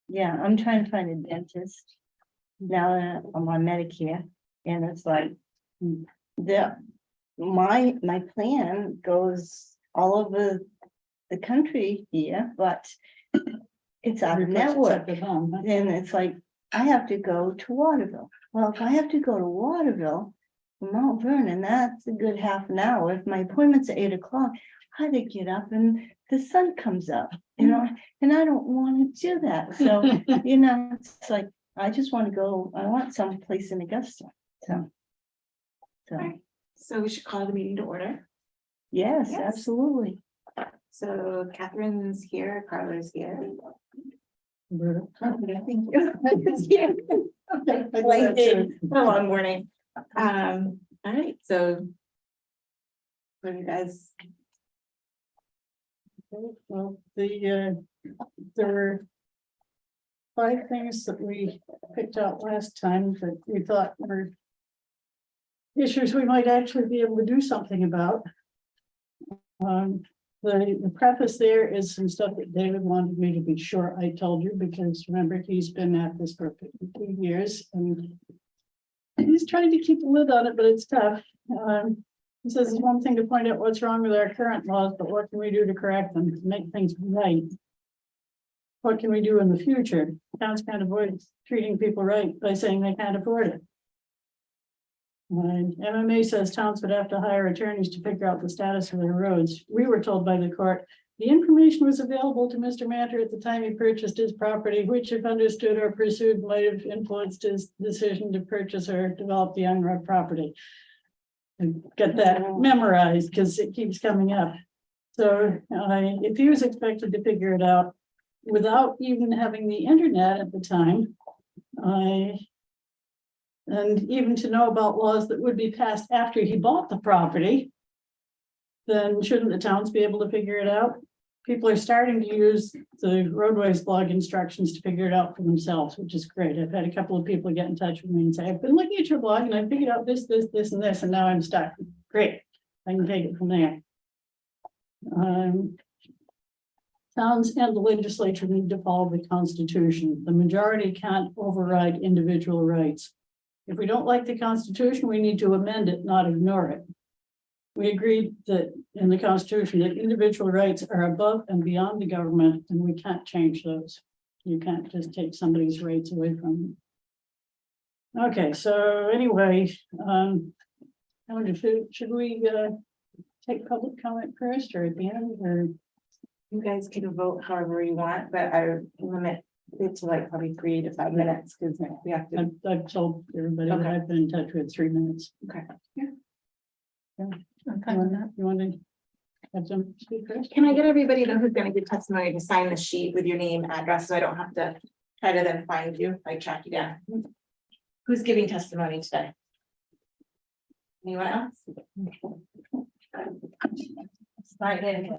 Yeah, I'm trying to find a dentist now that I'm on Medicare, and it's like my plan goes all over the country here, but it's out of network. And it's like, I have to go to Waterville. Well, if I have to go to Waterville from Mount Vernon, that's a good half an hour. If my appointment's at 8 o'clock, I had to get up and the sun comes up, and I don't want to do that. So, it's like, I just want to go, I want someplace in Augusta. So, Right. So we should call the meeting to order. yes, Yes. absolutely. So Catherine's here, Carla's here. Roberta. Thank you. It's a long morning. All right, so. What do you guys? Well, there were 5 things that we picked out last time that we thought were issues we might actually be able to do something about. The preface there is some stuff that David wanted me to be sure I told you, because remember, he's been at this for 52 years and he's trying to keep a lid on it, but it's tough. He says it's one thing to point out what's wrong with our current laws, but what can we do to correct them, to make things right? What can we do in the future? Towns can't avoid treating people right by saying they can't afford it. And MMA says towns would have to hire attorneys to figure out the status of their roads. We were told by the court, the information was available to Mr. Manter at the time he purchased his property, which if understood or pursued might have influenced his decision to purchase or develop the unroad property. And get that memorized because it keeps coming up. So if he was expected to figure it out without even having the internet at the time, and even to know about laws that would be passed after he bought the property, then shouldn't the towns be able to figure it out? People are starting to use the roadways blog instructions to figure it out for themselves, which is great. I've had a couple of people get in touch with me and say, I've been looking at your blog and I figured out this, and this, and now I'm stuck. Great, I can take it from there. Towns and the legislature need to follow the Constitution. The majority can't override individual rights. If we don't like the Constitution, we need to amend it, not ignore it. We agreed that in the Constitution that individual rights are above and beyond the government, and we can't change those. You can't just take somebody's rights away from them. Okay, so anyway, I wonder, should we take public comment first or at the end, or? You guys can vote however you want, but I limit it to like probably 3 to 5 minutes because we have to. I've told everybody that Okay. I've been in touch with 3 minutes. Okay. You want to have some speak first? Can I get everybody though who's gonna give testimony to sign the sheet with your name, address, so I don't have to try to then find you, like track you down? Who's giving testimony today? Anyone else? Sign in,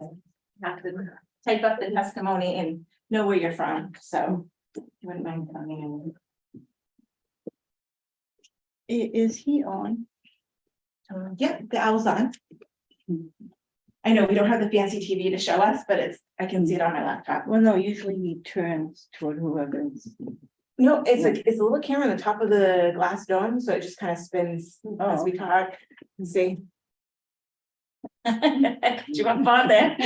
have to type up the testimony and know where you're from, so you wouldn't mind coming Is he on? in. Yeah, the owl's on. I know we don't have the fancy TV to show us, but I can see it on my laptop. Well, no, usually he turns toward whoever is. No, it's a little camera on the top of the glass dome, so it just kind of spins as we talk. See? Do you want fun there?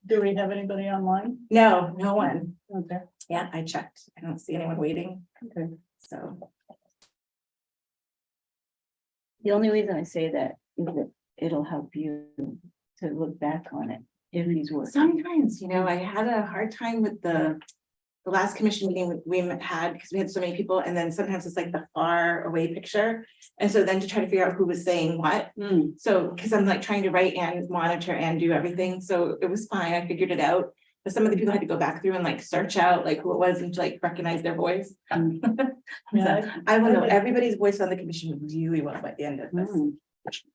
Do we have anybody online? No, no one. Okay. Yeah, I checked. I don't see anyone waiting. Okay. So, The only reason I say that is that it'll help you to look back on it if he's working. sometimes, I had a hard time with the last commission meeting we had because we had so many people, and then sometimes it's like the far away picture. And so then to try to figure out who was saying what. So, because I'm like trying to write and monitor and do everything. So it was fine. I figured it out. But some of the people had to go back through and like search out like who it was and to like recognize their voice. Yeah, So I will know everybody's voice on the commission really well by the end of this.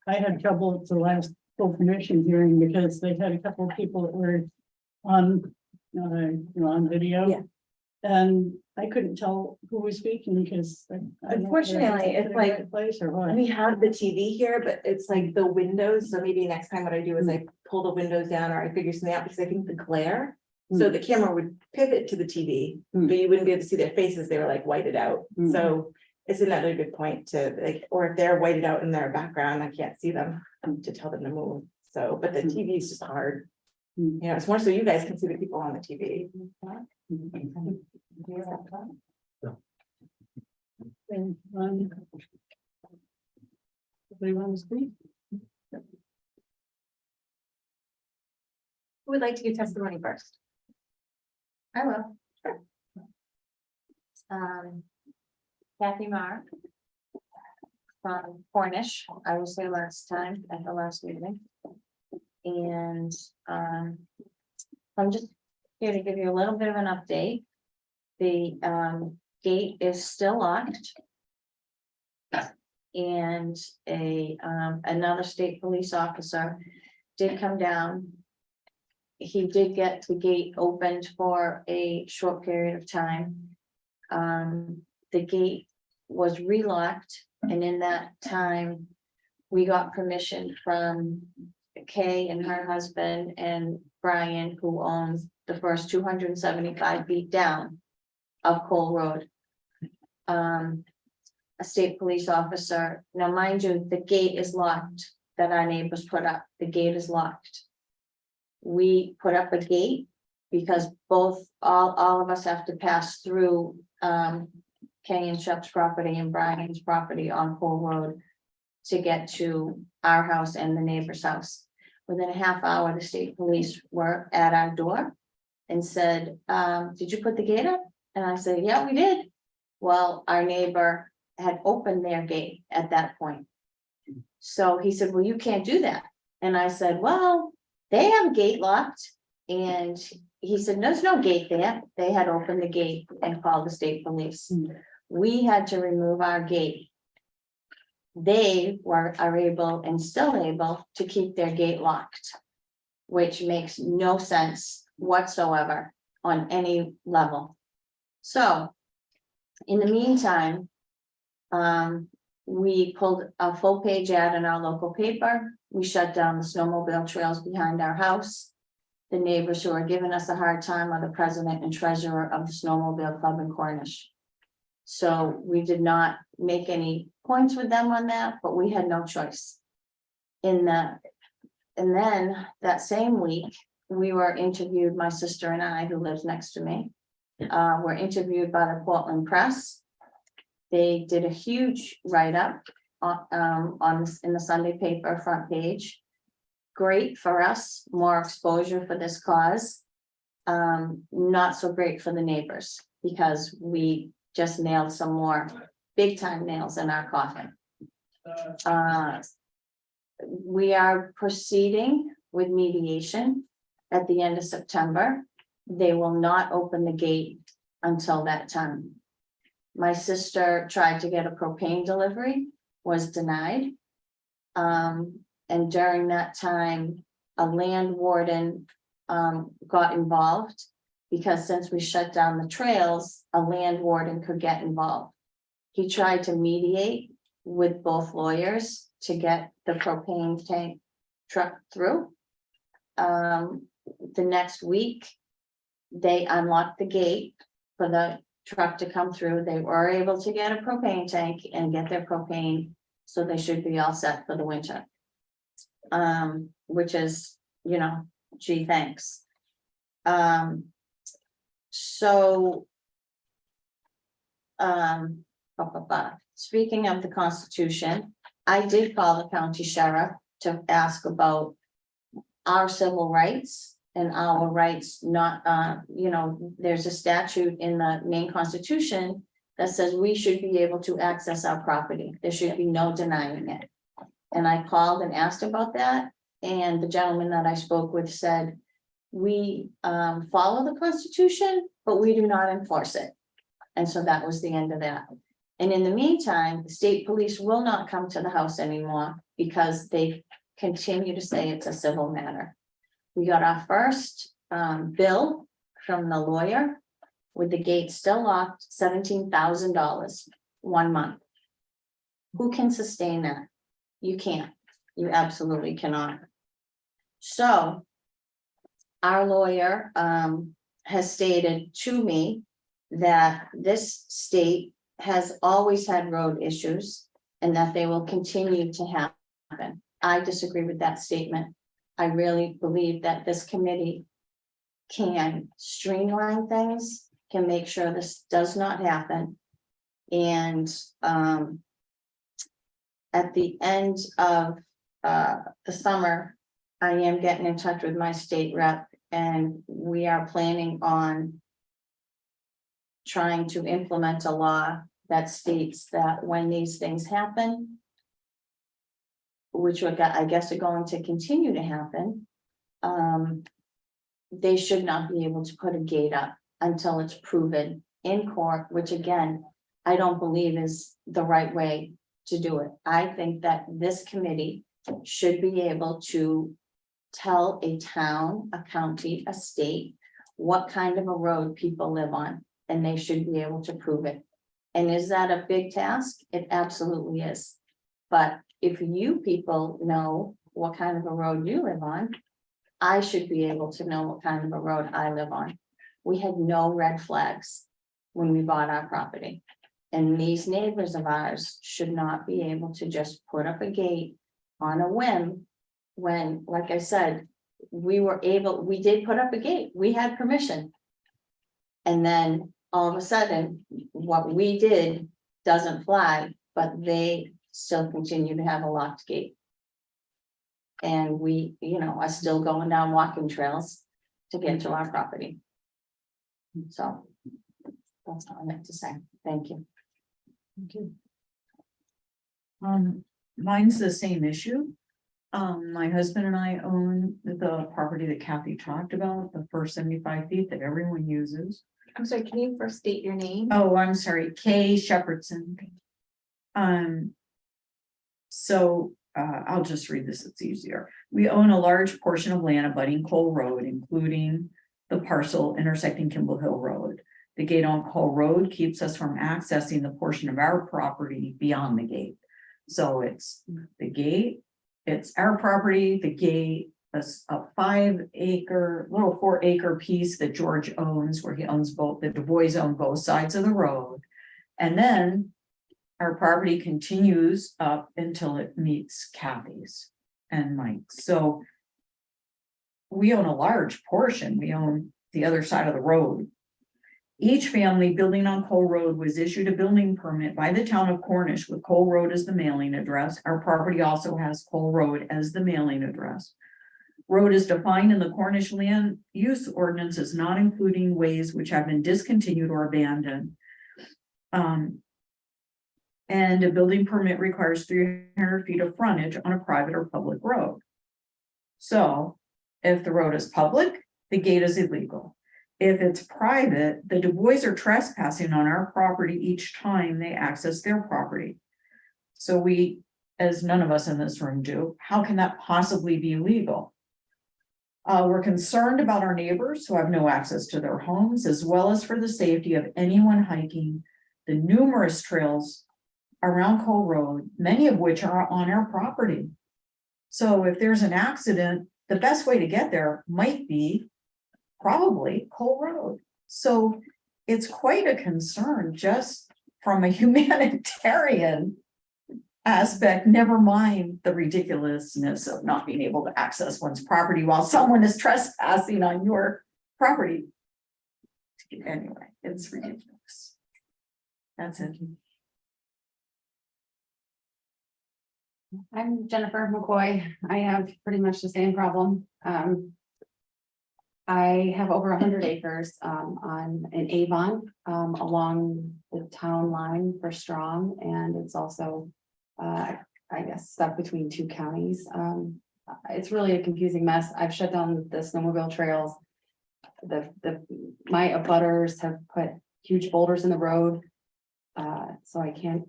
I had trouble at the last full commission hearing because they had a couple of people that were on, on video. Yeah. And I couldn't tell who was speaking because. Unfortunately, it's like- Place or what? We have the TV here, but it's like the windows. So maybe next time what I do is I pull the windows down or I figure something out because I think the glare So the camera would pivot to the TV, Mm. but you wouldn't be able to see their faces. They were like whited out. Mm. So it's another good point to like, or if they're whited out in their background, I can't see them to tell them to move. So, but the Mm. TV is just hard. Mm. You know, it's more so you guys can see the people on the TV. And, anybody want to speak? Who would like to give testimony first? I will. Kathy Mark. From Cornish, I was there last time at the last meeting. And, I'm just here to give you a little bit of an update. The, gate is still locked. And another state police officer did come down. He did get the gate opened for a short period of time. The gate was relocked, and in that time, we got permission from Kay and her husband and Brian, who owns the first 275 feet down of Cole Road. A state police officer, now mind you, the gate is locked that our neighbors put up. The gate is locked. We put up a gate because all of us have to pass through Kay and Shep's property and Brian's property on Cole Road to get to our house and the neighbor's house. Within a half hour, the state police were at our door and said, did you put the gate up? And I said, yeah, we did. Well, our neighbor had opened their gate at that point. So he said, well, you can't do that. And I said, well, they have a gate locked. And he said, there's no gate there. They had opened the gate and called the state police. Mm. We had to remove our gate. They are able and still able to keep their gate locked, which makes no sense whatsoever on any level. So in the meantime, we pulled a full page ad in our local paper. We shut down the snowmobile trails behind our house. The neighbors who are giving us a hard time are the president and treasurer of the Snowmobile Club in Cornish. So we did not make any points with them on that, but we had no choice. And then that same week, we were interviewed, my sister and I, who lives next to me, were interviewed by the Portland Press. They did a huge write-up in the Sunday paper front page. Great for us, more exposure for this cause. Not so great for the neighbors because we just nailed some more big time nails in our coffin. We are proceeding with mediation at the end of September. They will not open the gate until that time. My sister tried to get a propane delivery, was denied. And during that time, a land warden got involved because since we shut down the trails, a land warden could get involved. He tried to mediate with both lawyers to get the propane tank truck through. The next week, they unlocked the gate for the truck to come through. They were able to get a propane tank and get their propane, so they should be all set for the winter. Which is, you know, gee, thanks. Speaking of the Constitution, I did call the county sheriff to ask about our civil rights and our rights not, you know, there's a statute in the Maine Constitution that says we should be able to access our property. There should be no denying it. And I called and asked about that. And the gentleman that I spoke with said, we follow the Constitution, but we do not enforce it. And so that was the end of that. And in the meantime, the state police will not come to the house anymore because they continue to say it's a civil matter. We got our first bill from the lawyer with the gate still locked, $17,000 1 month. Who can sustain that? You can't. You absolutely cannot. So our lawyer has stated to me that this state has always had road issues and that they will continue to happen. I disagree with that statement. I really believe that this committee can streamline things, can make sure this does not happen. And at the end of the summer, I am getting in touch with my state rep, and we are planning on trying to implement a law that states that when these things happen, which I guess are going to continue to happen, they should not be able to put a gate up until it's proven in court, which again, I don't believe is the right way to do it. I think that this committee should be able to tell a town, a county, a state, what kind of a road people live on, and they should be able to prove it. And is that a big task? It absolutely is. But if you people know what kind of a road you live on, I should be able to know what kind of a road I live on. We had no red flags when we bought our property. And these neighbors of ours should not be able to just put up a gate on a whim when, like I said, we did put up a gate, we had permission. And then all of a sudden, what we did doesn't fly, but they still continue to have a locked gate. And we, are still going down walking trails to get to our property. So that's all I have to say. Thank you. Thank you. Mine's the same issue. My husband and I own the property that Kathy talked about, the first 75 feet that everyone uses. I'm sorry, can you first state your name? Oh, I'm sorry, Kay Shepherdson. I'll just read this, it's easier. We own a large portion of land abutting Cole Road, including the parcel intersecting Kimball Hill Road. The gate on Cole Road keeps us from accessing the portion of our property beyond the gate. So it's the gate, it's our property, the gate, a 5-acre, little 4-acre piece that George owns, where he owns both, the Du Bois own both sides of the road. And then our property continues up until it meets Kathy's and Mike's. So we own a large portion. We own the other side of the road. Each family building on Cole Road was issued a building permit by the town of Cornish with Cole Road as the mailing address. Our property also has Cole Road as the mailing address. Road is defined in the Cornish land use ordinance as not including ways which have been discontinued or abandoned. And a building permit requires 300 feet of frontage on a private or public road. So if the road is public, the gate is illegal. If it's private, the Du Bois are trespassing on our property each time they access their property. So we, as none of us in this room do, how can that possibly be legal? We're concerned about our neighbors who have no access to their homes, as well as for the safety of anyone hiking the numerous trails around Cole Road, many of which are on our property. So if there's an accident, the best way to get there might be probably Cole Road. So it's quite a concern just from a humanitarian aspect, never mind the ridiculousness of not being able to access one's property while someone is trespassing on your property. Anyway, it's ridiculous. That's it. I'm Jennifer McCoy. I have pretty much the same problem. I have over 100 acres in Avon along the town line for Strong, and it's also, I guess, stuck between two counties. It's really a confusing mess. I've shut down the snowmobile trails. My abutters have put huge boulders in the road. So I can't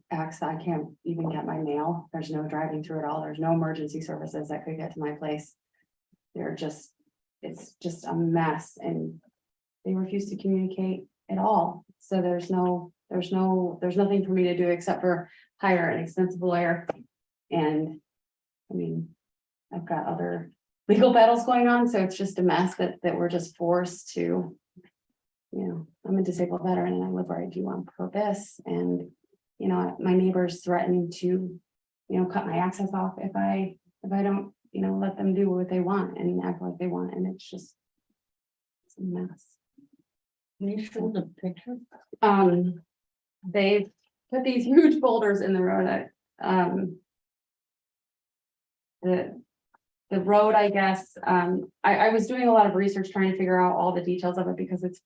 even get my mail. There's no driving through it all. There's no emergency services that could get to my place. It's just a mess, and they refuse to communicate at all. So there's nothing for me to do except for hire an extensive lawyer. And I mean, I've got other legal battles going on, so it's just a mess that we're just forced to you know, I'm a disabled veteran and I live where I do on purpose, and, you know, my neighbors threaten to, you know, cut my access off if I don't, you know, let them do what they want and act like they want, and it's just, it's a mess. Can you show the picture? They've put these huge boulders in the road that, the road, I guess, I was doing a lot of research trying to figure out all the details of it because it's,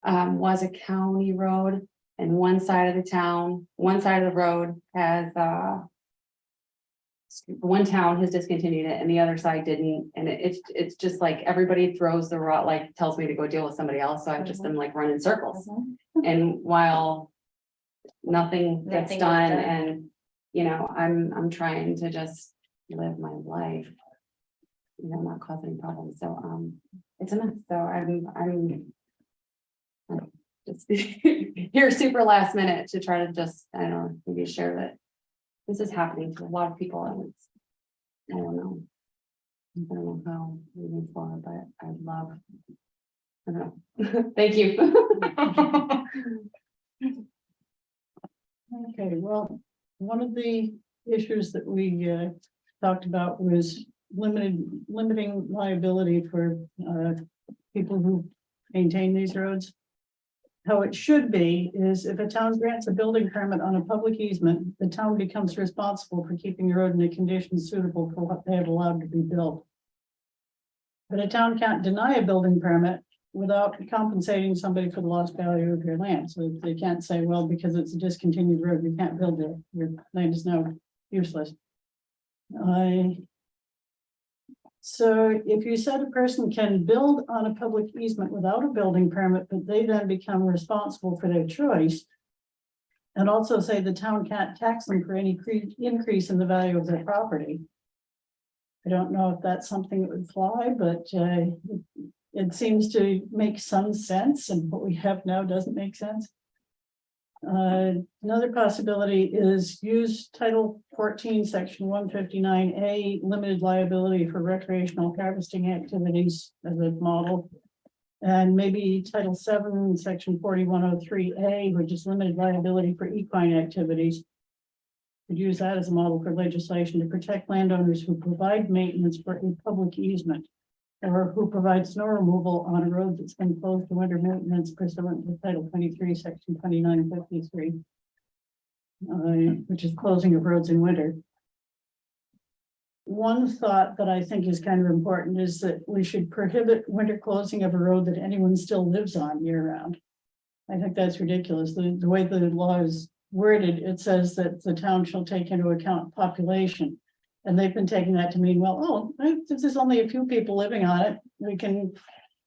was a county road, and one side of the road has, one town has discontinued it and the other side didn't, and it's just like everybody throws the rock, like tells me to go deal with somebody else, so I just am like running circles. And while nothing gets Nothing gets done, done. and, you know, I'm trying to just live my life, you know, not cause any problems, so, it's a mess, so I'm just here super last minute to try to just, I don't know, maybe share that this is happening to a lot of people, and it's, I don't know how moving forward, but I'd love, I don't know. Thank you. Okay, well, one of the issues that we talked about was limiting liability for people who maintain these roads. How it should be is if a town grants a building permit on a public easement, the town becomes responsible for keeping the road in a condition suitable for what they have allowed to be built. But a town can't deny a building permit without compensating somebody for the lost value of your land. So they can't say, well, because it's a discontinued road, you can't build it. Your land is now useless. So if you said a person can build on a public easement without a building permit, but they then become responsible for their choice, and also say the town can't tax them for any increase in the value of their property. I don't know if that's something that would fly, but it seems to make some sense, and what we have now doesn't make sense. Another possibility is use Title 14, Section 159A, limited liability for recreational harvesting activities as a model. And maybe Title 7, Section 4103A, which is limited liability for equine activities. Could use that as a model for legislation to protect landowners who provide maintenance for a public easement, or who provide snow removal on a road that's been closed to winter maintenance pursuant to Title 23, Section 2953, which is closing of roads in winter. One thought that I think is kind of important is that we should prohibit winter closing of a road that anyone still lives on year round. I think that's ridiculous. The way the law is worded, it says that the town shall take into account population. And they've been taking that to mean, well, oh, if there's only a few people living on it, we can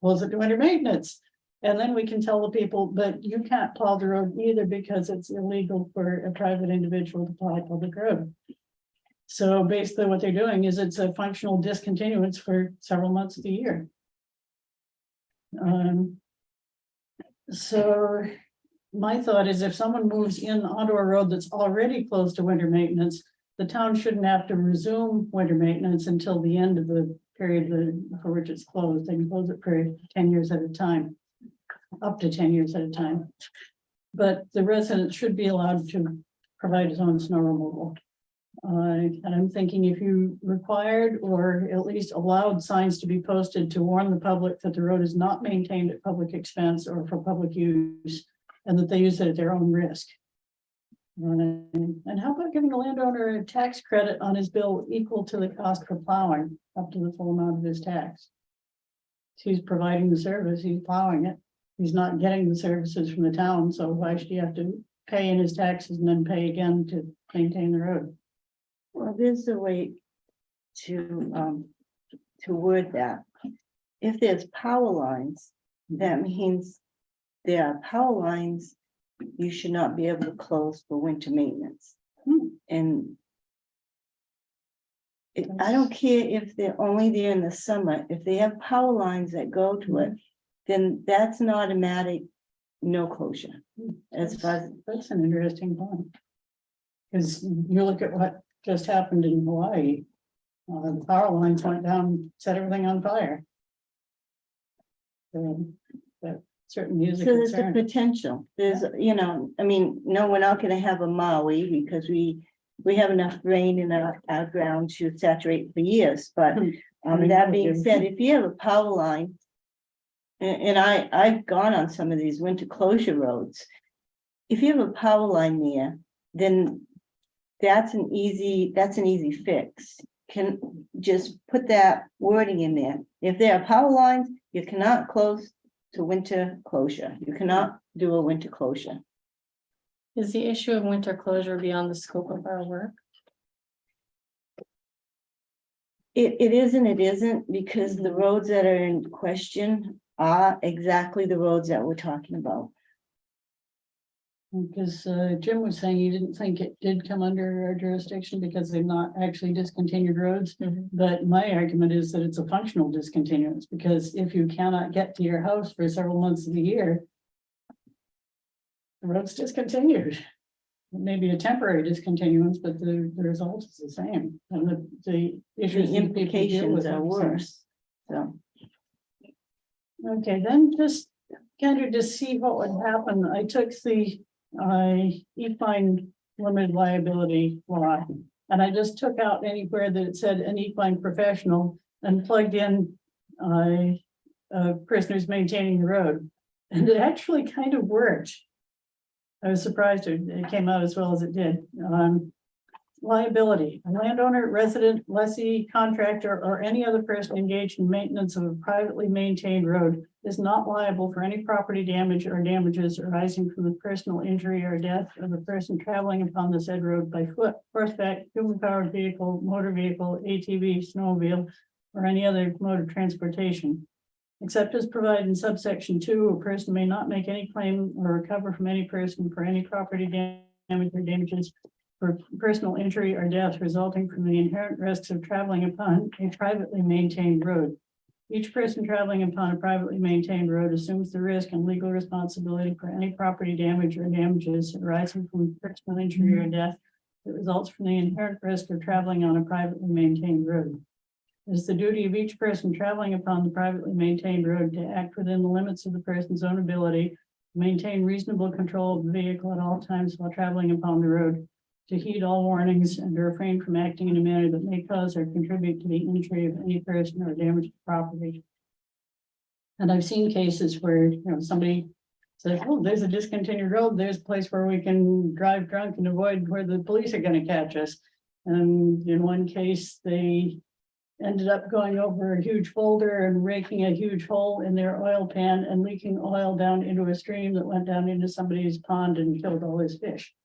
close it to winter maintenance. And then we can tell the people, but you can't plow the road either because it's illegal for a private individual to plow a public road. So basically what they're doing is it's a functional discontinuance for several months of the year. So my thought is if someone moves in onto a road that's already closed to winter maintenance, the town shouldn't have to resume winter maintenance until the end of the period for which it's closed. They can close it for 10 years at a time, up to 10 years at a time. But the resident should be allowed to provide his own snow removal. And I'm thinking if you required or at least allowed signs to be posted to warn the public that the road is not maintained at public expense or for public use, and that they use it at their own risk. And how about giving the landowner a tax credit on his bill equal to the cost for plowing up to the full amount of his tax? He's providing the service, he's plowing it. He's not getting the services from the town, so why should he have to pay in his taxes and then pay again to maintain the road? Well, there's a way to word that. If there's power lines, that means there are power lines you should not be able to close for winter maintenance. And I don't care if they're only there in the summer, if they have power lines that go to it, then that's an automatic no closure. As far as That's an interesting point. Because you look at what just happened in Hawaii. The power lines went down, set everything on fire. That certainly is a So there's a concern. potential, there's, you know, I mean, no, we're not gonna have a Maui because we have enough rain in our ground to saturate for years, but that being said, if you have a power line. And I've gone on some of these winter closure roads. If you have a power line there, then that's an easy fix. Can just put that wording in there. If there are power lines, you cannot close to winter closure. You cannot do a winter closure. Is the issue of winter closure beyond the scope of our work? It is and it isn't, because the roads that are in question are exactly the roads that we're talking about. Because Jim was saying he didn't think it did come under our jurisdiction because they're not actually discontinued roads. But my argument is that it's a functional discontinuance, because if you cannot get to your house for several months of the year, the road's discontinued. It may be a temporary discontinuance, but the result is the same, and the issues The that people deal with implications are worse, so. Okay, then just kind of to see what would happen, I took the equine limited liability law. And I just took out anywhere that it said an equine professional and plugged in prisoners maintaining the road. And it actually kind of worked. I was surprised it came out as well as it did. Liability, a landowner, resident, lessee, contractor, or any other person engaged in maintenance of a privately maintained road is not liable for any property damage or damages arising from the personal injury or death of the person traveling upon the said road by foot, horseback, human-powered vehicle, motor vehicle, ATV, snowmobile, or any other mode of transportation. Except as provided in subsection 2, a person may not make any claim or recover from any person for any property damage or damages for personal injury or death resulting from the inherent risks of traveling upon a privately maintained road. Each person traveling upon a privately maintained road assumes the risk and legal responsibility for any property damage or damages arising from personal injury or death that results from the inherent risk of traveling on a privately maintained road. It is the duty of each person traveling upon the privately maintained road to act within the limits of the person's own ability, to maintain reasonable control of the vehicle at all times while traveling upon the road, to heed all warnings and to refrain from acting in a manner that may cause or contribute to the injury of any person or damage to property. And I've seen cases where, somebody says, oh, there's a discontinued road, there's a place where we can drive drunk and avoid where the police are going to catch us. And in one case, they ended up going over a huge boulder and raking a huge hole in their oil pan and leaking oil down into a stream that went down into somebody's pond and killed all his fish.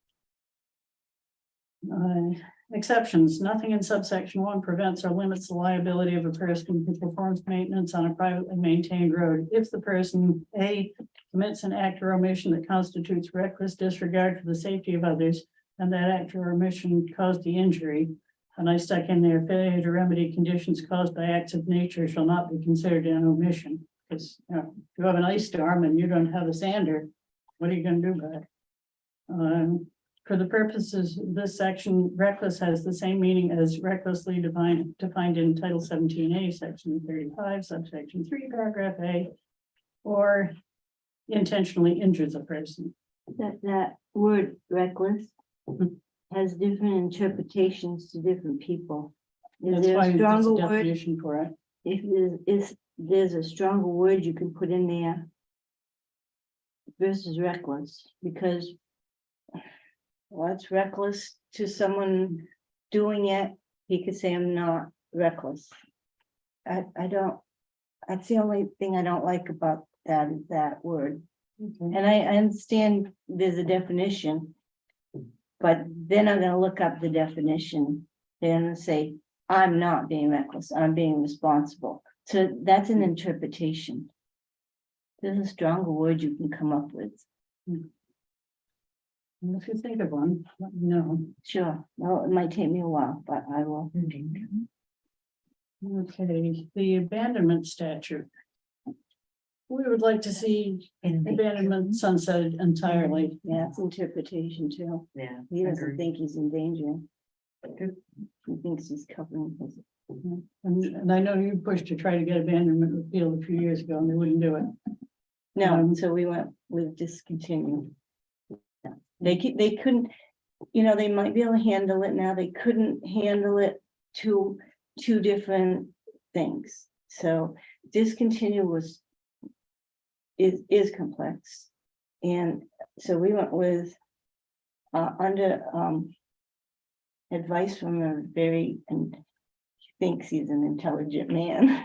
Exceptions, nothing in subsection 1 prevents or limits the liability of a person who performs maintenance on a privately maintained road if the person A, commits an act or omission that constitutes reckless disregard for the safety of others, and that act or omission caused the injury. And I stuck in there, failure to remedy conditions caused by acts of nature shall not be considered an omission. Because if you have an ice storm and you don't have a sander, what are you going to do about it? For the purposes of this section, reckless has the same meaning as recklessly defined in Title 17A, Section 35, subsection 3, paragraph A, or intentionally injures a person. That word reckless has different interpretations to different people. Is That's there why a there's stronger a word? definition for it. If there's a stronger word you can put in there versus reckless, because what's reckless to someone doing it, he could say, I'm not reckless. I don't, that's the only thing I don't like about that is that word. Okay. And I understand there's a definition, but then I'm gonna look up the definition and say, I'm not being reckless, I'm being responsible. So that's an interpretation. There's a stronger word you can come up with. And if you think of one, let me know. Sure, well, it might take me a while, but I will. Okay, the abandonment statute. We would like to see abandonment sunsetted entirely. Yeah, it's interpretation too. Yeah. He doesn't think he's in danger. He thinks he's covering his. And I know you pushed to try to get abandonment repealed a few years ago and they wouldn't do it. No, so we went with discontinued. Yeah. They couldn't, they might be able to handle it now, they couldn't handle it two different things. So discontinued is complex. And so we went with, under, advice from a very, and he thinks he's an intelligent man.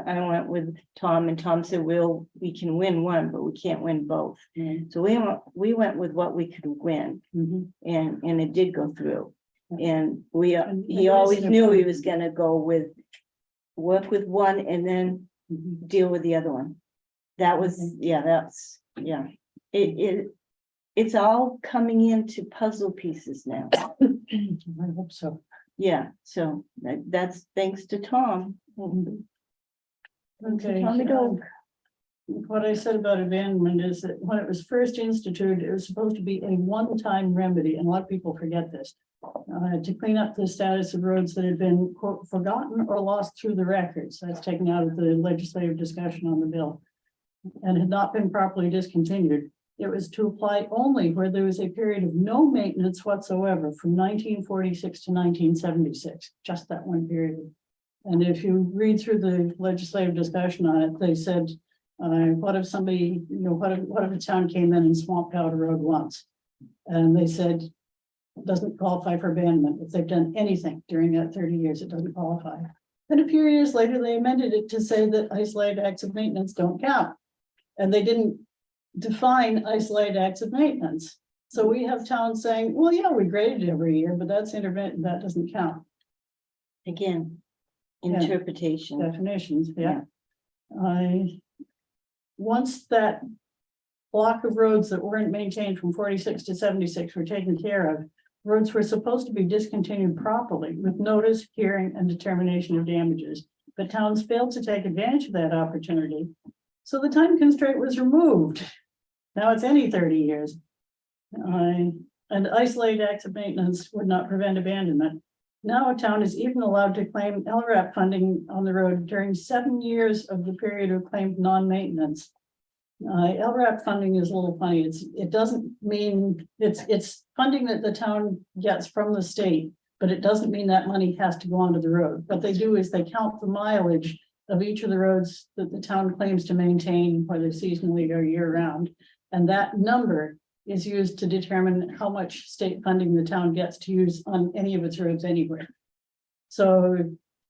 I went with Tom, and Tom said, we can win one, but we can't win both. So we went with what we could win, and it did go through. And he always knew he was gonna work with one and then deal with the other one. That was, it's all coming into puzzle pieces now. I hope so. Yeah, so that's thanks to Tom. Okay. Tommy Dog. What I said about abandonment is that when it was first instituted, it was supposed to be a one-time remedy, and a lot of people forget this. To clean up the status of roads that had been, quote, forgotten or lost through the records. That's taken out of the legislative discussion on the bill, and had not been properly discontinued. It was to apply only where there was a period of no maintenance whatsoever from 1946 to 1976, just that one period. And if you read through the legislative discussion on it, they said, what if somebody, what if a town came in and swamped out a road once? And they said, it doesn't qualify for abandonment. If they've done anything during that 30 years, it doesn't qualify. And a few years later, they amended it to say that isolated acts of maintenance don't count. And they didn't define isolated acts of maintenance. So we have towns saying, well, yeah, we grade it every year, but that's intermittent, that doesn't count. Again, Yeah. interpretation. Definitions, yeah. Once that block of roads that weren't maintained from 46 to 76 were taken care of, roads were supposed to be discontinued properly with notice, hearing, and determination of damages. But towns failed to take advantage of that opportunity. So the time constraint was removed. Now it's any 30 years. And isolated acts of maintenance would not prevent abandonment. Now a town is even allowed to claim LRAP funding on the road during 7 years of the period of claimed non-maintenance. LRAP funding is a little funny. It doesn't mean it's funding that the town gets from the state, but it doesn't mean that money has to go onto the road. What they do is they count the mileage of each of the roads that the town claims to maintain, whether seasonally or year round. And that number is used to determine how much state funding the town gets to use on any of its roads anywhere. So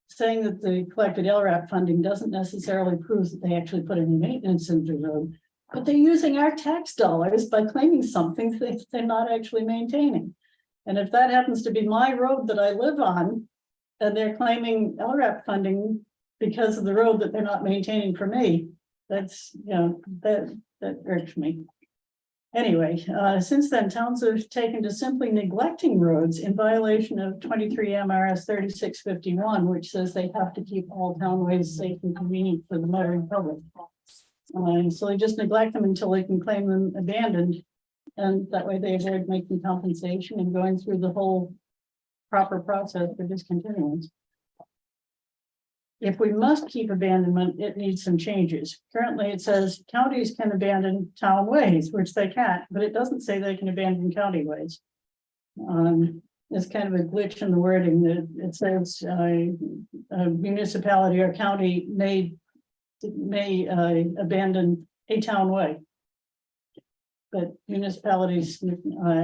saying that they collected LRAP funding doesn't necessarily prove that they actually put any maintenance into the road, but they're using our tax dollars by claiming something that they're not actually maintaining. And if that happens to be my road that I live on, and they're claiming LRAP funding because of the road that they're not maintaining for me, that's, that irks me. Anyway, since then, towns have taken to simply neglecting roads in violation of 23 MRS 3651, which says they have to keep all townways safe and convenient for the motoring public. So they just neglect them until they can claim them abandoned. And that way they avoid making compensation and going through the whole proper process for discontinuance. If we must keep abandonment, it needs some changes. Currently, it says counties can abandon town ways, which they can't, but it doesn't say they can abandon county ways. It's kind of a glitch in the wording that it says a municipality or county may abandon a town way. But municipalities,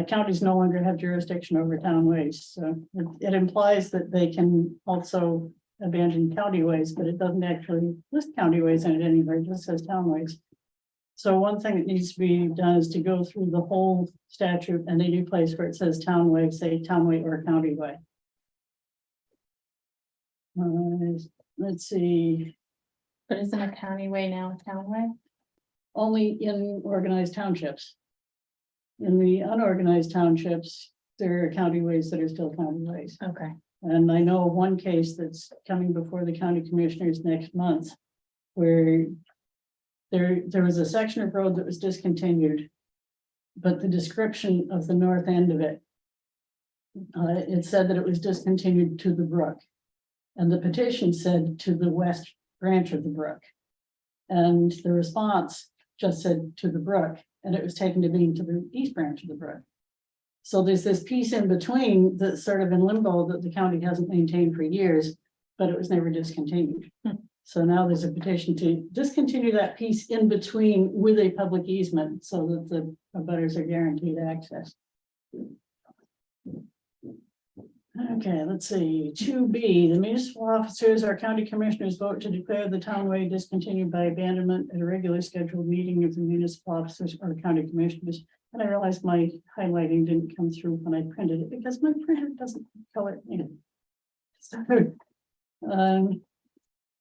counties no longer have jurisdiction over town ways. So it implies that they can also abandon county ways, but it doesn't actually list county ways in it anywhere, it just says town ways. So one thing that needs to be done is to go through the whole statute and a new place where it says town way, say town way or county way. Let's see. But isn't a county way now a town way? Only in organized townships. In the unorganized townships, there are county ways that are still county ways. Okay. And I know of one case that's coming before the county commissioners next month, where there was a section of road that was discontinued, but the description of the north end of it, it said that it was discontinued to the brook. And the petition said to the west branch of the brook. And the response just said to the brook, and it was taken to mean to the east branch of the brook. So there's this piece in between that's sort of in limbo that the county hasn't maintained for years, but it was never discontinued. So now there's a petition to discontinue that piece in between with a public easement so that the abutters are guaranteed access. Okay, let's see, 2B, the municipal officers or county commissioners vote to declare the townway discontinued by abandonment at a regular scheduled meeting of the municipal officers or county commissioners. And I realized my highlighting didn't come through when I printed it because my printer doesn't color in. So,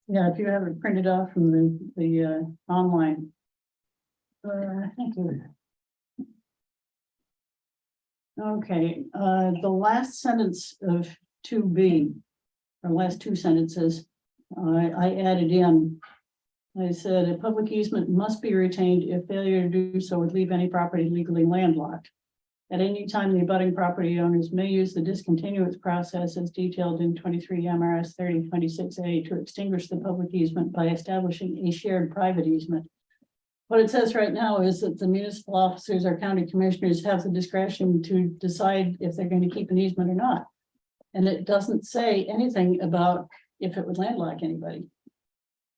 yeah, if you have it printed off from the online. Thank you. Okay, the last sentence of 2B, or last two sentences, I added in. I said a public easement must be retained if failure to do so would leave any property legally landlocked. At any time, the abutting property owners may use the discontinuance process as detailed in 23 MRS 3026A to extinguish the public easement by establishing a shared private easement. What it says right now is that the municipal officers or county commissioners have the discretion to decide if they're going to keep an easement or not. And it doesn't say anything about if it would landlock anybody.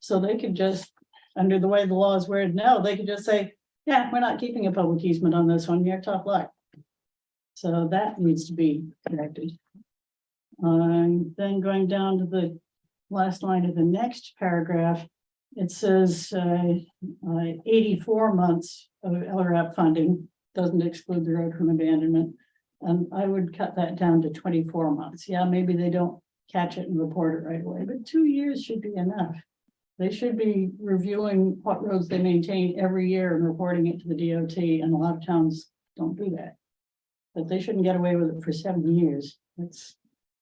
So they could just, under the way the law is worded now, they could just say, yeah, we're not keeping a public easement on this one, you're tough luck. So that needs to be corrected. Then going down to the last line of the next paragraph, it says 84 months of LRAP funding doesn't exclude the road from abandonment. And I would cut that down to 24 months. Yeah, maybe they don't catch it and report it right away, but 2 years should be enough. They should be reviewing what roads they maintain every year and reporting it to the DOT, and a lot of towns don't do that. But they shouldn't get away with it for 7 years. That's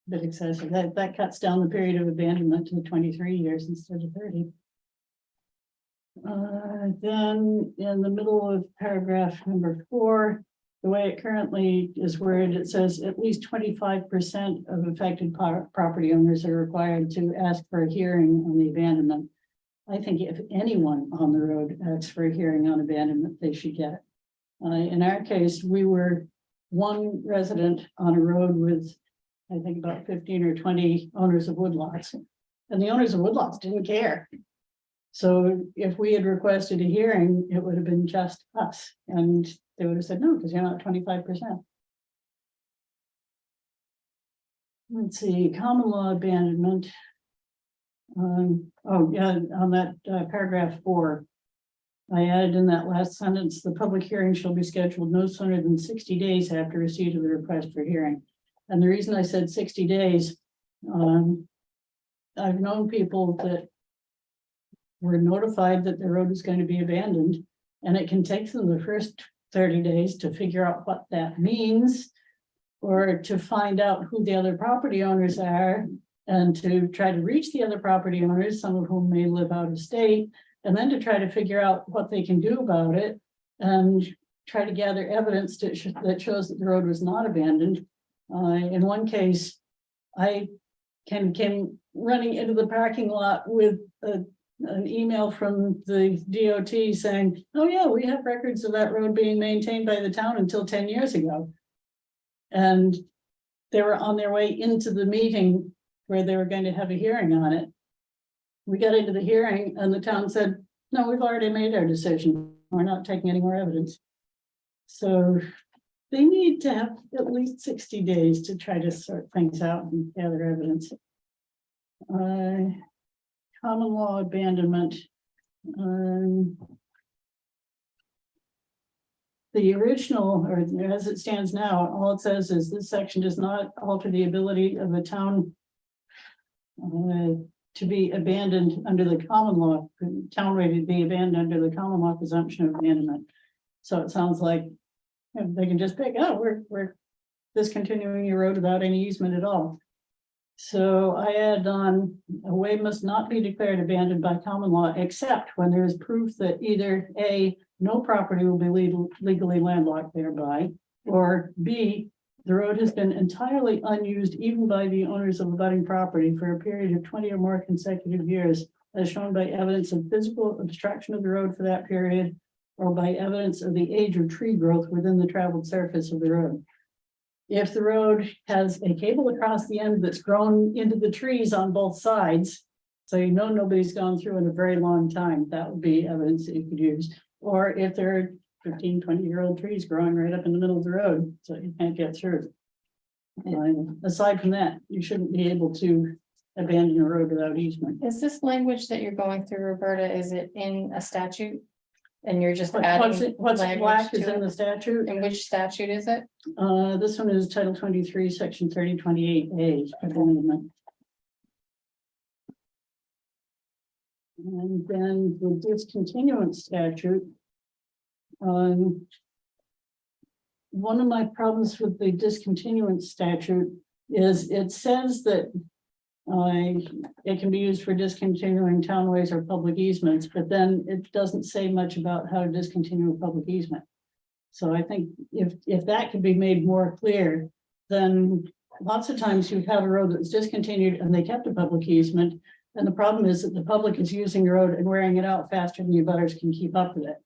a bit excessive. That cuts down the period of abandonment to 23 years instead of 30. Then in the middle of paragraph number 4, the way it currently is worded, it says at least 25% of affected property owners are required to ask for a hearing on the abandonment. I think if anyone on the road asks for a hearing on abandonment, they should get it. In our case, we were one resident on a road with, I think, about 15 or 20 owners of woodlots, and the owners of woodlots didn't care. So if we had requested a hearing, it would have been just us, and they would have said, no, because you're not 25%. Let's see, common law abandonment. Oh yeah, on that paragraph 4, I added in that last sentence, the public hearing shall be scheduled no sooner than 60 days after receipt of the request for hearing. And the reason I said 60 days, I've known people that were notified that the road is going to be abandoned, and it can take them the first 30 days to figure out what that means, or to find out who the other property owners are, and to try to reach the other property owners, some of whom may live out of state, and then to try to figure out what they can do about it, and try to gather evidence that shows that the road was not abandoned. In one case, I came running into the parking lot with an email from the DOT saying, oh yeah, we have records of that road being maintained by the town until 10 years ago. And they were on their way into the meeting where they were going to have a hearing on it. We got into the hearing and the town said, no, we've already made our decision. We're not taking any more evidence. So they need to have at least 60 days to try to sort things out and gather evidence. Common law abandonment. The original, or as it stands now, all it says is this section does not alter the ability of a town to be abandoned under the common law, townway to be abandoned under the common law presumption of abandonment. So it sounds like they can just pick, oh, we're discontinuing your road without any easement at all. So I add on, a way must not be declared abandoned by common law, except when there is proof that either A, no property will be legally landlocked thereby, or B, the road has been entirely unused even by the owners of abutting property for a period of 20 or more consecutive years, as shown by evidence of physical obstruction of the road for that period, or by evidence of the age of tree growth within the traveled surface of the road. If the road has a cable across the end that's grown into the trees on both sides, so you know nobody's gone through in a very long time, that would be evidence that you could use. Or if there are 15, 20-year-old trees growing right up in the middle of the road, so you can't get through. Aside from that, you shouldn't be able to abandon a road without easement. Is this language that you're going through, Roberta, is it in a statute? And you're just What's adding what's language black is to in it? the statute. And which statute is it? This one is Title 23, Section 3028A. Amendment. And then the discontinuance statute. One of my problems with the discontinuance statute is it says that it can be used for discontinuing townways or public easements, but then it doesn't say much about how to discontinue a public easement. So I think if that could be made more clear, then lots of times you've had a road that's discontinued and they kept a public easement. And the problem is that the public is using the road and wearing it out faster than the abutters can keep up with it.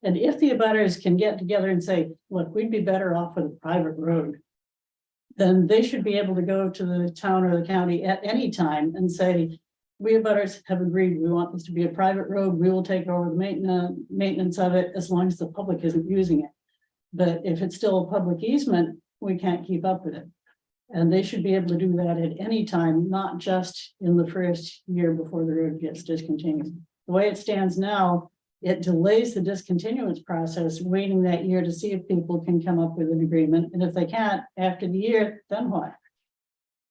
And if the abutters can get together and say, look, we'd be better off with a private road, then they should be able to go to the town or the county at any time and say, we abutters have agreed, we want this to be a private road, we will take over the maintenance of it as long as the public isn't using it. But if it's still a public easement, we can't keep up with it. And they should be able to do that at any time, not just in the first year before the road gets discontinued. The way it stands now, it delays the discontinuance process, waiting that year to see if people can come up with an agreement. And if they can't after the year, then what?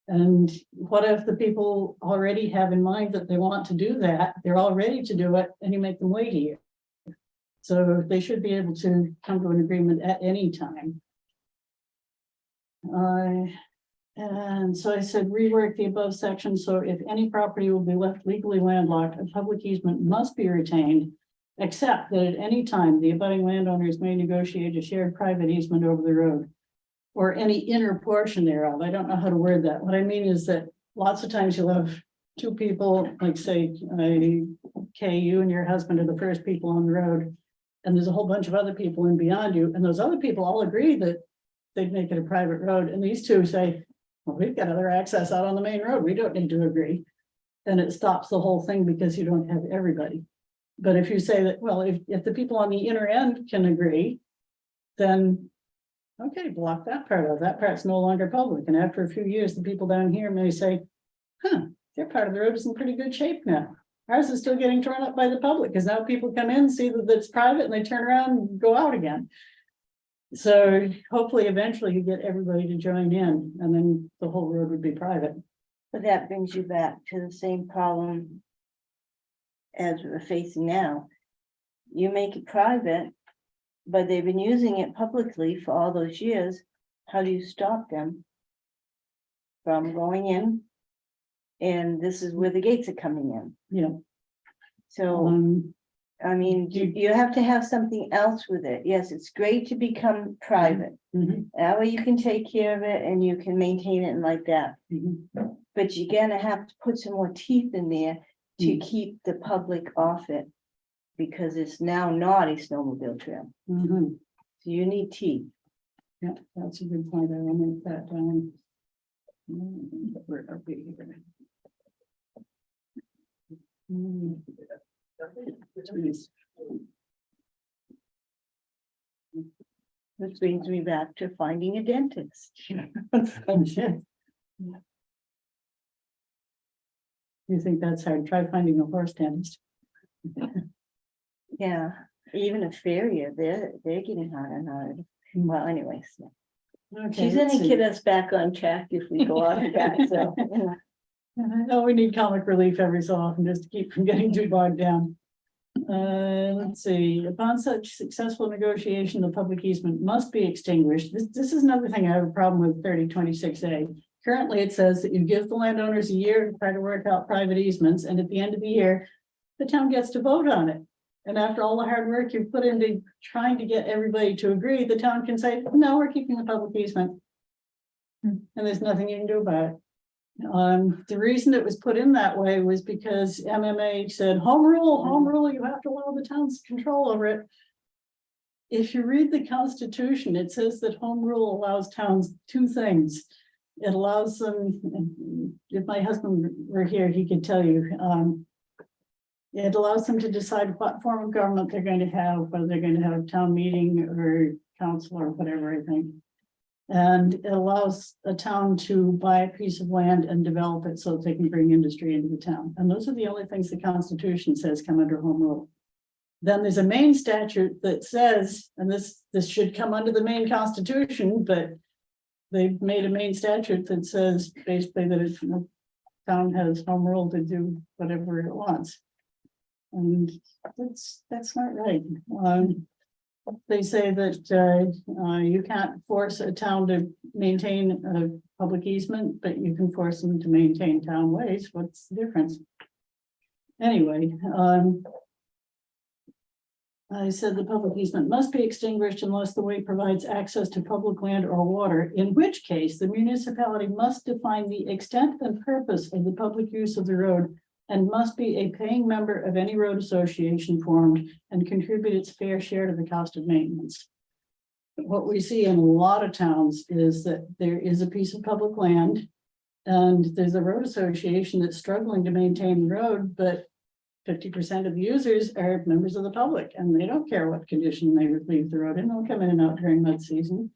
And what if the people already have in mind that they want to do that, they're all ready to do it, and you make them wait a year? So they should be able to come to an agreement at any time. And so I said, rework the above section. So if any property will be left legally landlocked, a public easement must be retained, except that at any time the abutting landowners may negotiate a shared private easement over the road or any inner portion thereof. I don't know how to word that. What I mean is that lots of times you'll have two people, like say, Kay, you and your husband are the first people on the road, and there's a whole bunch of other people in beyond you, and those other people all agree that they'd make it a private road, and these two say, well, we've got other access out on the main road, we don't need to agree. Then it stops the whole thing because you don't have everybody. But if you say that, well, if the people on the inner end can agree, then okay, block that part out. That part's no longer public. And after a few years, the people down here may say, huh, their part of the road is in pretty good shape now. Ours is still getting torn up by the public because now people come in, see that it's private, and they turn around and go out again. So hopefully eventually you get everybody to join in, and then the whole road would be private. But that brings you back to the same problem as we're facing now. You make it private, but they've been using it publicly for all those years. How do you stop them from going in? And this is where the gates are coming in. Yeah. So, I mean, you have to have something else with it. Yes, it's great to become private. Mhm. That way you can take care of it and you can maintain it and like that. Mhm. But you're gonna have to put some more teeth in there to keep the public off it. Because it's now not a snowmobile trail. Mhm. So you need teeth. Yeah, that's a good point. I will make that down. Where are we here? Which brings me back to finding a dentist. You think that's hard? Try finding a horse dentist. Yeah, even a farrier, they're getting harder and harder. Well, anyways, Okay, she's let's gonna see. get us back on track if we go off that, so. I know we need comic relief every so often just to keep from getting too bogged down. Let's see, upon such successful negotiation, the public easement must be extinguished. This is another thing I have a problem with 3026A. Currently, it says that you give the landowners a year to try to work out private easements, and at the end of the year, the town gets to vote on it. And after all the hard work you've put into trying to get everybody to agree, the town can say, no, we're keeping the public easement. And there's nothing you can do about it. The reason it was put in that way was because MMA said, home rule, you have to allow the town's control over it. if you read the Constitution, it says that home rule allows towns two things. It allows them, if my husband were here, he could tell you, it allows them to decide what form of government they're going to have, whether they're going to have a town meeting or council or whatever, I think. And it allows a town to buy a piece of land and develop it so that they can bring industry into the town. And those are the only things the Constitution says come under home rule. Then there's a Maine statute that says, and this should come under the Maine Constitution, but they've made a Maine statute that says basically that it's, the town has home rule to do whatever it wants. And that's not right. They say that you can't force a town to maintain a public easement, but you can force them to maintain town ways. What's the difference? Anyway, I said the public easement must be extinguished unless the way provides access to public land or water, in which case the municipality must define the extent and purpose of the public use of the road and must be a paying member of any road association formed and contribute its fair share to the cost of maintenance. What we see in a lot of towns is that there is a piece of public land and there's a road association that's struggling to maintain the road, but 50% of the users are members of the public and they don't care what condition they leave the road in. They'll come in and out during mud season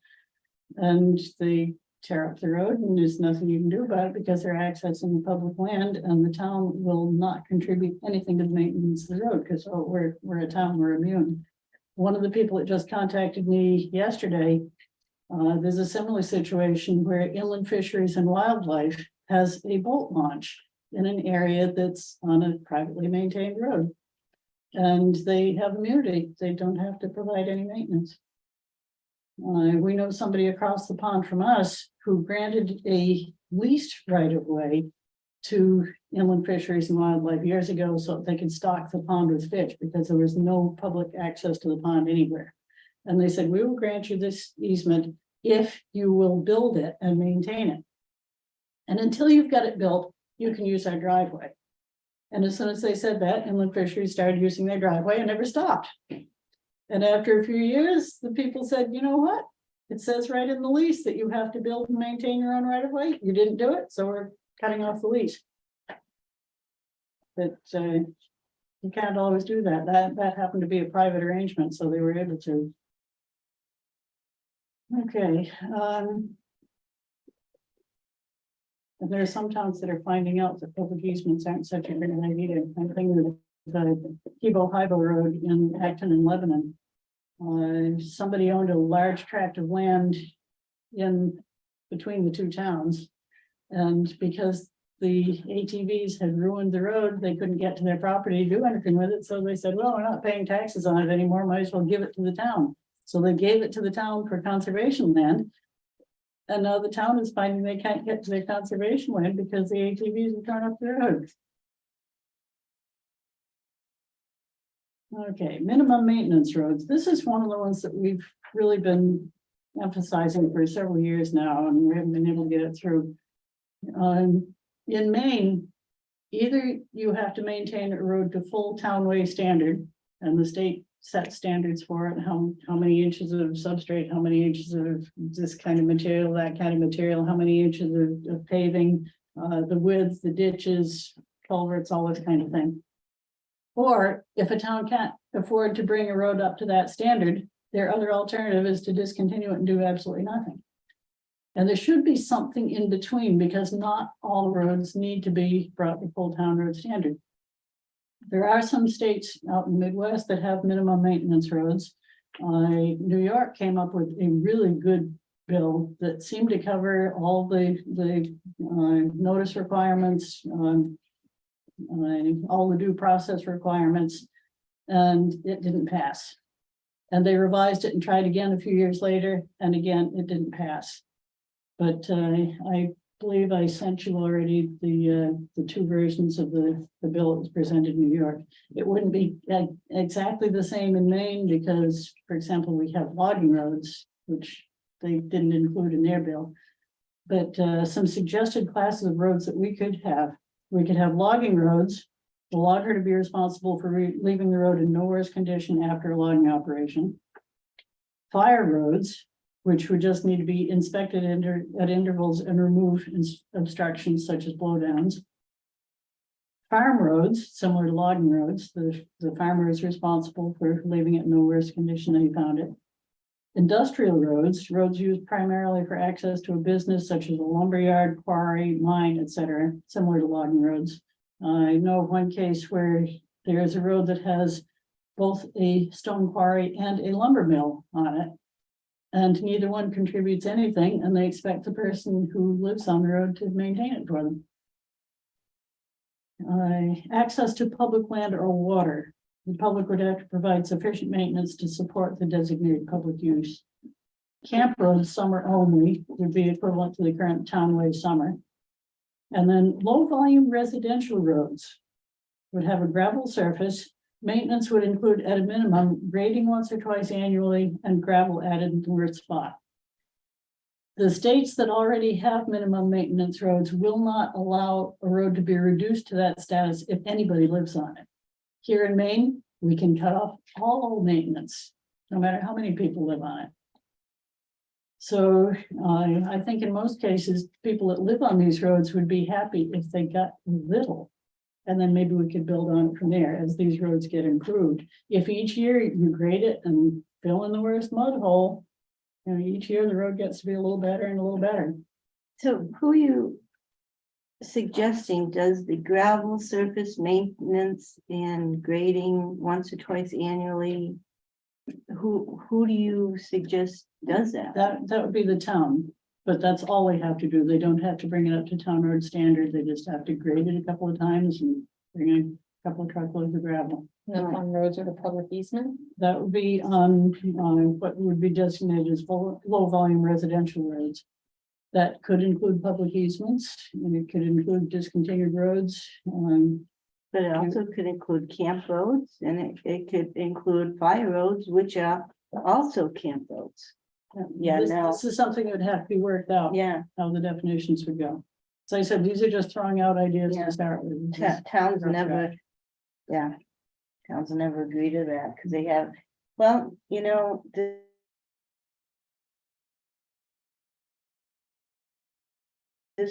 and they tear up the road and there's nothing you can do about it because they're accessing the public land and the town will not contribute anything to the maintenance of the road because we're a town, we're immune. One of the people that just contacted me yesterday, there's a similar situation where Inland Fisheries and Wildlife has a boat launch in an area that's on a privately maintained road. And they have immunity, they don't have to provide any maintenance. We know somebody across the pond from us who granted a leased right of way to Inland Fisheries and Wildlife years ago so they could stock the pond with fish because there was no public access to the pond anywhere. And they said, we will grant you this easement if you will build it and maintain it. And until you've got it built, you can use our driveway. And as soon as they said that, Inland Fisheries started using their driveway and never stopped. And after a few years, the people said, you know what? It says right in the lease that you have to build and maintain your own right of way. You didn't do it, so we're cutting off the lease. But you can't always do that. That happened to be a private arrangement, so they were able to. Okay. And there are some towns that are finding out that public easements aren't such a great idea. I'm thinking of the Kibo-Hibo Road in Acton and Lebanon. Somebody owned a large tract of land in between the two towns. And because the ATVs had ruined the road, they couldn't get to their property to do anything with it. So they said, well, we're not paying taxes on it anymore. Might as well give it to the town. So they gave it to the town for conservation land. And now the town is finding they can't get to their conservation land because the ATVs have torn up the road. Okay, minimum maintenance roads. This is one of the ones that we've really been emphasizing for several years now, and we haven't been able to get it through. In Maine, either you have to maintain a road to full townway standard, and the state sets standards for it, how many inches of substrate, how many inches of this kind of material, that kind of material, how many inches of paving, the width, the ditches, culverts, all this kind of thing. Or if a town can't afford to bring a road up to that standard, their other alternative is to discontinue it and do absolutely nothing. And there should be something in between because not all roads need to be brought to full town road standard. There are some states out in the Midwest that have minimum maintenance roads. New York came up with a really good bill that seemed to cover all the notice requirements, all the due process requirements, and it didn't pass. And they revised it and tried again a few years later, and again, it didn't pass. But I believe I sent you already the two versions of the bill that was presented in New York. It wouldn't be exactly the same in Maine because, for example, we have logging roads, which they didn't include in their bill. But some suggested classes of roads that we could have. We could have logging roads, the logger to be responsible for leaving the road in no worse condition after a logging operation. Fire roads, which would just need to be inspected at intervals and remove obstructions such as blowdowns. Farm roads, similar to logging roads, the farmer is responsible for leaving it in no worse condition than he found it. Industrial roads, roads used primarily for access to a business such as a lumberyard, quarry, mine, etc., similar to logging roads. I know of one case where there is a road that has both a stone quarry and a lumber mill on it. And neither one contributes anything, and they expect the person who lives on the road to maintain it for them. Access to public land or water. The public would have to provide sufficient maintenance to support the designated public use. Camp roads, summer only, would be equivalent to the current townway summer. And then low volume residential roads would have a gravel surface. Maintenance would include at a minimum grading once or twice annually and gravel added in the worst spot. The states that already have minimum maintenance roads will not allow a road to be reduced to that status if anybody lives on it. Here in Maine, we can cut off all maintenance, no matter how many people live on it. So I think in most cases, people that live on these roads would be happy if they got little. And then maybe we could build on it from there as these roads get improved. If each year you grade it and fill in the worst mud hole, you know, each year the road gets to be a little better and a little better. So who are you suggesting does the gravel surface maintenance and grading once or twice annually? Who do you suggest does that? That would be the town, but that's all they have to do. They don't have to bring it up to town road standard. They just have to grade it a couple of times and bring in a couple of truckloads of gravel. The farm roads or the public easement? That would be on what would be designated as low volume residential roads. That could include public easements, and it could include discontinued roads. But it also could include camp roads, and it could include fire roads, which are also camp roads. Yeah, This is something that would have to be worked out, Yeah, how the definitions would go. So I said, these are just throwing out ideas Yeah. to start with. towns never, yeah, towns never agree to that, because they have, well, you know, this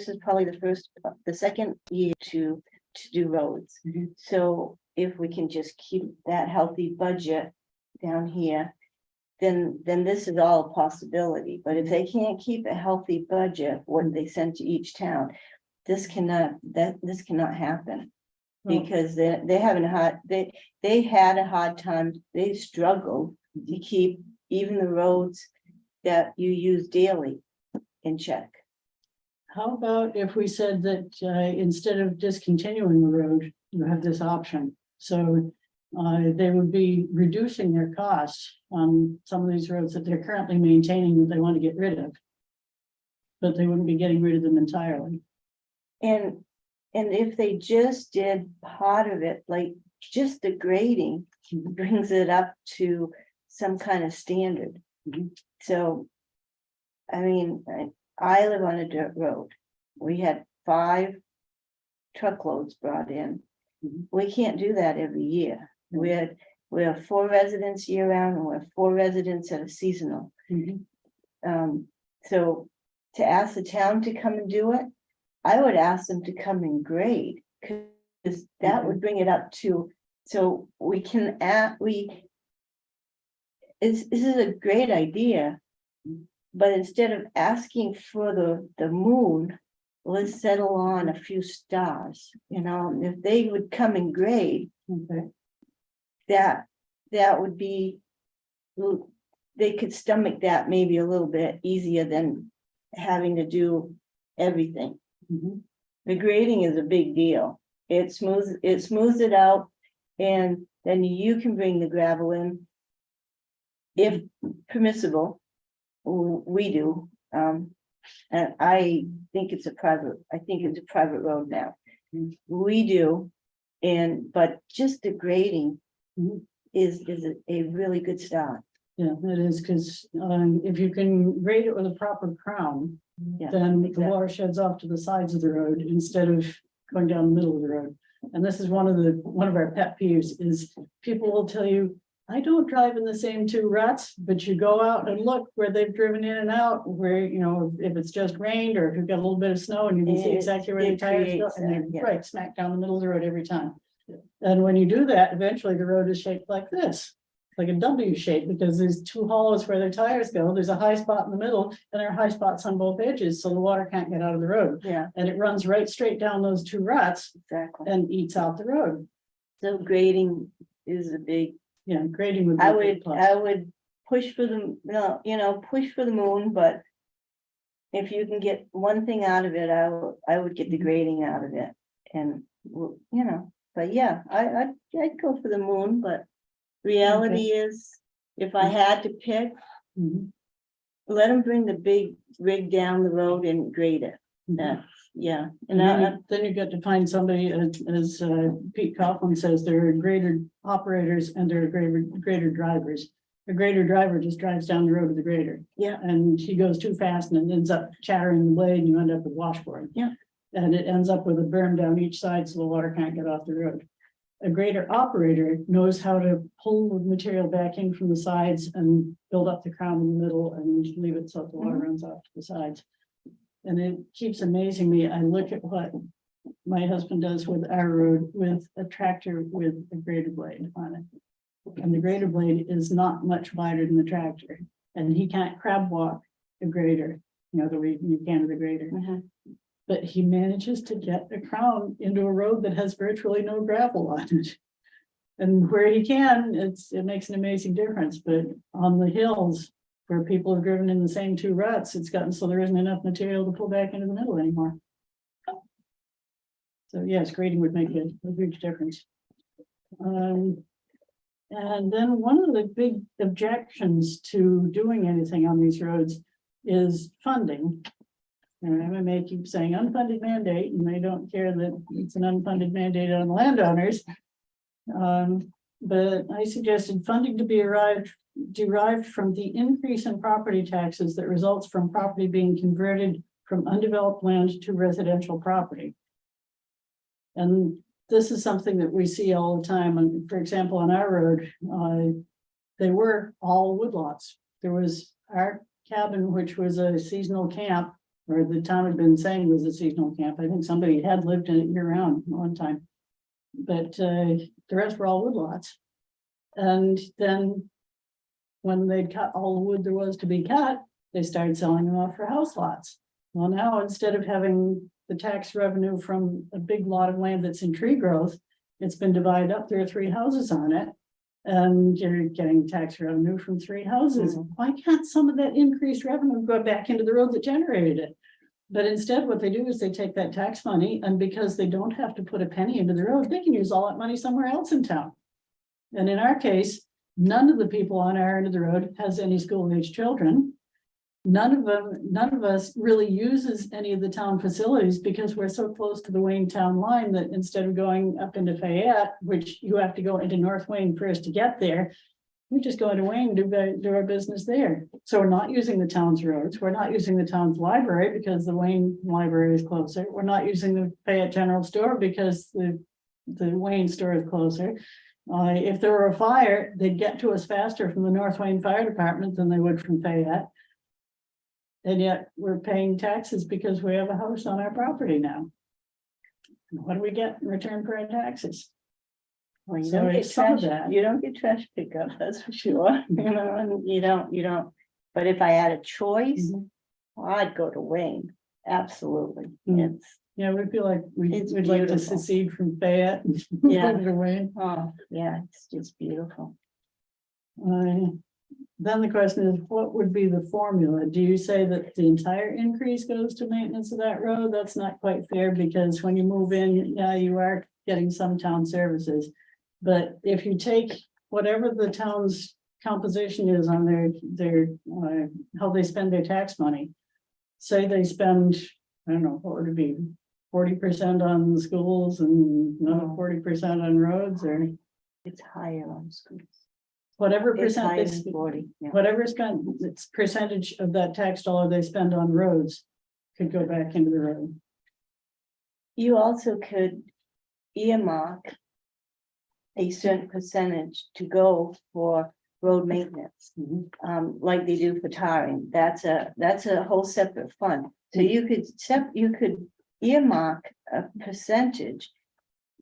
is probably the second year to do roads. Mhm. So if we can just keep that healthy budget down here, then this is all a possibility. But if they can't keep a healthy budget, what they send to each town, this cannot happen. Well- Because they haven't had, they had a hard time, they struggled to keep even the roads that you use daily in check. How about if we said that instead of discontinuing the road, you have this option? So they would be reducing their costs on some of these roads that they're currently maintaining that they want to get rid of. But they wouldn't be getting rid of them entirely. And if they just did part of it, like just the grading brings it up to some kind of standard. Mhm. So, I mean, I live on a dirt road. We had 5 truckloads brought in. Mhm. We can't do that every year. We have 4 residents year round, and we have 4 residents that are seasonal. Mhm. So to ask the town to come and do it, I would ask them to come and grade, because that would bring it up to, so we can this is a great idea. But instead of asking for the moon, let's settle on a few stars, you know, and if they would come and grade, Okay. that would be, they could stomach that maybe a little bit easier than having to do everything. Mhm. The grading is a big deal. It smooths it out, and then you can bring the gravel in if permissible. We do, and I think it's a private road now. We do, but just the grading Mhm. is a really good start. Yeah, it is, because if you can grade it with a proper crown, Yeah, then the exactly. water sheds off to the sides of the road instead of going down the middle of the road. And this is one of our pet peeves is people will tell you, I don't drive in the same two ruts, but you go out and look where they've driven in and out, where, you know, if it's just rained or if you've got a little bit of snow and you can see exactly where the It tires go, creates and they're that, yeah. right smack down the middle of the road every time. And when you do that, eventually the road is shaped like this, like a W shape, because there's two hollows where their tires go. There's a high spot in the middle and there are high spots on both edges, so the water can't get out of the road. Yeah, And it runs right straight down those two ruts exactly. and eats out the road. So grading is a big, Yeah, grading would be. I a big would, plus. I would push for the, no, you know, push for the moon, but if you can get one thing out of it, I would get the grading out of it. And, you know, but yeah, I'd go for the moon, but reality is, if I had to pick, Mhm. let them bring the big rig down the road and grade it. That, yeah, and Then you get to find somebody, as Pete Coughlin says, there are grader operators and there are grader drivers. A grader driver just drives down the road with the grader. Yeah. And he goes too fast and it ends up chattering the blade and you end up with washboard. Yeah. And it ends up with a berm down each side so the water can't get off the road. A grader operator knows how to pull the material back in from the sides and build up the crown in the middle and leave it so the water runs off to the sides. And it keeps amazing me. I look at what my husband does with our road with a tractor with a grader blade on it. And the grader blade is not much wider than the tractor. And he can't crab walk a grader, you know, the way you can with a grader. But he manages to get a crown into a road that has virtually no gravel on it. And where he can, it makes an amazing difference, but on the hills where people have driven in the same two ruts, it's gotten so there isn't enough material to pull back into the middle anymore. So yes, grading would make a huge difference. And then one of the big objections to doing anything on these roads is funding. And MMA keeps saying unfunded mandate, and they don't care that it's an unfunded mandate on landowners. But I suggested funding to be derived from the increase in property taxes that results from property being converted from undeveloped land to residential property. And this is something that we see all the time. And for example, on our road, they were all woodlots. There was our cabin, which was a seasonal camp, or the town had been saying was a seasonal camp. I think somebody had lived in it year round one time. But the rest were all woodlots. And then when they'd cut all the wood there was to be cut, they started selling them off for house lots. Well, now instead of having the tax revenue from a big lot of land that's in tree growth, it's been divided up. There are 3 houses on it. And you're getting tax revenue from 3 houses. Why can't some of that increased revenue go back into the road that generated it? But instead, what they do is they take that tax money, and because they don't have to put a penny into the road, they can use all that money somewhere else in town. And in our case, none of the people on our end of the road has any school-age children. None of us really uses any of the town facilities because we're so close to the Wayne town line that instead of going up into Fayette, which you have to go into North Wayne first to get there, we just go into Wayne and do our business there. So we're not using the town's roads. We're not using the town's library because the Wayne library is closer. We're not using the Fayette General Store because the Wayne store is closer. If there were a fire, they'd get to us faster from the North Wayne Fire Department than they would from Fayette. And yet we're paying taxes because we have a house on our property now. What do we get in return for our taxes? well, you So don't get it's some of trash, that. you don't get trash pickup, that's for sure, you know, and you don't. But if I had a choice, I'd go to Wayne, absolutely. Mhm. It's, Yeah, we feel like we'd It's like to beautiful. secede from Fayette. And Yeah. move it away. oh, yeah, it's just beautiful. Then the question is, what would be the formula? Do you say that the entire increase goes to maintenance of that road? That's not quite fair because when you move in, yeah, you are getting some town services. But if you take whatever the town's composition is on their how they spend their tax money, say they spend, I don't know, what would it be? 40% on schools and another 40% on roads, or It's higher on schools. whatever It's percent higher they than 40, yeah. whatever it's percentage of that tax dollar they spend on roads could go back into the road. You also could earmark a certain percentage to go for road maintenance. Like they do for tarring, that's a whole separate fund. So you could earmark a percentage.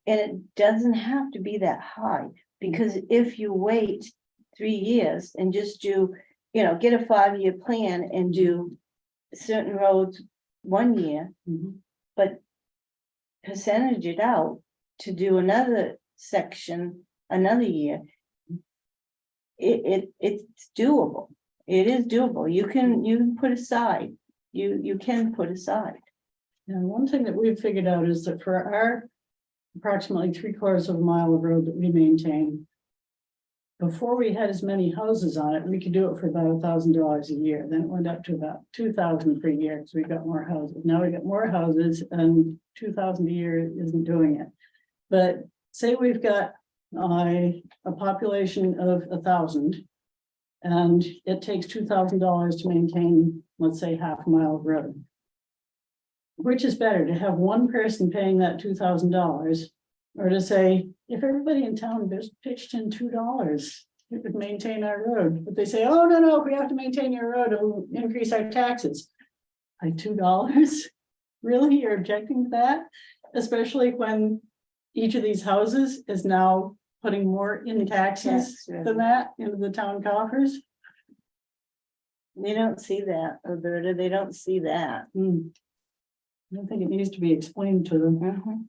And it doesn't have to be that high, because if you wait 3 years and just do, get a 5-year plan and do certain roads 1 year, but percentage it out to do another section another year, it's doable. It is doable. You can put aside, you can put aside. And one thing that we've figured out is that for our approximately 3/4 of a mile of road that we maintain, before we had as many houses on it, we could do it for about $1,000 a year. Then it went up to about 2,000 per year because we got more houses. Now we got more houses and 2,000 a year isn't doing it. But say we've got a population of 1,000 and it takes $2,000 to maintain, let's say, half a mile of road. Which is better, to have one person paying that $2,000, or to say, if everybody in town just pitched in $2, we could maintain our road? But they say, oh, no, if we have to maintain your road, it'll increase our taxes. By $2? Really, you're objecting to that? Especially when each of these houses is now putting more in taxes than that into the town coffers? They don't see that, Alberta, they don't see that. I don't think it needs to be explained to them.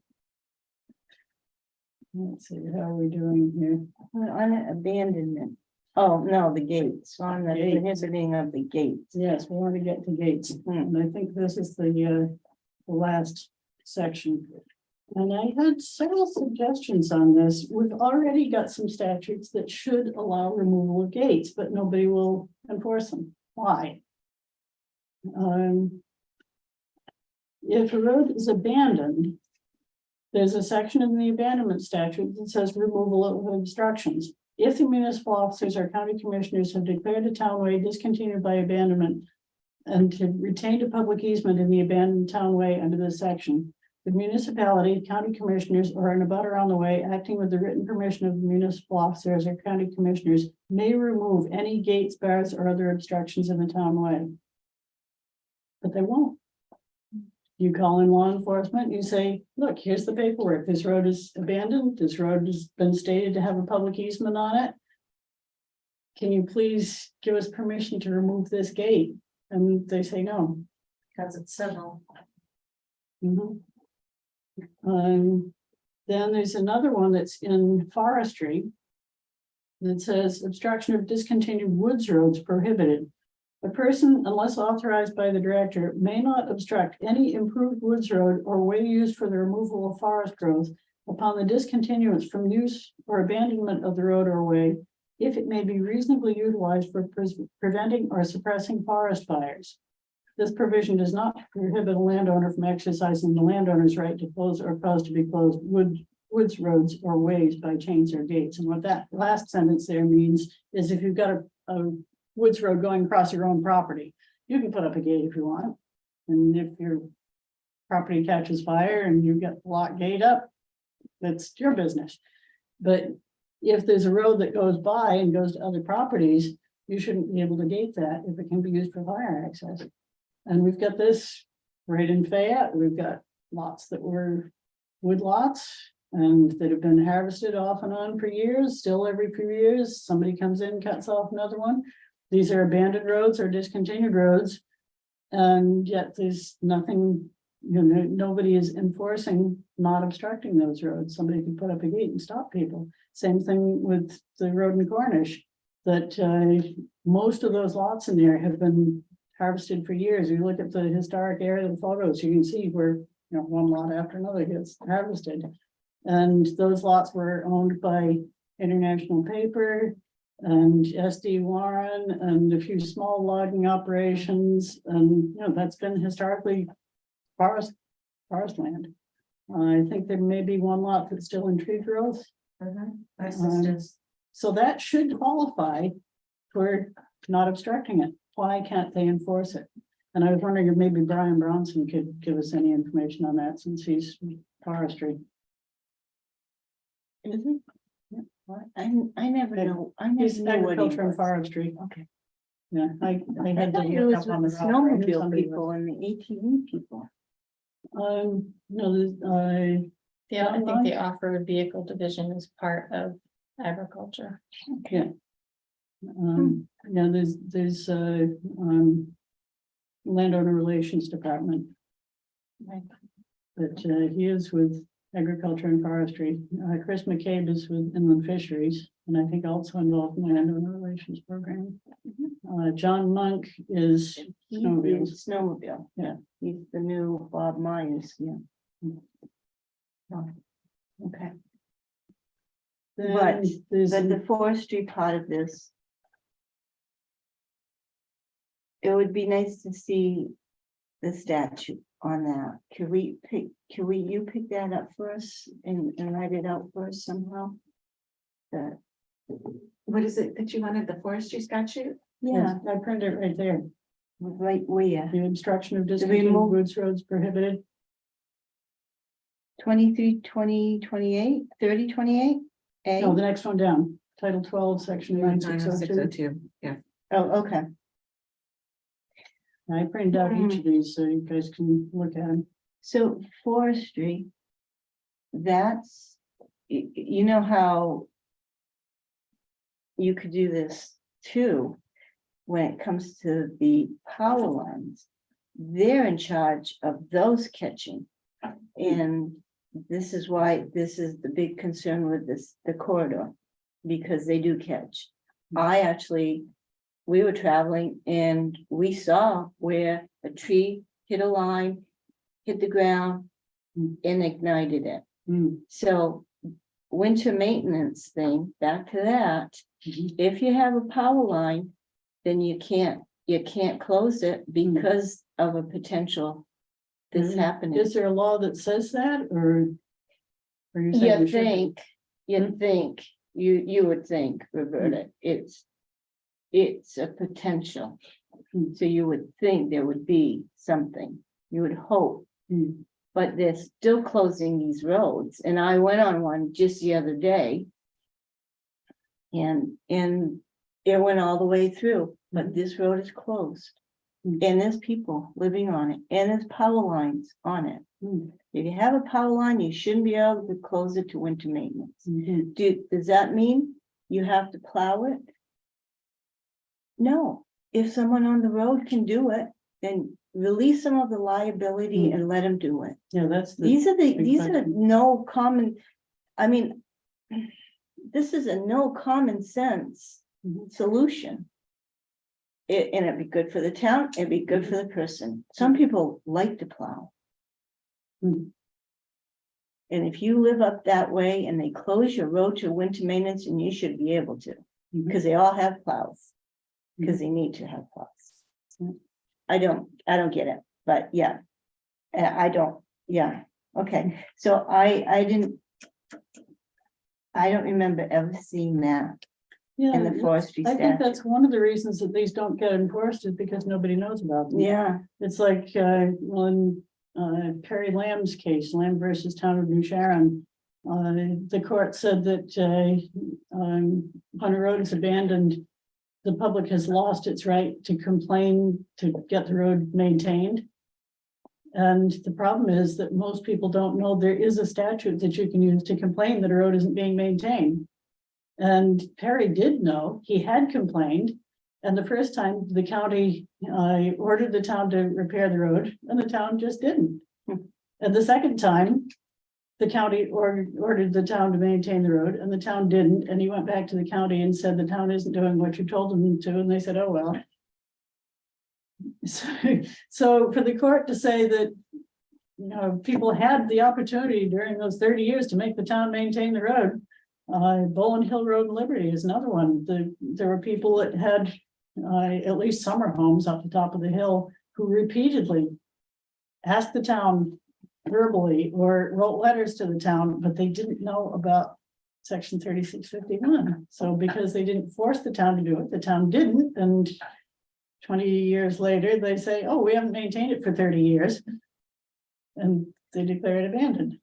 Let's see, how are we doing here? On abandonment. Oh, no, the gates, on the Gates. prohibiting of the gates. Yes, we want to get to gates, and I think this is the last section. And I had several suggestions on this. We've already got some statutes that should allow removal of gates, but nobody will enforce them. Why? If a road is abandoned, there's a section in the abandonment statute that says removal of obstructions. If the municipal officers or county commissioners have declared a townway discontinued by abandonment and have retained a public easement in the abandoned townway under this section, the municipality, county commissioners, or an abutter on the way acting with the written permission of the municipal officers or county commissioners may remove any gates, bars, or other obstructions in the townway. But they won't. You call in law enforcement, you say, look, here's the paperwork. This road is abandoned. This road has been stated to have a public easement on it. Can you please give us permission to remove this gate? And they say no. Because it's civil. Then there's another one that's in forestry that says obstruction of discontinued woods roads prohibited. A person, unless authorized by the director, may not obstruct any improved woods road or way used for the removal of forest growth upon the discontinuance from use or abandonment of the road or way, if it may be reasonably utilized for preventing or suppressing forest fires. This provision does not prohibit a landowner from exercising the landowner's right to close or cause to be closed woods roads or ways by chains or gates. And what that last sentence there means is if you've got a woods road going across your own property, you can put up a gate if you want. And if your property catches fire and you've got the lock gate up, that's your business. But if there's a road that goes by and goes to other properties, you shouldn't be able to gate that if it can be used for fire access. And we've got this right in Fayette. We've got lots that were wood lots and that have been harvested off and on for years. Still every few years, somebody comes in, cuts off another one. These are abandoned roads or discontinued roads. And yet there's nothing, nobody is enforcing not obstructing those roads. Somebody can put up a gate and stop people. Same thing with the road in Cornish, that most of those lots in there have been harvested for years. You look at the historic aerial photos, you can see where one lot after another gets harvested. And those lots were owned by International Paper and SD Warren and a few small logging operations. And that's been historically forest land. I think there may be one lot that's still in tree growth. My sisters. So that should qualify for not obstructing it. Why can't they enforce it? And I was wondering if maybe Brian Bronson could give us any information on that since he's forestry. Mhm. Yeah. What? I never know, I He's never knew what he agriculture and was. forestry. Okay. Yeah, I I had to thought it look was up on with the the route, I knew snowmobile somebody people and the ATV people. No, there's, Yeah, I John think Lodge? the off-road vehicle division is part of agriculture. yeah. Yeah, there's, landowner relations department. Right. But, he is with agriculture and forestry. Chris McCabe is with inland fisheries, and I think also involved in the landowner relations program. John Monk is He snowmobiles. is snowmobile, yeah, he's the new Bob Myers, yeah. Oh, okay, Then there's, but the forestry part of this. It would be nice to see the statute on that. You pick that up for us and write it out for us somehow? That, What is it that you wanted, the forestry statute? yeah, I printed it right there. right where, The obstruction of discontinued remove- woods roads prohibited. 23, 20, 28, 30, 28? No, the next one down, Title 12, Section 9602. 9602, yeah. Oh, okay, I printed out each of these so you guys can look at them. so forestry. That's, you know how. You could do this too, when it comes to the power lines. They're in charge of those catching. And this is why this is the big concern with this, the corridor, because they do catch. We were traveling and we saw where a tree hit a line, hit the ground, and ignited it. Hmm. So winter maintenance thing, back to that, Mhm. if you have a power line, then you can't close it because of a potential this Mhm. happening. Is there a law that says that, or? Are you saying You we should- think, you would think, Roberta, it's a potential. Hmm. So you would think there would be something, you would hope. Hmm. But they're still closing these roads, and I went on one just the other day. And it went all the way through, but this road is closed. Hmm. And there's people living on it, and there's power lines on it. Hmm. If you have a power line, you shouldn't be able to close it to winter maintenance. Mhm. Does that mean you have to plow it? No, if someone on the road can do it, then release some of the liability and let them do it. Yeah, that's the. These are question. no common, I mean, this is a no common sense Mhm. solution. And it'd be good for the town, it'd be good for the person. Some people like to plow. Hmm. And if you live up that way and they close your road to winter maintenance, and you should be able to, Mhm. because they all have plows. Because they need to have plows. I don't get it, but yeah. I don't, yeah, okay, so I don't remember ever seeing that Yeah, in the forestry I think statute. that's one of the reasons that these don't get enforced is because nobody knows about them. Yeah, It's like, on, Perry Lamb's case, Lamb versus Town of New Sharon. The court said that, when a road is abandoned, the public has lost its right to complain to get the road maintained. And the problem is that most people don't know there is a statute that you can use to complain that a road isn't being maintained. And Perry did know, he had complained, and the first time the county ordered the town to repair the road, and the town just didn't. And the second time, the county ordered the town to maintain the road, and the town didn't, and he went back to the county and said the town isn't doing what you told them to, and they said, oh, well. So for the court to say that, people had the opportunity during those 30 years to make the town maintain the road. Bowling Hill Road and Liberty is another one. There were people that had at least summer homes up the top of the hill who repeatedly asked the town verbally or wrote letters to the town, but they didn't know about section 3651. So because they didn't force the town to do it, the town didn't, and 20 years later, they say, oh, we haven't maintained it for 30 years. And they declare it abandoned.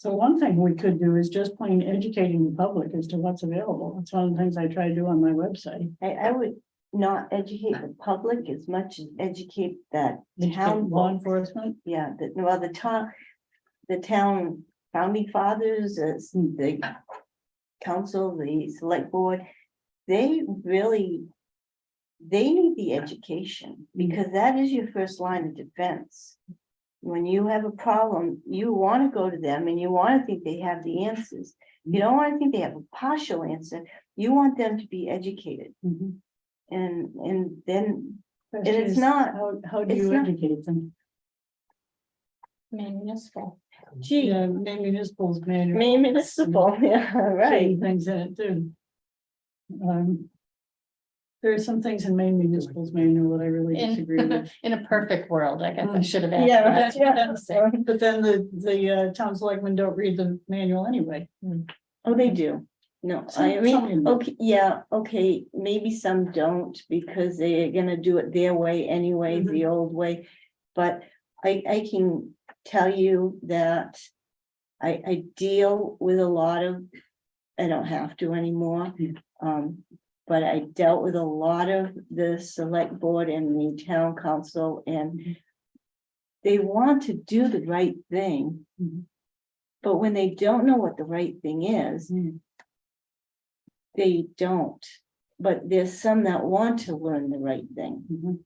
So one thing we could do is just plain educating the public as to what's available. That's one of the things I try to do on my website. I would not educate the public as much as educate that Educate town. law folk. enforcement. Yeah, the town founding fathers, the council, the select board, they need the education, because that is your first line of defense. When you have a problem, you want to go to them and you want to think they have the answers. You don't want to think they have a partial answer. You want them to be educated. Mhm. And then, and Question it's is, not, how do it's you not- educate them? Municipal. gee, Yeah, Maine Municipal's manual. municipal, yeah, right. Certain things in it too. There are some things in Maine Municipal's manual that I really disagree with. In a perfect world, I guess I should have asked. Yeah, that. yeah. But then the town selectmen don't read the manual anyway. Oh, they do. No, Some- I some mean, do. okay, yeah, okay, maybe some don't because they're gonna do it their way anyway, Mm-hmm. the old way. But I can tell you that I deal with a lot of, I don't have to anymore. But I dealt with a lot of the select board and the town council, and they want to do the right thing. Mhm. But when they don't know what the right thing is, they don't. But there's some that want to learn the right thing. Mhm.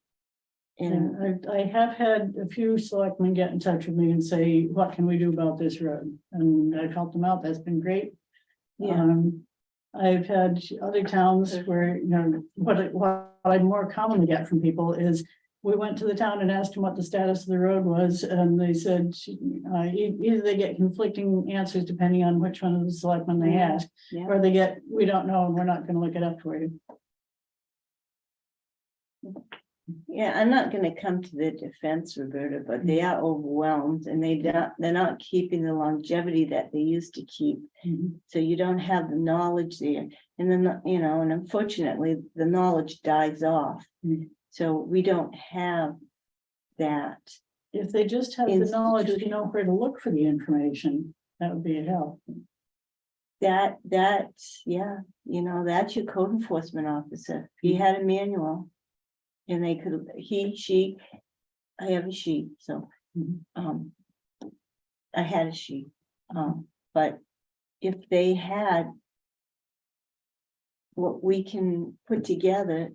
And And I have had a few selectmen get in touch with me and say, what can we do about this road? And I've helped them out. That's been great. yeah, I've had other towns where, you know, what I more commonly get from people is, we went to the town and asked them what the status of the road was, and they said, either they get conflicting answers depending on which one of the selectmen they Yeah, ask, yeah. or they get, we don't know, and we're not gonna look it up for you. Yeah, I'm not gonna come to their defense, Roberta, but they are overwhelmed and they're not keeping the longevity that they used to keep. So you don't have the knowledge there. And then, you know, and unfortunately, the knowledge dies off. Mm. So we don't have that. If they just have the knowledge to know where to look for the information, that would be a help. That, yeah, you know, that's your code enforcement officer. He had a manual. And they could, she, I have a she, so, I had a she, but if they had what we can put together,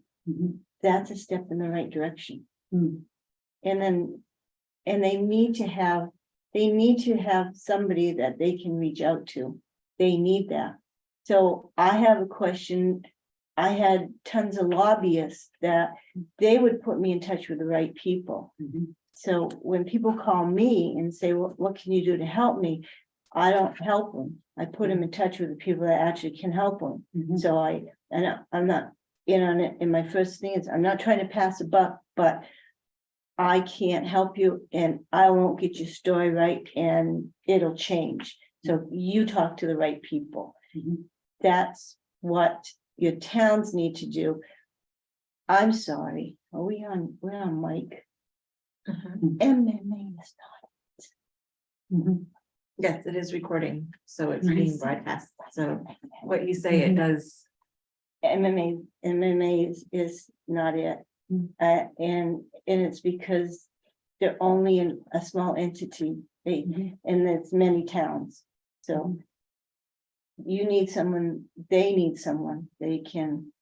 that's a step in the right direction. Mm. And then, and they need to have somebody that they can reach out to. They need that. So I have a question. I had tons of lobbyists that they would put me in touch with the right people. So when people call me and say, well, what can you do to help me? I don't help them. I put them in touch with the people that actually can help them. So I'm not in on it. And my first thing is, I'm not trying to pass a buck, but I can't help you and I won't get your story right and it'll change. So you talk to the right people. That's what your towns need to do. I'm sorry, we're on mic. MMA is Yes, it is recording, so it's being Nice. broadcast. So what you say, it does. not, MMA is not it. And it's because they're only in a small entity, and it's many towns, so. You need someone, they need someone they can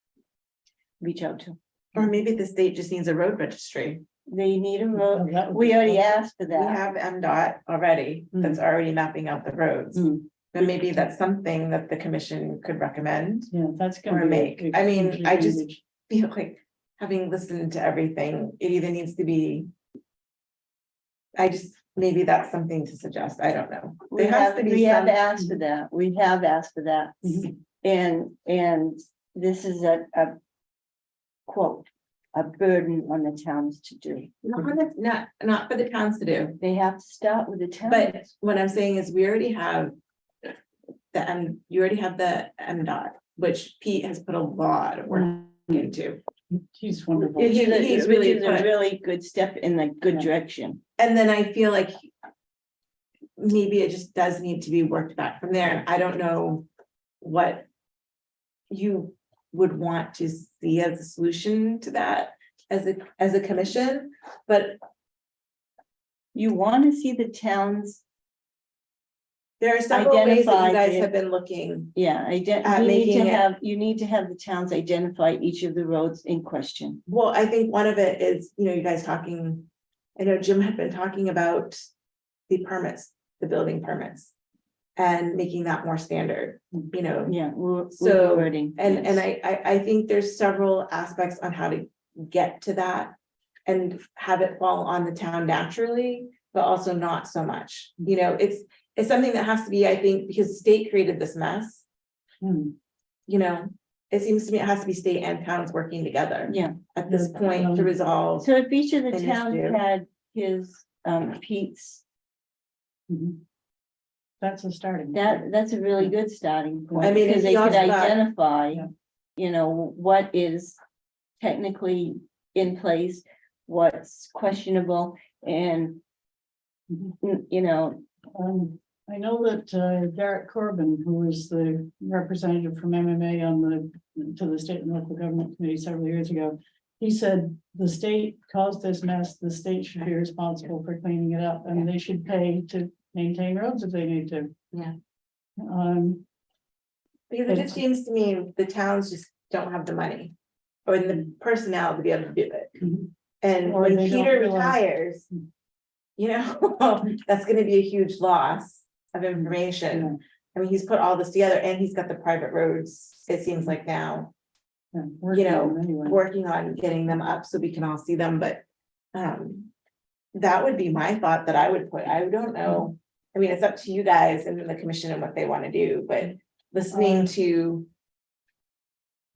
reach out to. Or maybe the state just needs a road registry. They need a Oh, road. that would We be already helpful. asked for We that. have MDOT already, that's already mapping out the roads. Mm. And maybe that's something that the commission could recommend. Yeah, that's Or gonna be. make. a I mean, huge I just- advantage. Feel like, having listened to everything, it either needs to be. Maybe that's something to suggest, I don't know. We There has have, to be we have some- asked for that. We have asked for that. Mhm. And this is a quote, a burden on the towns to do. Not for the towns to do, They have to start with the towns. but what I'm saying is we already have. You already have the MDOT, which Pete has put a lot of work into. He's wonderful. Which is he's a really which is a put- really good step in the good Yeah. direction. And then I feel like. maybe it just does need to be worked back from there. And I don't know what you would want to see as a solution to that as a commission, but You want to see the towns, there are several ways that you Identify guys it. have been looking. yeah, At you need to making it- have, you need to have the towns identify each of the roads in question. Well, I think one of it is, you guys talking, I know Jim had been talking about the permits, the building permits. And making that more standard, Yeah, So, wording. and yes. I think there's several aspects on how to get to that. And have it fall on the town naturally, but also not so much, it's something that has to be, I think, because the state created this mess. Hmm. It seems to me it has to be state and towns working together Yeah, at this Yeah, point to resolve. so if each of the An towns issue. had his, Pete's, Mhm. That's a starting. that's a really good starting point. I mean, because if they he could also got- identify, Yeah. what is technically in place, what's questionable, and Mhm. I know that Garrett Corbin, who was the representative from MMA to the state and local government committee several years ago. He said the state caused this mess, the state should be responsible for cleaning it up, and they should pay to maintain roads if they need to. Yeah. Because it just seems to me the towns just don't have the money. Or the personnel to be able to do it. Mhm. And Or when they don't Peter realize- retires. That's gonna be a huge loss of information. I mean, he's put all this together and he's got the private roads, it seems like now, Yeah, working on it anyway. working on getting them up so we can all see them, but. That would be my thought that I would put, I don't know. I mean, it's up to you guys and the commission and what they wanna do, but listening to.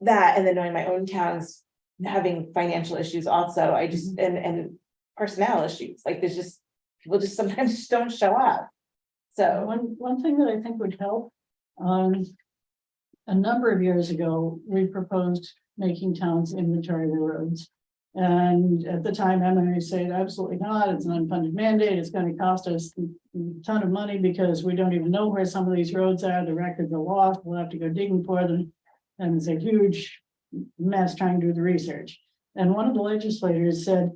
That and then knowing my own towns having financial issues also, I just, and personnel issues, like there's just, people just sometimes just don't show up. So, One thing that I think would help, a number of years ago, we proposed making towns inventory their roads. And at the time, MMA said absolutely not, it's an unfunded mandate, it's gonna cost us a ton of money because we don't even know where some of these roads are, the records are lost, we'll have to go digging for them. And it's a huge mess trying to do the research. And one of the legislators said,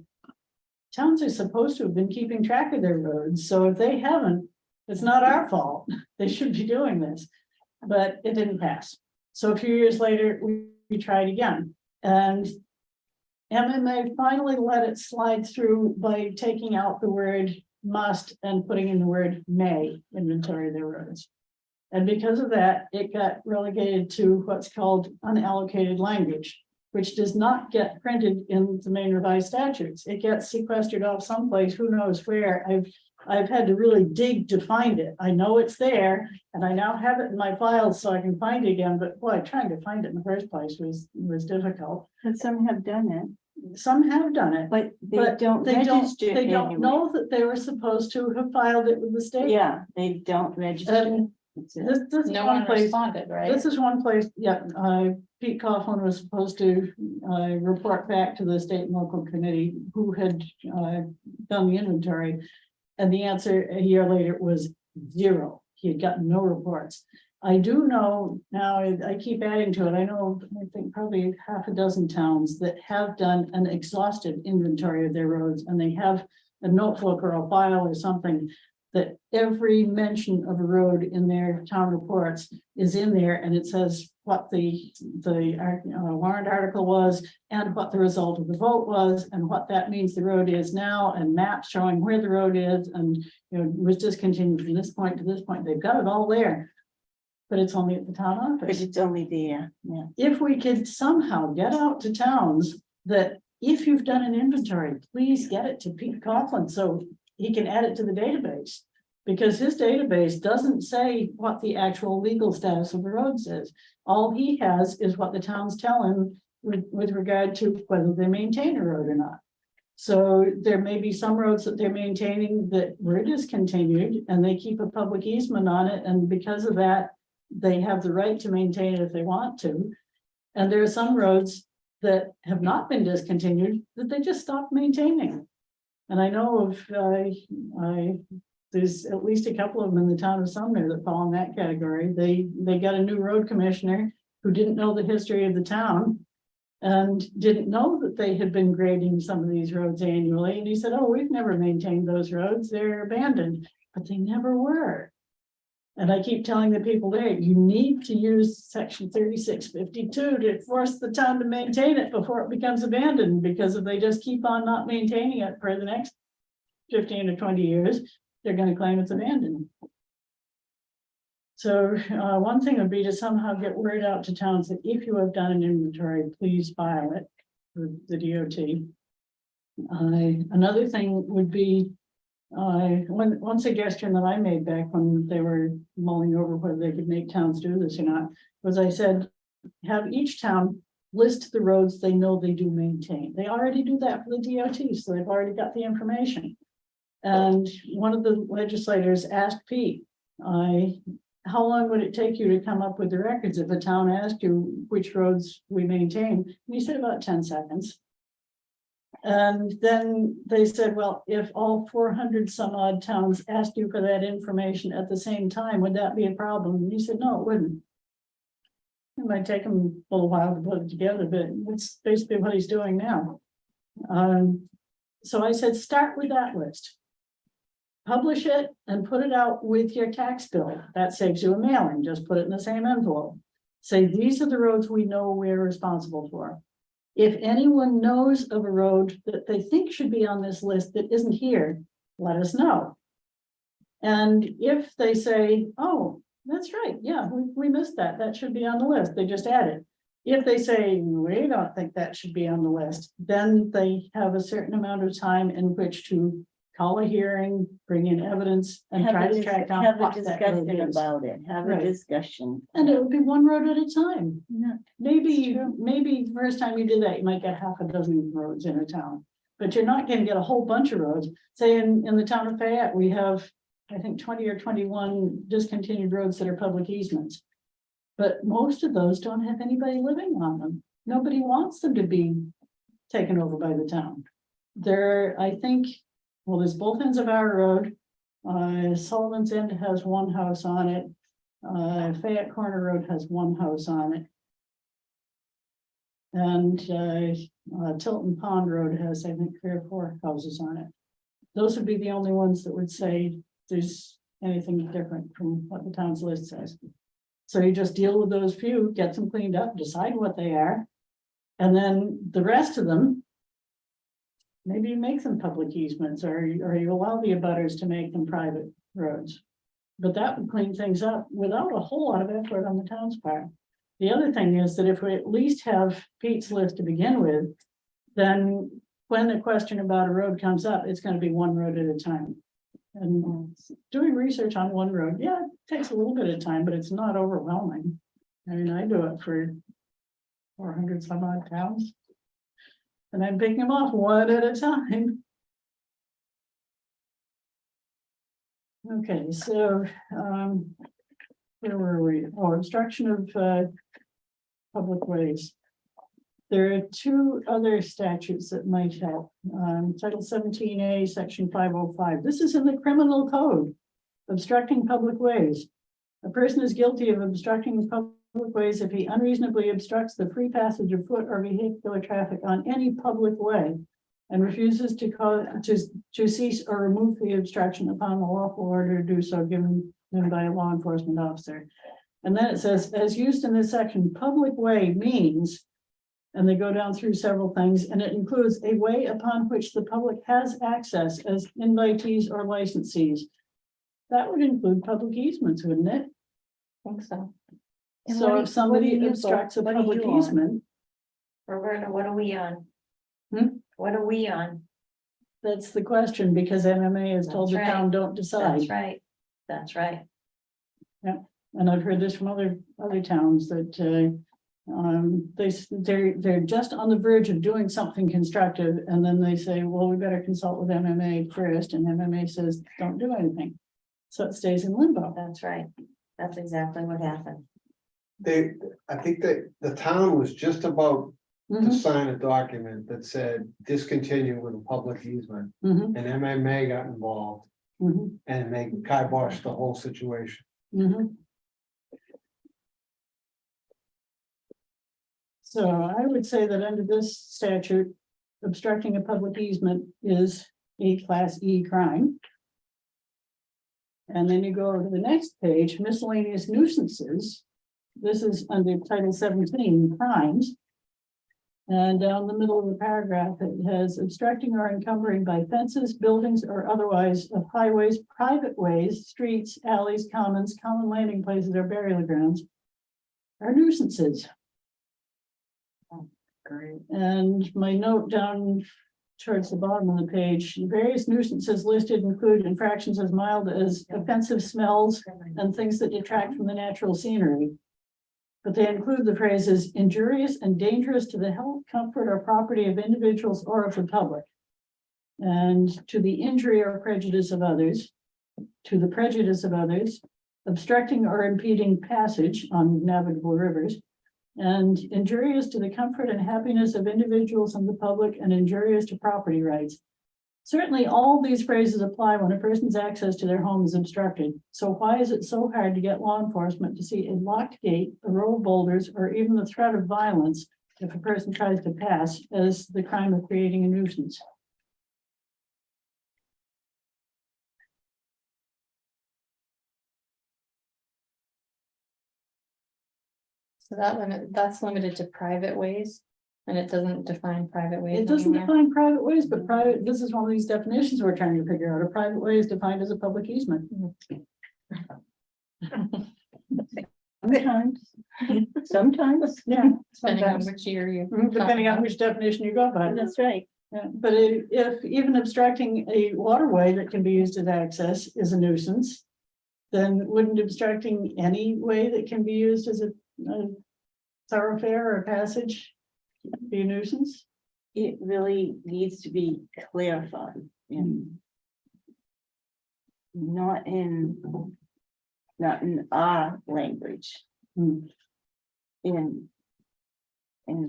towns are supposed to have been keeping track of their roads, so if they haven't, it's not our fault. They should be doing this, but it didn't pass. So a few years later, we tried again, and MMA finally let it slide through by taking out the word must and putting in the word may inventory their roads. And because of that, it got relegated to what's called unallocated language, which does not get printed in the main revised statutes. It gets sequestered off someplace, who knows where. I've had to really dig to find it. I know it's there, and I now have it in my files so I can find it again, but boy, trying to find it in the first place was difficult. And some have done it, Some have done it, but they but don't they don't, register they don't anywhere. know that they were supposed to have filed it with the state. Yeah, they don't register. And That's it. This is No one one place. responded, right? This is one place, yeah, Pete Coughlin was supposed to report back to the state and local committee who had done the inventory. And the answer a year later was 0. He had gotten no reports. I do know now, I keep adding to it. I know, I think probably half a dozen towns that have done an exhaustive inventory of their roads, and they have a notebook or a file or something that every mention of a road in their town reports is in there, and it says what the warrant article was and what the result of the vote was and what that means the road is now, and maps showing where the road is, and was discontinued from this point to this point. They've got it all there, but it's only at the town But office. it's only there, yeah. If we could somehow get out to towns that if you've done an inventory, please get it to Pete Coughlin so he can add it to the database. Because his database doesn't say what the actual legal status of the roads is. All he has is what the towns tell him with regard to whether they maintain a road or not. So there may be some roads that they're maintaining that were discontinued and they keep a public easement on it, and because of that, they have the right to maintain it if they want to. And there are some roads that have not been discontinued that they just stopped maintaining. And I know of, there's at least a couple of them in the town of Sumner that fall in that category. They got a new road commissioner who didn't know the history of the town and didn't know that they had been grading some of these roads annually. And he said, oh, we've never maintained those roads. They're abandoned, but they never were. And I keep telling the people there, you need to use section 3652 to force the town to maintain it before it becomes abandoned, because if they just keep on not maintaining it for the next 15 or 20 years, they're going to claim it's abandoned. So one thing would be to somehow get word out to towns that if you have done an inventory, please file it with the DOT. Another thing would be one suggestion that I made back when they were mulling over whether they could make towns do this or not, was I said, have each town list the roads they know they do maintain. They already do that for the DOT, so they've already got the information. And one of the legislators asked Pete, how long would it take you to come up with the records if a town asked you which roads we maintain? And he said about 10 seconds. And then they said, well, if all 400 some odd towns asked you for that information at the same time, would that be a problem? And he said, no, it wouldn't. It might take him a little while to put it together, but that's basically what he's doing now. So I said, start with that list. Publish it and put it out with your tax bill. That saves you a mailing. Just put it in the same envelope. Say, these are the roads we know we're responsible for. If anyone knows of a road that they think should be on this list that isn't here, let us know. And if they say, oh, that's right, yeah, we missed that. That should be on the list. They just add it. If they say, we don't think that should be on the list, then they have a certain amount of time in which to call a hearing, bring in evidence, and try to track down what that road Discussion is. about it, have a Right. discussion. And it would be one road at a time. Yeah, Maybe true. the first time you did that, you might get half a dozen roads in a town, but you're not going to get a whole bunch of roads. Say in the town of Fayette, we have, I think, 20 or 21 discontinued roads that are public easements. But most of those don't have anybody living on them. Nobody wants them to be taken over by the town. I think, well, there's both ends of our road. Sullivan's End has one house on it. Fayette Corner Road has one house on it. And Tilton Pond Road has, I think, 3 or 4 houses on it. Those would be the only ones that would say there's anything different from what the town's list says. So you just deal with those few, get them cleaned up, decide what they are. And then the rest of them, maybe you make them public easements, or you allow the abutters to make them private roads. But that would clean things up without a whole lot of effort on the town's part. The other thing is that if we at least have Pete's list to begin with, then when the question about a road comes up, it's going to be one road at a time. And doing research on one road, yeah, it takes a little bit of time, but it's not overwhelming. I mean, I do it for 400 some odd towns. And I'm picking them off one at a time. Okay, so where were we? Oh, obstruction of public ways. There are 2 other statutes that might help. Title 17A, Section 505. This is in the criminal code. Obstructing public ways. A person is guilty of obstructing public ways if he unreasonably obstructs the free passage of foot or vehicular traffic on any public way and refuses to cease or remove the obstruction upon the lawful order to do so given him by a law enforcement officer. And then it says, as used in this section, public way means, and they go down through several things, and it includes a way upon which the public has access as invitees or licensees. That would include public easements, wouldn't it? I think so. And So what if somebody obstructs a public easement, Roberta, what are we on? What are we on? that's the question, because MMA has told the That's right. town, don't decide. That's right. That's right. And I've heard this from other towns that they're just on the verge of doing something constructive, and then they say, well, we better consult with MMA first, and MMA says, don't do anything. So it stays in limbo. That's right. That's exactly what happened. I think that the town was just about to Mhm, sign a document that said discontinue with a public easement, mhm. and MMA got involved. Mhm, and they kibosh the whole situation. mhm. So I would say that under this statute, obstructing a public easement is a class E crime. And then you go to the next page, miscellaneous nuisances. This is under Title 17 crimes. And down the middle of the paragraph, it has obstructing or encumbering by fences, buildings, or otherwise of highways, private ways, streets, alleys, commons, common landing places, or burial grounds are nuisances. Great. And my note down towards the bottom of the page, various nuisances listed include infractions as mild as offensive smells and things that detract from the natural scenery. But they include the phrases injurious and dangerous to the health, comfort, or property of individuals or of the public. And to the injury or prejudice of others, to the prejudice of others, obstructing or impeding passage on navigable rivers, and injurious to the comfort and happiness of individuals and the public, and injurious to property rights. Certainly, all these phrases apply when a person's access to their home is obstructed. So why is it so hard to get law enforcement to see a locked gate, a row of boulders, or even the threat of violence if a person tries to pass as the crime of creating a nuisance? So that's limited to private ways, and it doesn't define private ways It doesn't anywhere. define private ways, but private, this is one of these definitions we're trying to figure out. A private way is defined as a public easement. Sometimes, sometimes, Yeah. Depending on sometimes. which year you. Depending on which definition you go by. that's right. Yeah, but if even obstructing a waterway that can be used as access is a nuisance, then wouldn't obstructing any way that can be used as a thoroughfare or passage be a nuisance? It really needs to be clarified in. Not in our language. Hmm. In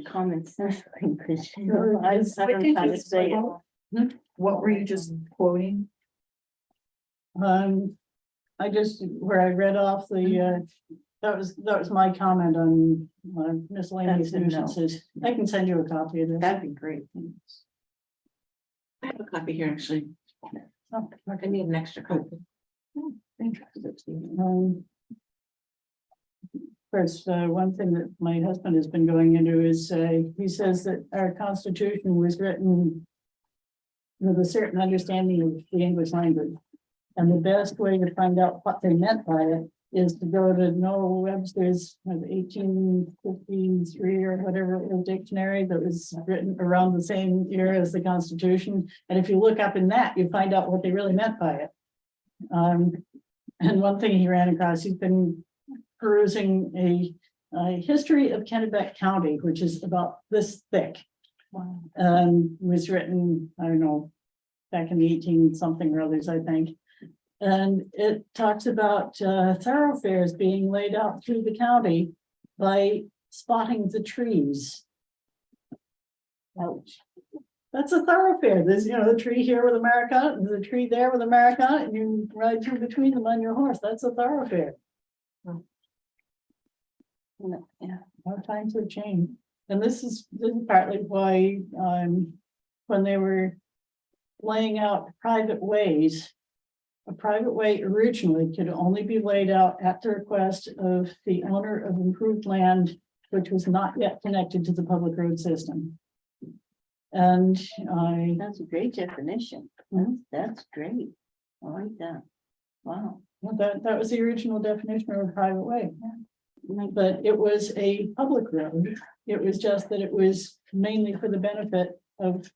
common sense language. Sure. I don't know how to say it. What were you just quoting? I just, where I read off the, that was my comment on miscellaneous That's a no. nuisances. I can send you a copy of this. That'd be great. I have a copy here, actually. Oh, I need an extra copy. First, one thing that my husband has been going into is, he says that our Constitution was written with a certain understanding of the English language. And the best way to find out what they meant by it is to go to Noah Webster's 1853 or whatever it was dictionary that was written around the same year as the Constitution. And if you look up in that, you find out what they really meant by it. And one thing he ran across, he's been perusing a history of Kennebec County, which is about this thick. Was written, I don't know, back in the 18 something or others, I think. And it talks about thoroughfares being laid out through the county by spotting the trees. Ouch. That's a thoroughfare. There's, the tree here with Americana, and the tree there with Americana, and you ride through between them on your horse. That's a thoroughfare. Yeah. Our times have changed. And this is partly why, when they were laying out private ways, a private way originally could only be laid out at the request of the owner of improved land, which was not yet connected to the public road system. And That's a great definition. That's great. I like that. Wow. that was the original definition of a private way. But it was a public road. It was just that it was mainly for the benefit of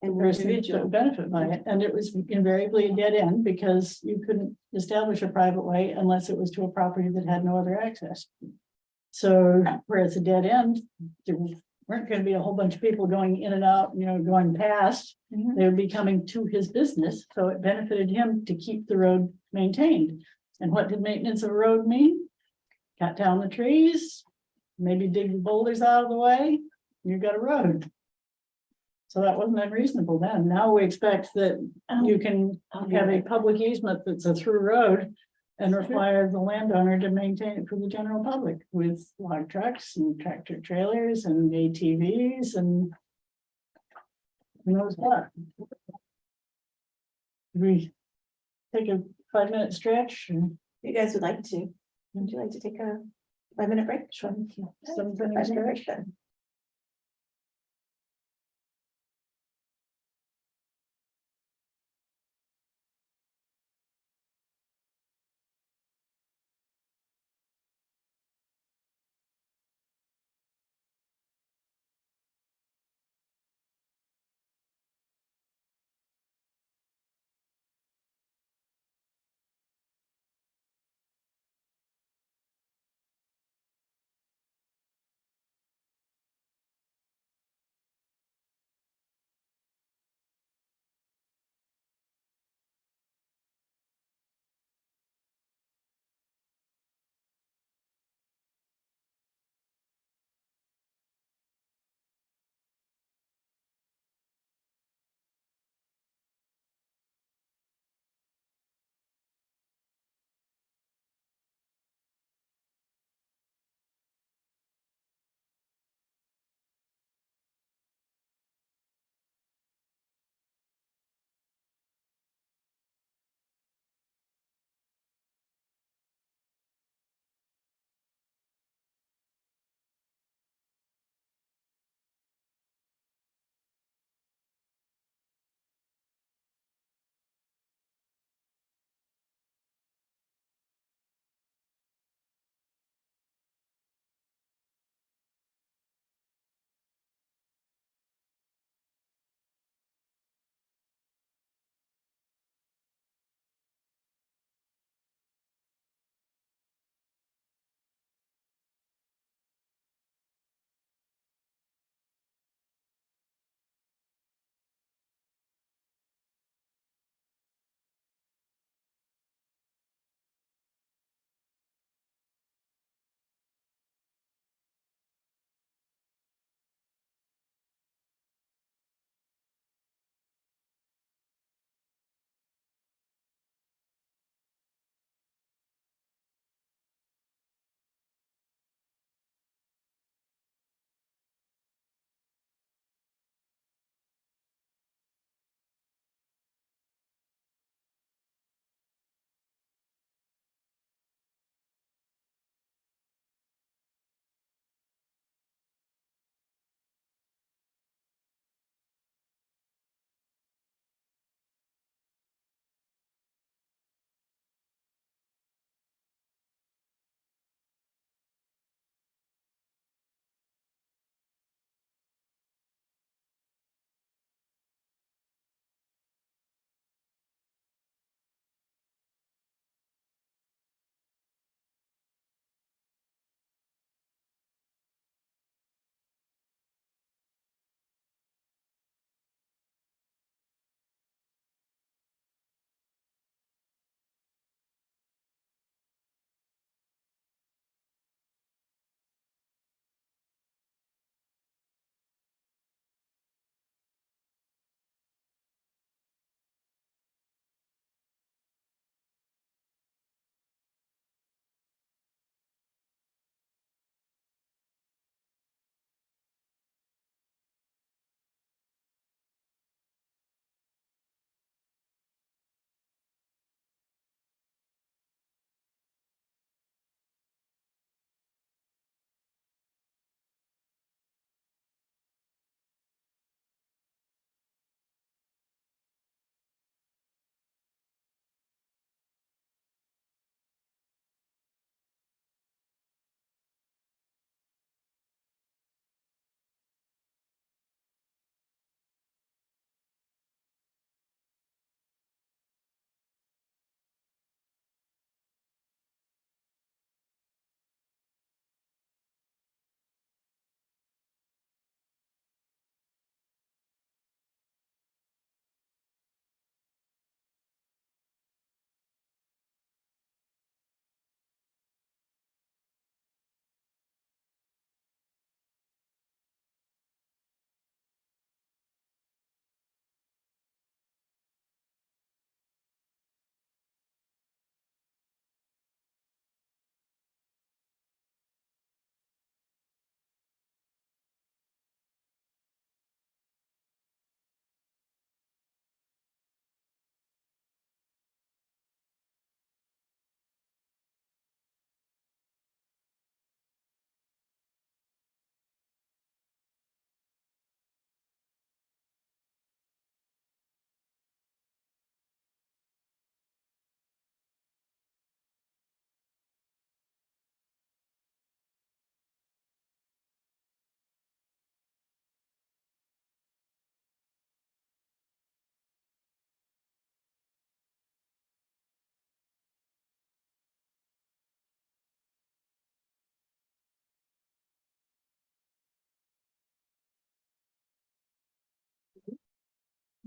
the person that would benefit by it. And it was invariably a dead end because you couldn't establish a private way unless it was to a property that had no other access. So whereas a dead end, there weren't going to be a whole bunch of people going in and out, going past. They would be coming to his business. So it benefited him to keep the road maintained. And what did maintenance of a road mean? Cut down the trees, maybe dig the boulders out of the way, you've got a road. So that wasn't unreasonable then. Now we expect that you can have a public easement that's a through road. And require the landowner to maintain it for the general public with log trucks and tractor trailers and ATVs and. Who knows what? We take a 5-minute stretch and You guys would like to, would you like to take a 5-minute break? Sure. something 5-minute break stretch. then.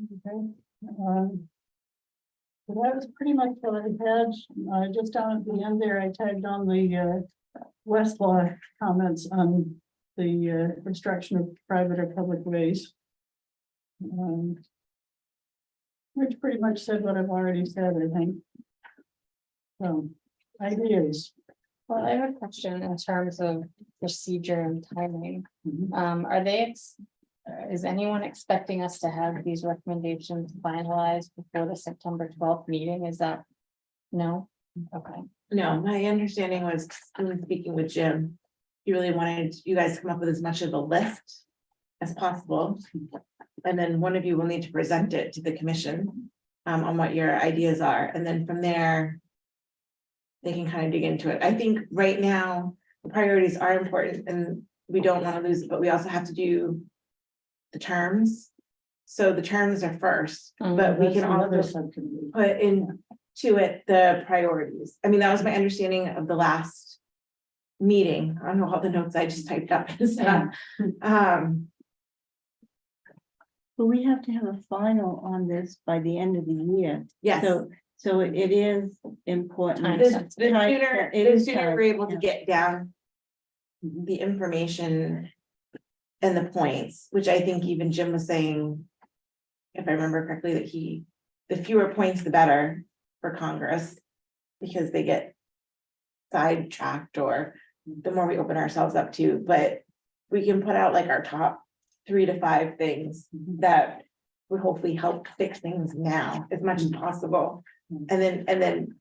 Okay. So that was pretty much what I had, just down at the end there, I tagged on the, Westlaw comments on the, construction of private or public ways. Which pretty much said what I've already said, I think. So, ideas. Well, I have a question in terms of procedure and timing. Mhm. Are is anyone expecting us to have these recommendations finalized before the September 12th meeting? Is that? No? Okay. No, my understanding was, when speaking with Jim, he really wanted you guys to come up with as much of a list as possible. And then one of you will need to present it to the commission on what your ideas are, and then from there, they can kind of dig into it. I think right now, the priorities are important and we don't want to lose it, but we also have to do the terms. So the terms are first, but we That's can another also subcommittee. put into it the priorities. I mean, that was my understanding of the last meeting. I don't know all the notes I just typed up and stuff. But we have to have a final on this by the end of the year. Yes, So it is important. Time the sensitive. sooner, It the is sooner time, we're able to yeah. get down the information and the points, which I think even Jim was saying, if I remember correctly, that the fewer points, the better for Congress, because they get sidetracked, or the more we open ourselves up to, but we can put out like our top 3 to 5 things that would hopefully help fix things now as much as possible. And then,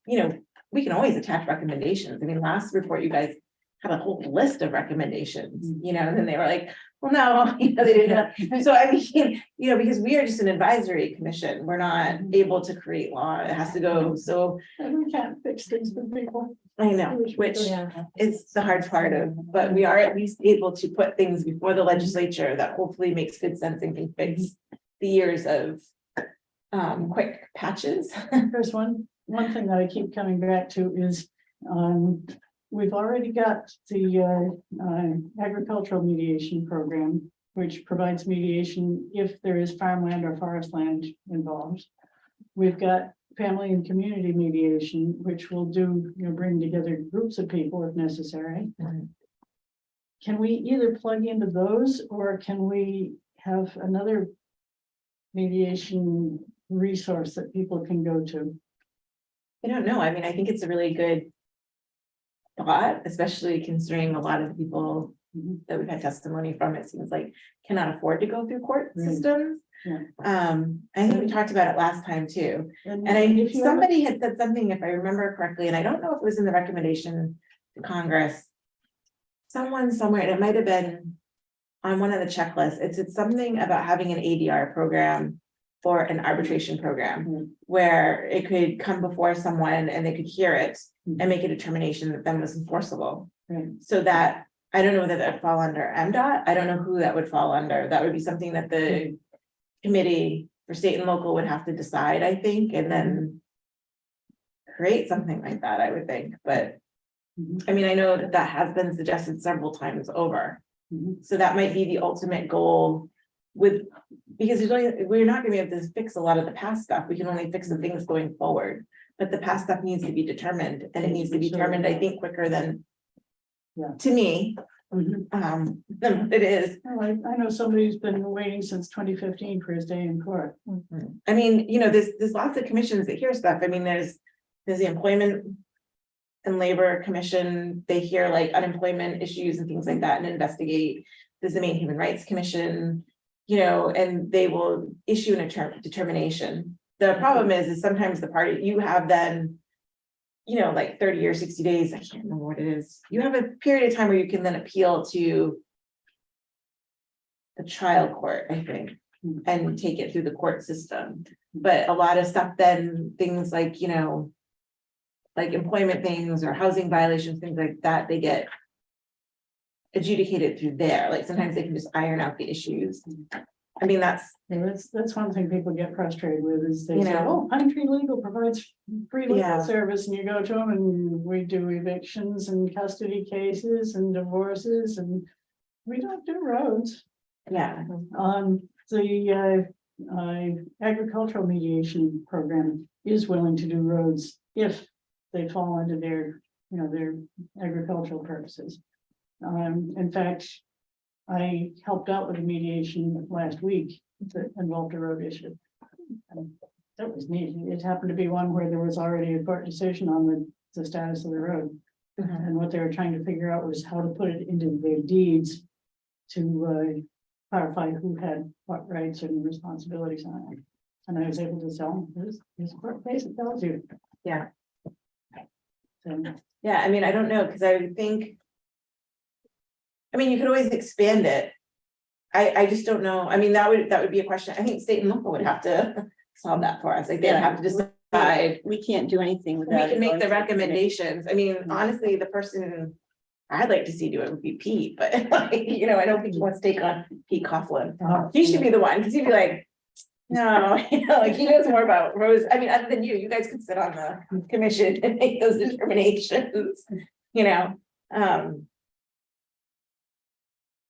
we can always attach recommendations. I mean, last report, you guys had a whole list of recommendations, and then they were like, well, no, they didn't. So I mean, because we are just an advisory commission, we're not able to create law. It has to go. So And we can't fix things for people. I know, which Yeah. is the hard part of, but we are at least able to put things before the legislature that hopefully makes good sense and can fix the years of quick patches. There's one thing that I keep coming back to is, we've already got the agricultural mediation program, which provides mediation if there is farmland or forest land involved. We've got family and community mediation, which will do, bring together groups of people if necessary. Mhm. Can we either plug into those, or can we have another mediation resource that people can go to? I don't know. I mean, I think it's a really good thought, especially considering a lot of people that we've had testimony from, it seems like cannot afford to go through court Right. systems. Yeah. I think we talked about it last time too. And I if knew you somebody had said something, if I remember correctly, and I don't know if it was in the recommendation to Congress. Someone somewhere, and it might have been on one of the checklists, it said something about having an ADR program or an arbitration program where it could come before someone and they could hear it and make a determination that then was enforceable. Right. So that, I don't know whether that would fall under MDOT. I don't know who that would fall under. That would be something that the committee for state and local would have to decide, I think, and then create something like that, I would think. But I mean, I know that that has been suggested several times over. So that might be the ultimate goal with, because we're not gonna be able to fix a lot of the past stuff. We can only fix the things going forward. But the past stuff needs to be determined, and it needs to be determined, I think, quicker than. Yeah. To me, than what it is. Well, I know somebody who's been waiting since 2015 for his day in court. I mean, there's lots of commissions that hear stuff. I mean, there's the employment and labor commission, they hear like unemployment issues and things like that and investigate. There's the Maine Human Rights Commission, and they will issue a determination. The problem is sometimes the party you have then, like 30 or 60 days, I can't remember what it is. You have a period of time where you can then appeal to the trial court, I think, and take it through the court system. But a lot of stuff then, things like, like employment things or housing violations, things like that, they get adjudicated through there. Like sometimes they can just iron out the issues. I mean, that's one thing people get frustrated with is they say, know. oh, Pine Tree Legal provides free legal Yeah. service, and you go to them and we do evictions and custody cases and divorces, and we don't do roads. yeah. The agricultural mediation program is willing to do roads if they fall under their, their agricultural purposes. In fact, I helped out with a mediation last week that involved a road issue. And that was neat. It happened to be one where there was already a court decision on the status of the road. And what they were trying to figure out was how to put it into their deeds to clarify who had what rights and responsibilities on it. And I was able to tell them, this court case, it tells you. Yeah. So, Yeah, I mean, I don't know, because I would think. I mean, you could always expand it. I just don't know. I mean, that would be a question. I think state and local would have to solve that for us. Like they'd have to decide. We can't do anything We without. can it make going the to committee. recommendations. I mean, honestly, the person I'd like to see do it would be Pete, but like, I don't think he wants to take on Pete Coughlin. He should be the one, because he'd be like, no, like he knows more about roads. I mean, other than you guys could sit on the commission and make those determinations,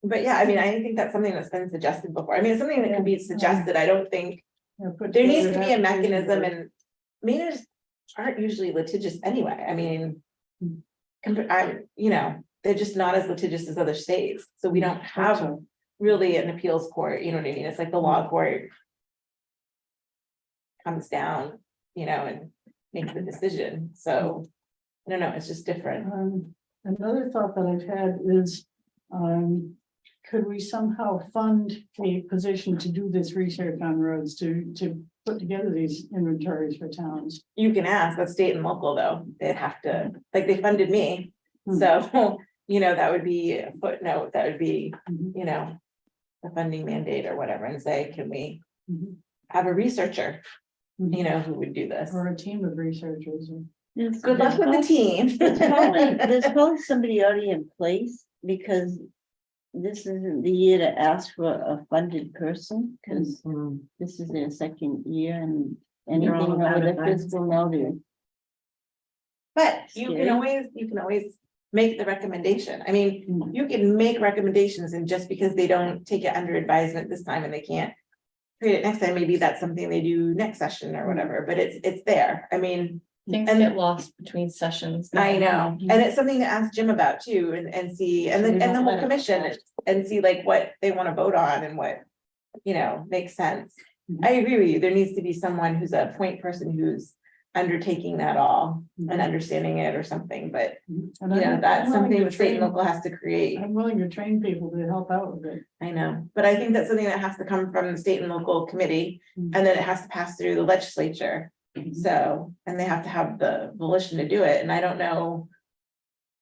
But yeah, I mean, I think that's something that's been suggested before. I mean, it's something that can be suggested. I don't think there needs to be a mechanism, and meters aren't usually litigious anyway. I mean, they're just not as litigious as other states. So we don't have really an appeals court, you know what I mean? It's like the law court comes down, and makes the decision. So I don't know, it's just different. Another thought that I've had is, could we somehow fund a position to do this research on roads, to put together these inventories for towns? You can ask, that's state and local though. They'd have to, like they funded me. So, that would be a footnote, that would be, a funding mandate or whatever, and say, can we have a researcher, who would do this? Or a team of researchers. Good luck with the team. There's probably somebody already in place, because this isn't the year to ask for a funded person, because this is their second year and anything all out over of the funds. fiscal notice. But you can always make the recommendation. I mean, you can make recommendations, and just because they don't take it under advisement this time and they can't create it next time, maybe that's something they do next session or whatever, but it's there. I mean, Things And- get lost between sessions. I know, and it's something to ask Jim about too, and see, and the whole commission, and see like what they want to vote on and what, makes sense. I agree with you. There needs to be someone who's a point person who's undertaking that all and understanding it or something, but And that's something willing the to state and train- local has to create. I'm willing to train people to help out with it. I know, but I think that's something that has to come from the state and local committee, Mhm. and then it has to pass through the legislature. So, and they have to have the volition to do it, and I don't know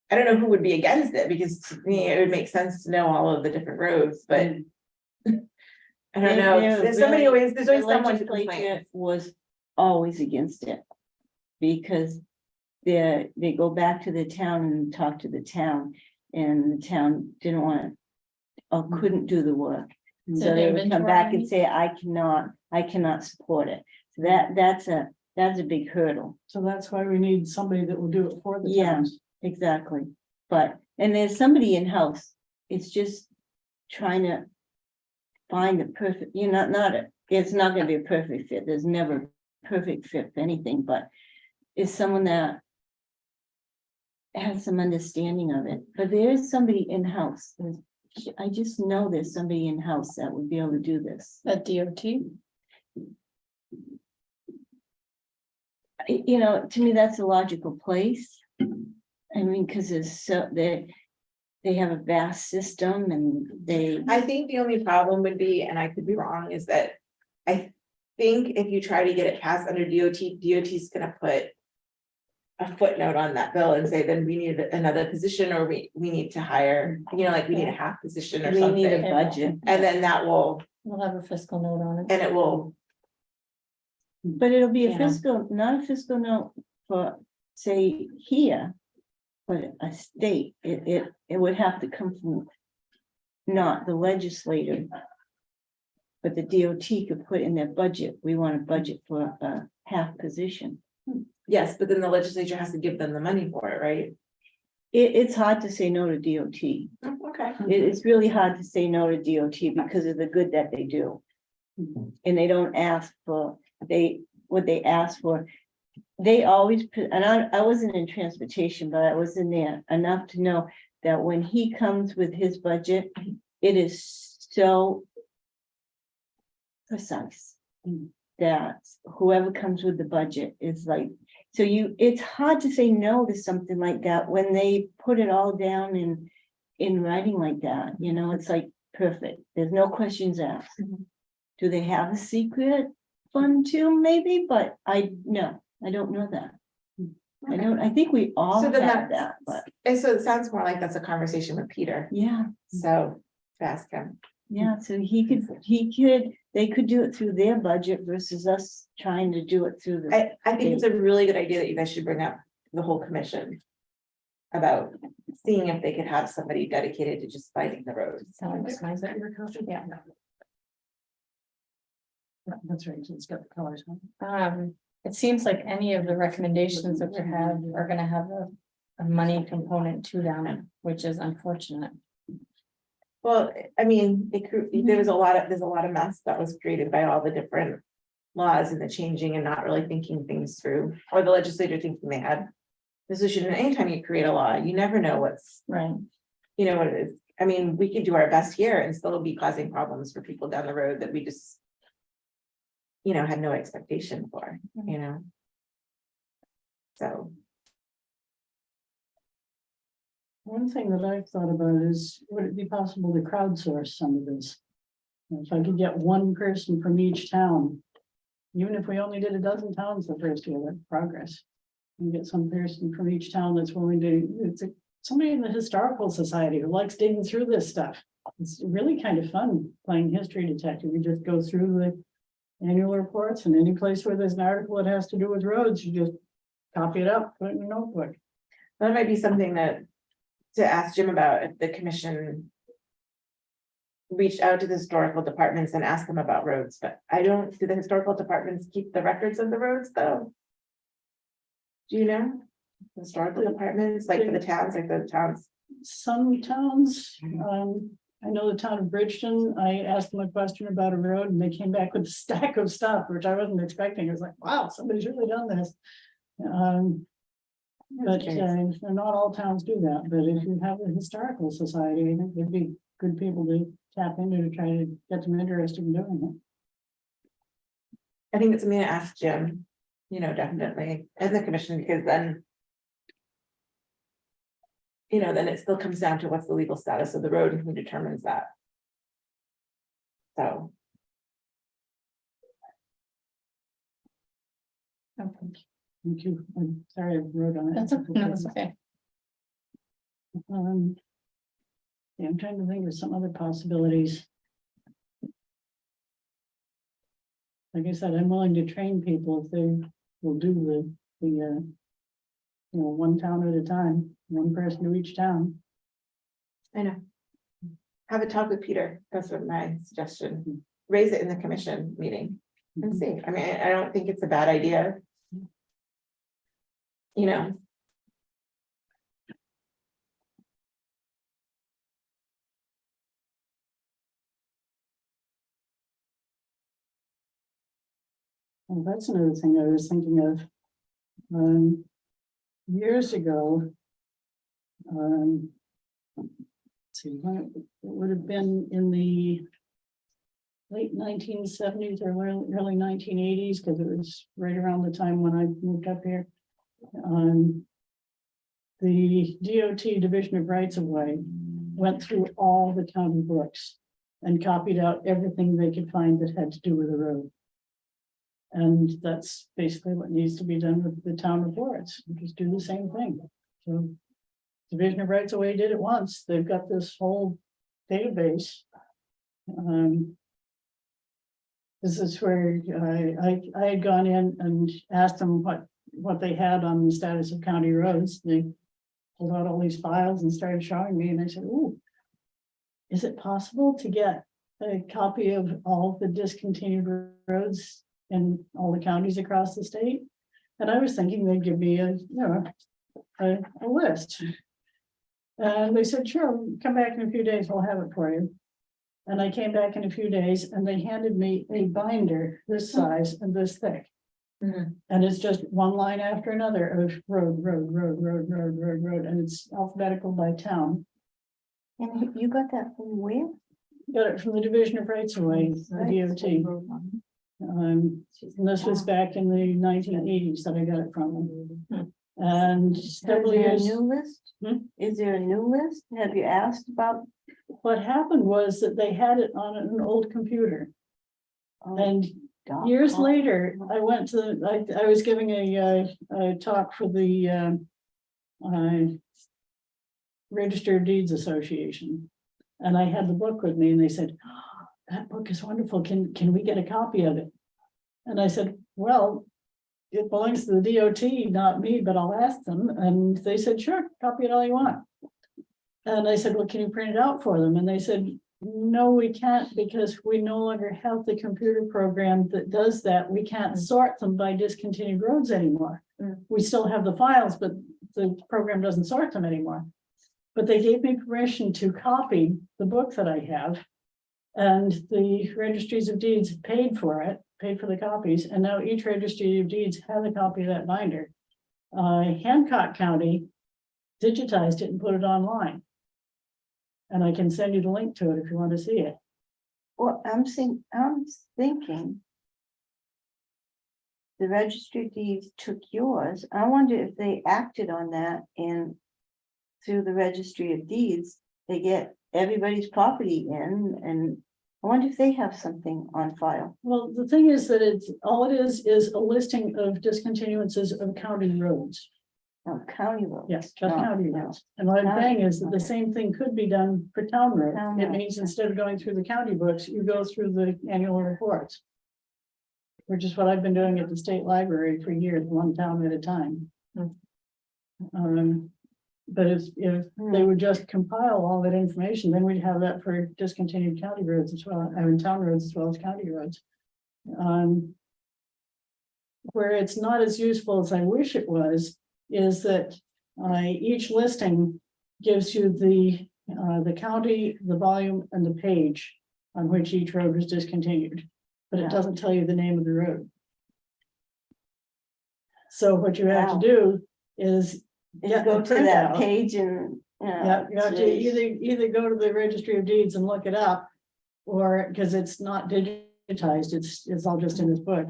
who would be against it, because to me, it would make sense to know all of the different roads, but I don't know, there's always The someone to complain. legislature was always against it, because they go back to the town and talk to the town, and the town didn't want or couldn't do the work. So they would come back and say, I cannot support it. So that's a big hurdle. So that's why we need somebody that will do it for the Yeah. towns. Exactly, and there's somebody in-house, it's just trying to find the perfect, it's not gonna be a perfect fit, there's never a perfect fit for anything, but it's someone that has some understanding of it, but there is somebody in-house. I just know there's somebody in-house that would be able to do this. At DOT. To me, that's a logical place. I mean, because they have a vast system, and I think the only problem would be, and I could be wrong, is that I think if you try to get it passed under DOT's gonna put a footnote on that bill and say, then we need another position, or we need to hire, like we need a half position or we need a something. budget. And then that will, We'll have a fiscal note on it. and it will, But it'll be a Yeah. fiscal, not a fiscal note for, say, here, but a state, it would have to come from not the legislator, but the DOT could put in their budget, we want a budget for a half position. yes, but then the legislature has to give them the money for it, right? It's hard to say no to DOT. Okay. It's really hard to say no to DOT because of the good that they do. And they don't ask for, what they ask for. They always put, and I wasn't in transportation, but I was in there enough to know that when he comes with his budget, it is so precise. That whoever comes with the budget is like, so it's hard to say no to something like that when they put it all down in writing like that, it's like perfect. There's no questions asked. Do they have a secret fund too? Maybe, but I don't know that. I think we all So have then that, but And so it sounds more like that's a conversation with Peter, yeah, so to ask him. yeah, so they could do it through their budget versus us trying to do it through the. I think it's a really good idea that you guys should bring up the whole commission. About seeing if they could have somebody dedicated to just fighting the roads. Someone customize it. Yeah. That's right, it's got the colors on. It seems like any of the recommendations that we have are gonna have a money component to them, which is unfortunate. Well, I mean, there's a lot of mess that was created by all the different laws and the changing and not really thinking things through, or the legislature thinking they had. Position, and anytime you create a law, you never know what's, Right. what it is. I mean, we could do our best here and still be causing problems for people down the road that we just. Had no expectation for, So. One thing that I've thought about is, would it be possible to crowdsource some of this? If I could get one person from each town, even if we only did a dozen towns the first year, that's progress. And get some person from each town that's willing to, somebody in the historical society who likes digging through this stuff. It's really kind of fun playing history detective. We just go through the annual reports, and any place where there's an article that has to do with roads, you just copy it up, put it in a notebook. That might be something to ask Jim about if the commission. Reached out to the historical departments and asked them about roads, but do the historical departments keep the records of the roads though? Do you know? Historical departments, like for the towns, Some towns, I know the town of Bridgeton, I asked them a question about a road and they came back with a stack of stuff, which I wasn't expecting. It was like, wow, somebody's really done this. But not all towns do that, but if you have a historical society, I think they'd be good people to tap into to try to get them interested in doing I think it's me to ask Jim, definitely, as a commission, because then. Then it still comes down to what's the legal status of the road and who determines that. So. it. Thank you. I'm sorry I wrote on it. That's okay. Yeah, I'm trying to think of some other possibilities. Like I said, I'm willing to train people if they will do the one town at a time, one person to each town. I know. Have a talk with Peter, that's what my suggestion, raise it in the commission meeting and see, I mean, I don't think it's a bad idea. Well, that's another thing I was thinking of. Years ago. Let's see, when it would have been in the late 1970s or early 1980s, because it was right around the time when I moved up here. The DOT Division of Rights of Way went through all the county books and copied out everything they could find that had to do with the road. And that's basically what needs to be done with the town reports, just do the same thing. So Division of Rights of Way did it once, they've got this whole database. This is where I had gone in and asked them what they had on the status of county roads. They pulled out all these files and started showing me, and I said, "Ooh, is it possible to get a copy of all the discontinued roads in all the counties across the state?" And I was thinking they'd give me a list. And they said, "Sure, come back in a few days, we'll have it for you." And I came back in a few days and they handed me a binder this size and this thick. Mhm. And it's just one line after another of road, and it's alphabetical by town. And you got that from where? Got it from the Division of Rights of Way, the DOT. And this was back in the 1980s that I got it from them. And Is several there a years, new list? Hmm? Is there a new list? Have you asked about? what happened was that they had it on an old computer. And years .com? later, I went to, I was giving a talk for the Register of Deeds Association. And I had the book with me and they said, "Oh, that book is wonderful. Can we get a copy of it?" And I said, "Well, it belongs to the DOT, not me, but I'll ask them." And they said, "Sure, copy it all you want." And I said, "Well, can you print it out for them?" And they said, "No, we can't because we no longer have the computer program that does that. We can't sort them by discontinued roads anymore. We still have the files, but the program doesn't sort them anymore." But they gave me permission to copy the book that I have. And the registries of deeds paid for it, paid for the copies, and now each registry of deeds has a copy of that binder. Hancock County digitized it and put it online. And I can send you the link to it if you want to see it. Well, I'm thinking. The registry of deeds took yours. I wonder if they acted on that and through the registry of deeds, they get everybody's property in, and I wonder if they have something on file. Well, the thing is that all it is a listing of discontinuances of county roads. Oh, county roads. Yes, just No, county no. roads. And what I'm County, saying is that the okay. same thing could be done for town roads. Town It roads. means instead of going through the county books, you go through the annual reports. Which is what I've been doing at the state library for years, one town at a time. But if they would just compile all that information, then we'd have that for discontinued county roads as well, I mean, town roads as well as county roads. Where it's not as useful as I wish it was, is that each listing gives you the county, the volume, and the page on which each road was discontinued, but it doesn't tell you the name of the road. So what you have to do is You get go the to that printout. page and. Yeah, you have to either go to the registry of deeds and look it up, or because it's not digitized, it's all just in this book.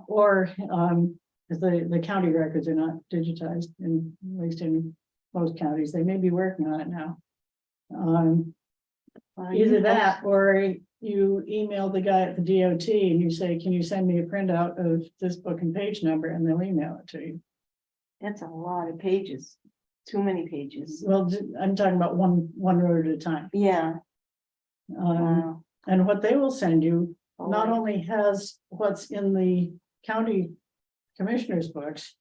Or because the county records are not digitized, at least in most counties. They may be working on it now. Either that, or you email the guy at the DOT and you say, "Can you send me a printout of this book and page number?" And they'll email it to you. That's a lot of pages, too many pages. Well, I'm talking about one road at a time. Yeah. Wow. And what they will send you not Oh, only has what's in the county commissioners' books,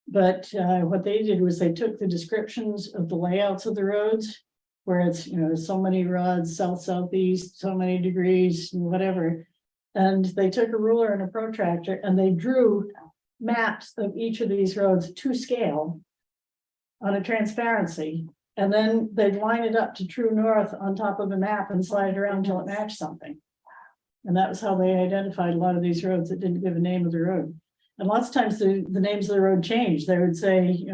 but what they did was they took the descriptions of the layouts of the roads, where it's, so many rods, south, southeast, so many degrees, whatever. And they took a ruler and a protractor and they drew maps of each of these roads to scale on a transparency. And then they'd line it up to true north on top of a map and slide it around until it matched something. And that was how they identified a lot of these roads that didn't give a name of the road. And lots of times the names of the road changed. They would say,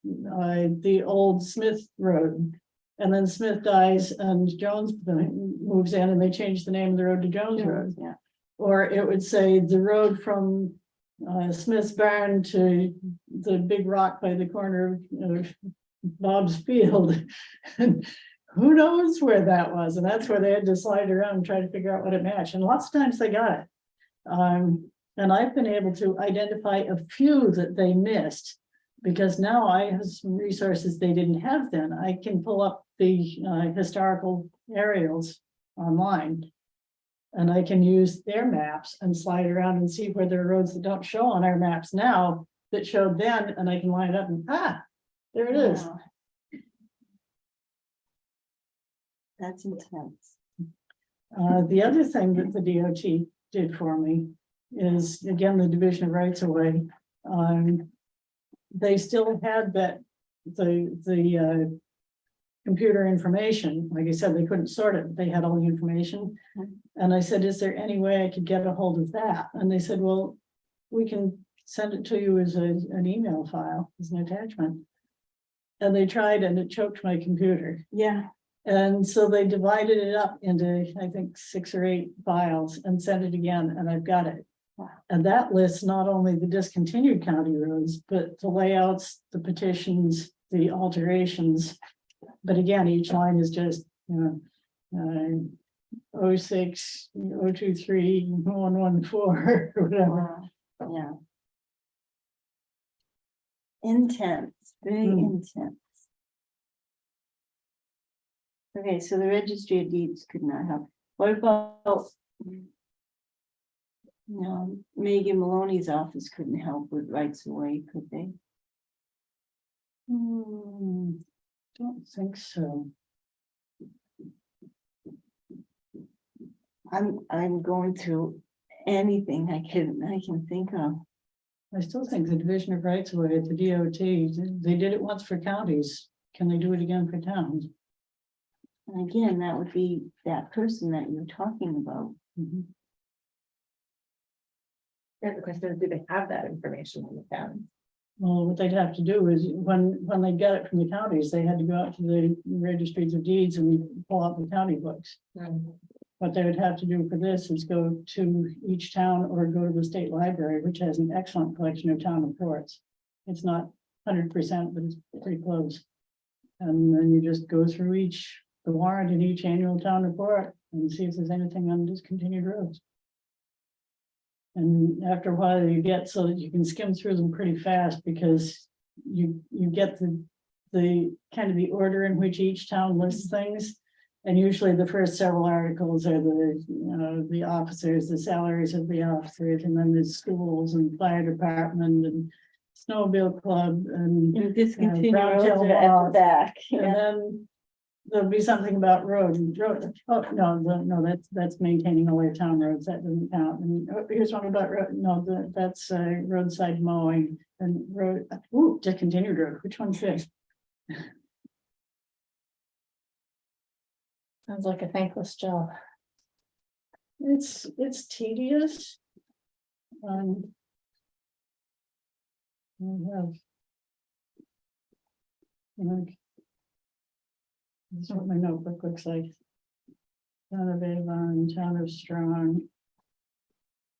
the old Smith Road. And then Smith dies and Jones moves in and they change the name of the road to Jones Road. yeah. Or it would say the road from Smith's Barn to the big rock by the corner of Bob's Field. And who knows where that was? And that's where they had to slide around and try to figure out what it matched. And lots of times they got it. And I've been able to identify a few that they missed, because now I have some resources they didn't have then. I can pull up the historical aerials online. And I can use their maps and slide around and see where there are roads that don't show on our maps now that showed then, and I can line it up and there it is. Wow. That's intense. The other thing that the DOT did for me is, again, the Division of Rights of Way. They still had that the computer information. Like I said, they couldn't sort it, but they had all the information. And I said, is there any way I could get a hold of that? And they said, well, we can send it to you as an email file, as an attachment. And they tried and it choked my computer. Yeah. And so they divided it up into, I think, 6 or 8 files and sent it again, and I've got it. And that lists not only the discontinued county roads, but the layouts, the petitions, the alterations. But again, each line is just, 06, 023, 114, or whatever. Yeah. Intense, very intense. Okay, so the registry of deeds could not help. What about? No, Megan Maloney's office couldn't help with rights of way, could they? Don't think so. I'm going through anything I can think of. I still think the division of rights of way at the DOT, they did it once for counties. Can they do it again for towns? And again, that would be that person that you're talking about. The question is, do they have that information in the town? Well, what they'd have to do is when they got it from the counties, they had to go out to the registries of deeds and pull out the county books. What they would have to do for this is go to each town or go to the state library, which has an excellent collection of town reports. It's not 100%, but it's pretty close. And then you just go through the warrant in each annual town report and see if there's anything on discontinued roads. And after a while you get so that you can skim through them pretty fast because you get the kind of the order in which each town lists things. And usually the first several articles are the officers, the salaries of the officers, and then there's schools and fire department and snowmobile club and Discontinued Brown roads Hill are at Law. the back. and then there'll be something about road. Oh, no, that's maintaining all our town roads. That doesn't count. And here's one about road. No, that's roadside mowing and road. Discontinued road. Which one's this? Sounds like a thankless job. It's tedious. We have. This is what my notebook looks like. Town of Avon, Town of Strong.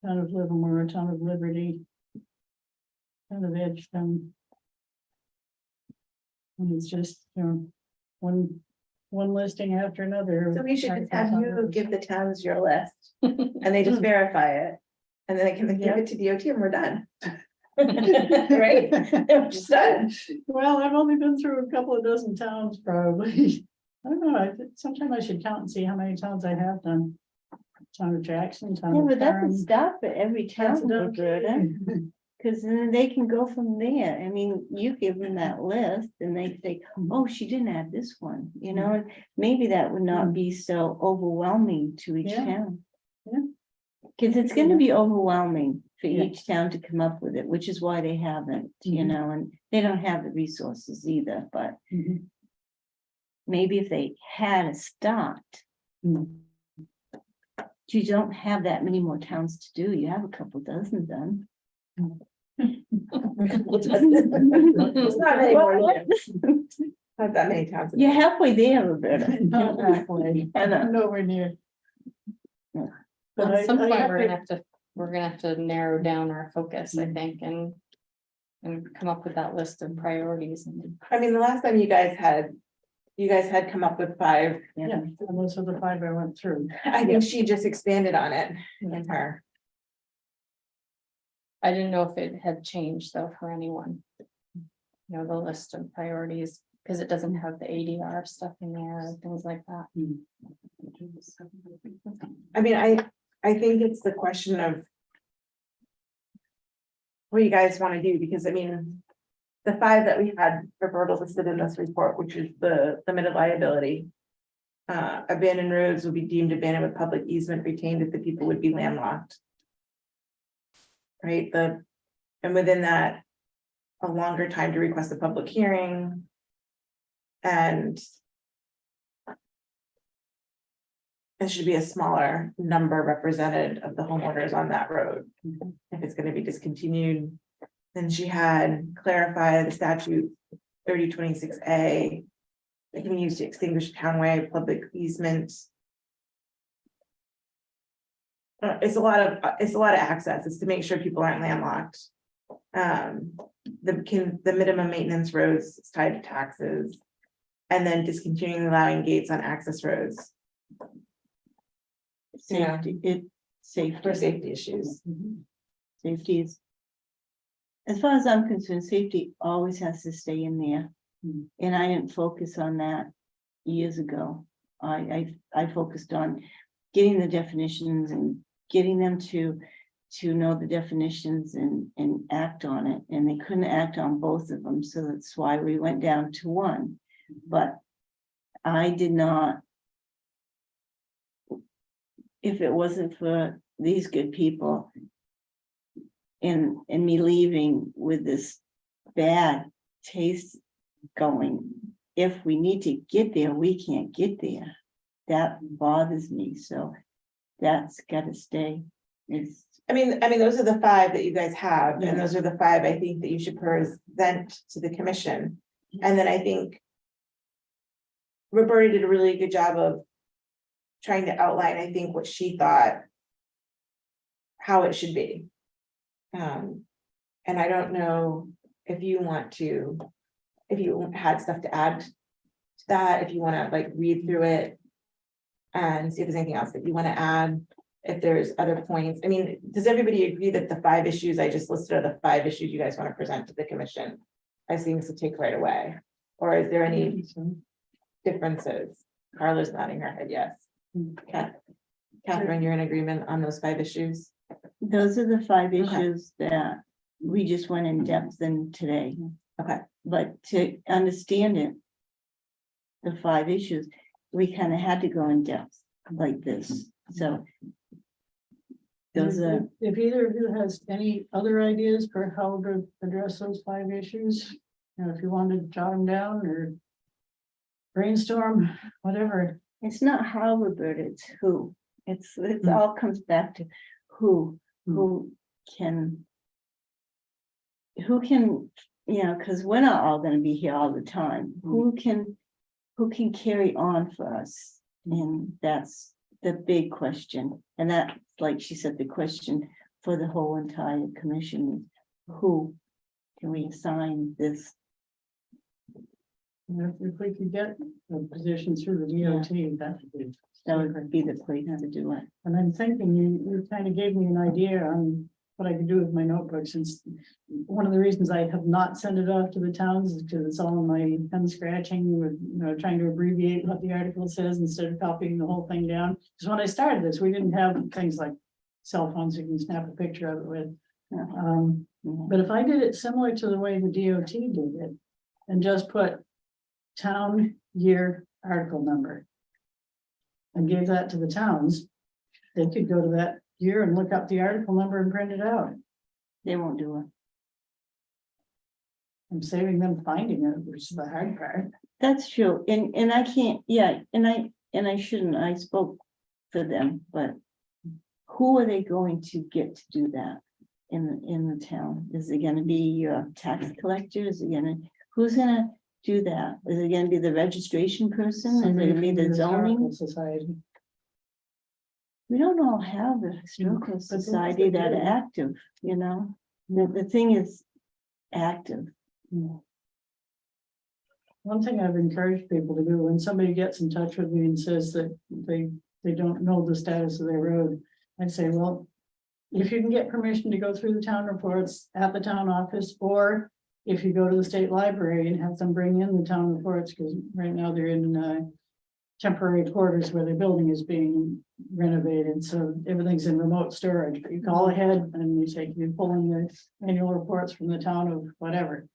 Town of Livermore, Town of Liberty. Town of Edgecombe. And it's just, one listing after another. So we should just have you give the towns your list and they just verify it. And then they can give it to DOT and we're done. Right? We're just done. Well, I've only been through a couple of dozen towns probably. I don't know, sometime I should count and see how many towns I have done. Town of Jackson, town Yeah, of but that would Durham. stop at every town, That's Roberta, because then they can go from there. I mean, you give them that list and they say, oh, she didn't have this one, and maybe that would not be so overwhelming to each Yeah. town. Yeah. Because it's gonna be overwhelming for Yeah. each town to come up with it, which is why they haven't, and they don't have the resources either, but Mhm. maybe if they had a start. You don't have that many more towns to do. You have a couple dozen done. It's not many more. Not that many towns. You're halfway there, Roberta. Not halfway. I know. Nowhere near. Yeah. But At some I point, have we're gonna have to narrow down our focus, I think, and come up with that list of priorities. I mean, the last time you guys had come up with 5. Yeah, and those are the 5 I went through. I think she just expanded on it in her. I didn't know if it had changed though for anyone. The list of priorities, because it doesn't have the ADR stuff in there and things like that. I mean, I think it's the question of what you guys want to do, because I mean, the 5 that we had Roberta listed in this report, which is the limited liability. Abandoned roads will be deemed abandoned with public easement retained if the people would be landlocked. Right, and within that, a longer time to request a public hearing. And it should be a smaller number represented of the homeowners on that road. If it's gonna be discontinued. Then she had clarified the statute 3026A. That can be used to extinguish townway public easements. It's a lot of access. It's to make sure people aren't landlocked. The minimum maintenance roads is tied to taxes. And then discontinuing allowing gates on access roads. Yeah. Safety, For safety issues. safety is. As far as I'm concerned, safety always has to stay in there. And I didn't focus on that years ago. I focused on getting the definitions and getting them to know the definitions and act on it. And they couldn't act on both of them. So that's why we went down to one. But I did not. If it wasn't for these good people. And me leaving with this bad taste going, if we need to get there, we can't get there. That bothers me, so that's gotta stay. It's, I mean, those are the 5 that you guys have, and those are the 5 I think that you should present to the commission. And then I think Roberta did a really good job of trying to outline, I think, what she thought how it should be. And I don't know if you had stuff to add to that, if you want to like read through it and see if there's anything else that you want to add, if there's other points. I mean, does everybody agree that the 5 issues I just listed are the 5 issues you guys want to present to the commission as things to take right away? Or is there any differences? Carla's nodding her head, yes. Catherine, you're in agreement on those 5 issues? those are the 5 Okay. issues that we just went in depth in today. Okay. But to understand it, the 5 issues, we kind of had to go in depth like this, so. Those are, If either of you has any other ideas for how to address those 5 issues, you know, if you wanted to jot them down or brainstorm, whatever. it's not how, Roberta, it's who. It's Hmm. all comes back to who can. Who can, you know, because we're not all gonna be here all the time. Who can carry on for us? And that's the big question. And that, like she said, the question for the whole entire commission is who can we assign this? You know, if we could get a position through the DOT, that Would be the place to do it. And I'm thinking you kind of gave me an idea on what I could do with my notebook, since one of the reasons I have not sent it off to the towns is because it's all in my pen scratching with, you know, trying to abbreviate what the article says instead of copying the whole thing down. Because when I started this, we didn't have things like cell phones you can snap a picture of it with. But if I did it similar to the way the DOT did it and just put town year article number and gave that to the towns, they could go to that year and look up the article number and print it out. They won't do it. I'm saving them finding it, which is the hard part. That's true, and I can't, yeah, and I shouldn't, I spoke for them, but. Who are they going to get to do that in the town? Is it gonna be your tax collector? Is it gonna, who's gonna do that? Is it gonna be the registration person? Is it Somebody gonna be from the zoning? Historical Society. We don't all have the historical but those society that that do. are active, you know? The thing is active. One thing I've encouraged people to do, when somebody gets in touch with me and says that they don't know the status of their road, I say, well, if you can get permission to go through the town reports at the town office, or if you go to the state library and have them bring in the town reports, because right now they're in temporary quarters where their building is being renovated, so everything's in remote storage. But you call ahead and you say, you pull in the annual reports from the town of whatever.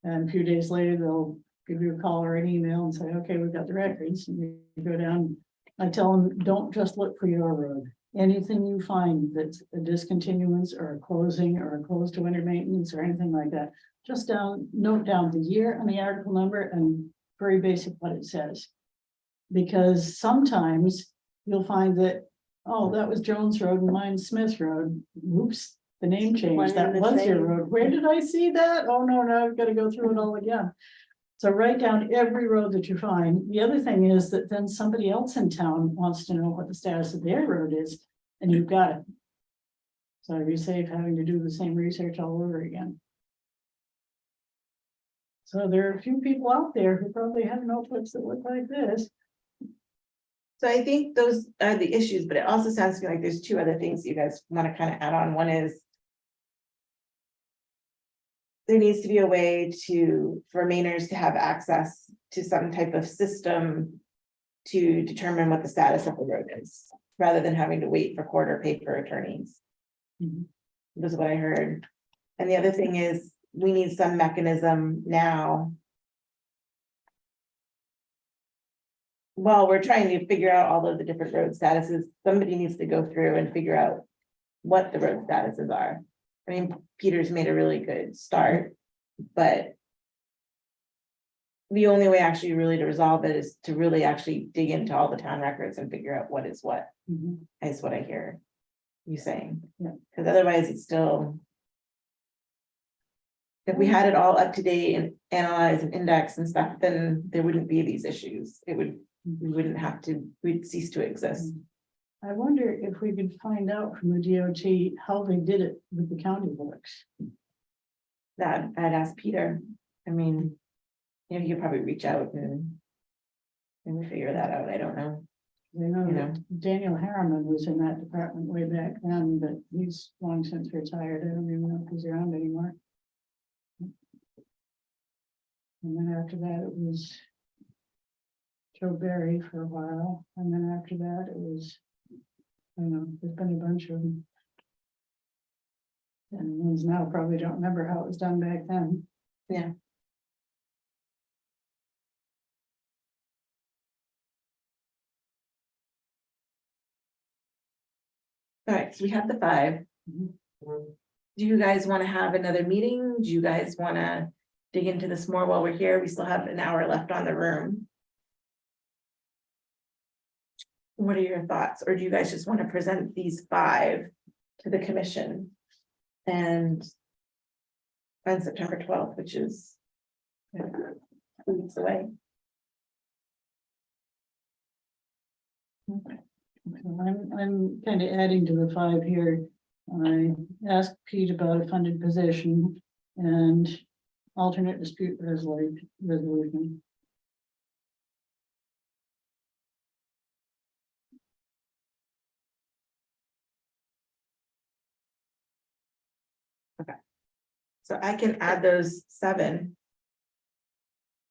And a few days later, they'll give you a call or an email and say, okay, we've got the records, and you go down. I tell them, don't just look for your road. Anything you find that's a discontinuance or a closing or a close to winter maintenance or anything like that, just note down the year and the article number and very basic what it says. Because sometimes you'll find that, oh, that was Jones Road and mine's Smith Road. Whoops, the name One changed. That and the was your same. road. Where did I see that? Oh, no, no, I've got to go through it all again. So write down every road that you find. The other thing is that then somebody else in town wants to know what the status of their road is, and you've got it. So you save having to do the same research all over again. So there are a few people out there who probably have notebooks that look like this. So I think those are the issues, but it also sounds to me like there's two other things you guys want to kind of add on. One is there needs to be a way for Mainers to have access to some type of system to determine what the status of the road is, rather than having to wait for court or pay for attorneys. Mhm. This is what I heard. And the other thing is, we need some mechanism now. While we're trying to figure out all of the different road statuses, somebody needs to go through and figure out what the road statuses are. I mean, Peter's made a really good start, but the only way actually really to resolve it is to really actually dig into all the town records and figure out what is what, Mhm. is what I hear you saying. Yeah. Because otherwise it's still. If we had it all up to date and analyzed and indexed and stuff, then there wouldn't be these issues. We wouldn't have to, we'd cease to exist. I wonder if we could find out from the DOT how they did it with the county books. That I'd ask Peter. I mean, you know, you could probably reach out and we figure that out. I don't know. You know, Yeah. Daniel Harriman was in that department way back then, but he's long since retired. I don't even know if he's around anymore. And then after that, it was Joe Berry for a while, and then after that, it was, I don't know, there's been a bunch of them. And ones now probably don't remember how it was done back then. Yeah. All right, so we have the 5. Mhm. Do you guys want to have another meeting? Do you guys want to dig into this more while we're here? We still have an hour left on the room. What are your thoughts? Or do you guys just want to present these 5 to the commission? And on September 12th, which is 2 weeks away. I'm kind of adding to the 5 here. I asked Pete about a funded position and alternate dispute resolution. So I can add those 7.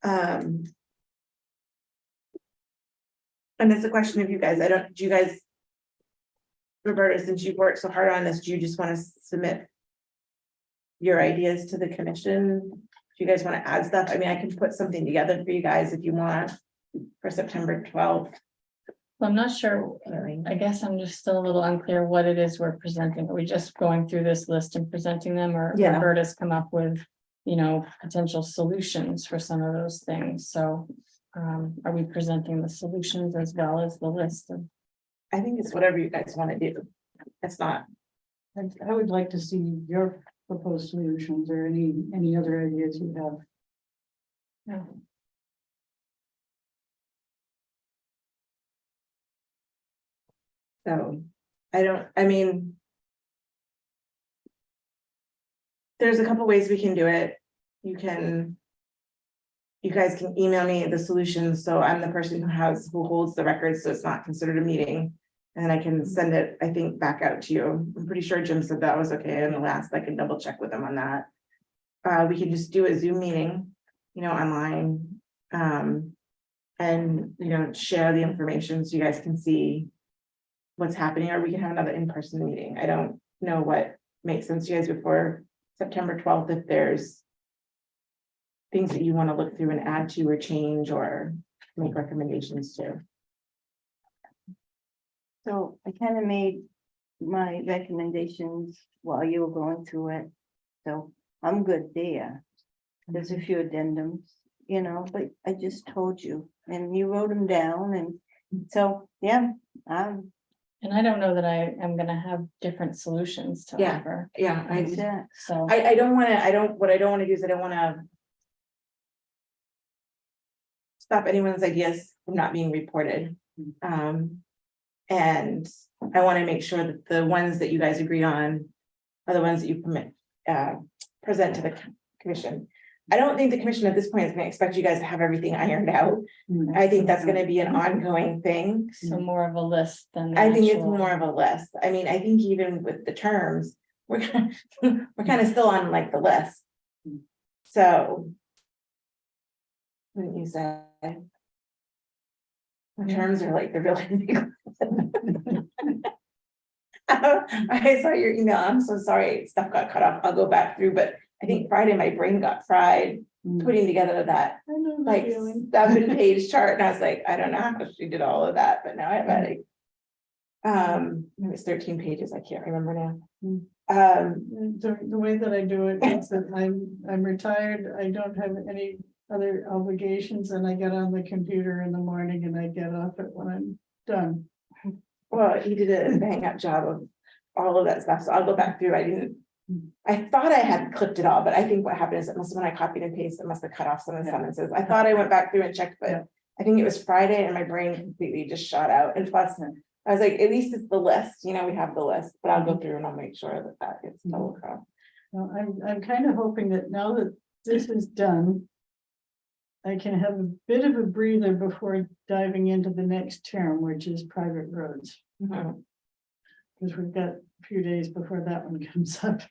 And it's a question of you guys. Do you guys, Roberta, since you've worked so hard on this, do you just want to submit your ideas to the commission? Do you guys want to add stuff? I mean, I can put something together for you guys if you want for September 12th. I'm not sure. I guess I'm just still a little unclear what it is we're presenting. Are we just going through this list and presenting them, or Yeah. Roberta's come up with, potential solutions for some of those things? So are we presenting the solutions as well as the list of? I think it's whatever you guys want to do. It's not, I would like to see your proposed solutions or any other ideas you have. so, I mean. There's a couple ways we can do it. You guys can email me the solutions, so I'm the person who holds the records, so it's not considered a meeting. And I can send it, I think, back out to you. I'm pretty sure Jim said that was okay in the last, I can double check with him on that. We can just do a Zoom meeting, online. And, share the information so you guys can see what's happening, or we can have another in-person meeting. I don't know what makes sense to you guys before September 12th, if there's things that you want to look through and add to or change or make recommendations to. So I kind of made my recommendations while you were going through it. So I'm good there. There's a few addendums, but I just told you and you wrote them down. And so, yeah, And I don't know that I am gonna have different solutions to Yeah. offer, Yeah, so. I don't wanna, what I don't wanna do is I don't wanna stop anyone's ideas from not being reported. And I wanna make sure that the ones that you guys agree on are the ones that you present to the commission. I don't think the commission at this point is gonna expect you guys to have everything ironed out. I think that's gonna be an ongoing thing. So more of a list than. the I think it's actual- more of a list. I mean, I think even with the terms, we're kind of still on like the list. So. Wouldn't you say? The terms are like the really big. I saw your email. I'm so sorry. Stuff got cut off. I'll go back through, but I think Friday my brain got fried putting together that I know the like feeling. 7-page chart, and I was like, I don't know how she did all of that, but now I've had maybe it's 13 pages, I can't remember now. The way that I do it is that I'm retired, I don't have any other obligations, and I get on the computer in the morning and I get off it when I'm done. Well, he did a bang up job of all of that stuff, so I'll go back through. I thought I had clipped it all, but I think what happened is it must have, when I copied and pasted, it must have cut off some of the sentences. I thought I went back through and checked, but I think it was Friday and my brain completely just shot out. And plus, I was like, at least it's the list, we have the list, but I'll go through and I'll make sure that gets double crossed. Well, I'm kind of hoping that now that this is done, I can have a bit of a breather before diving into the next term, which is private roads. Mhm. Because we've got a few days before that one comes up.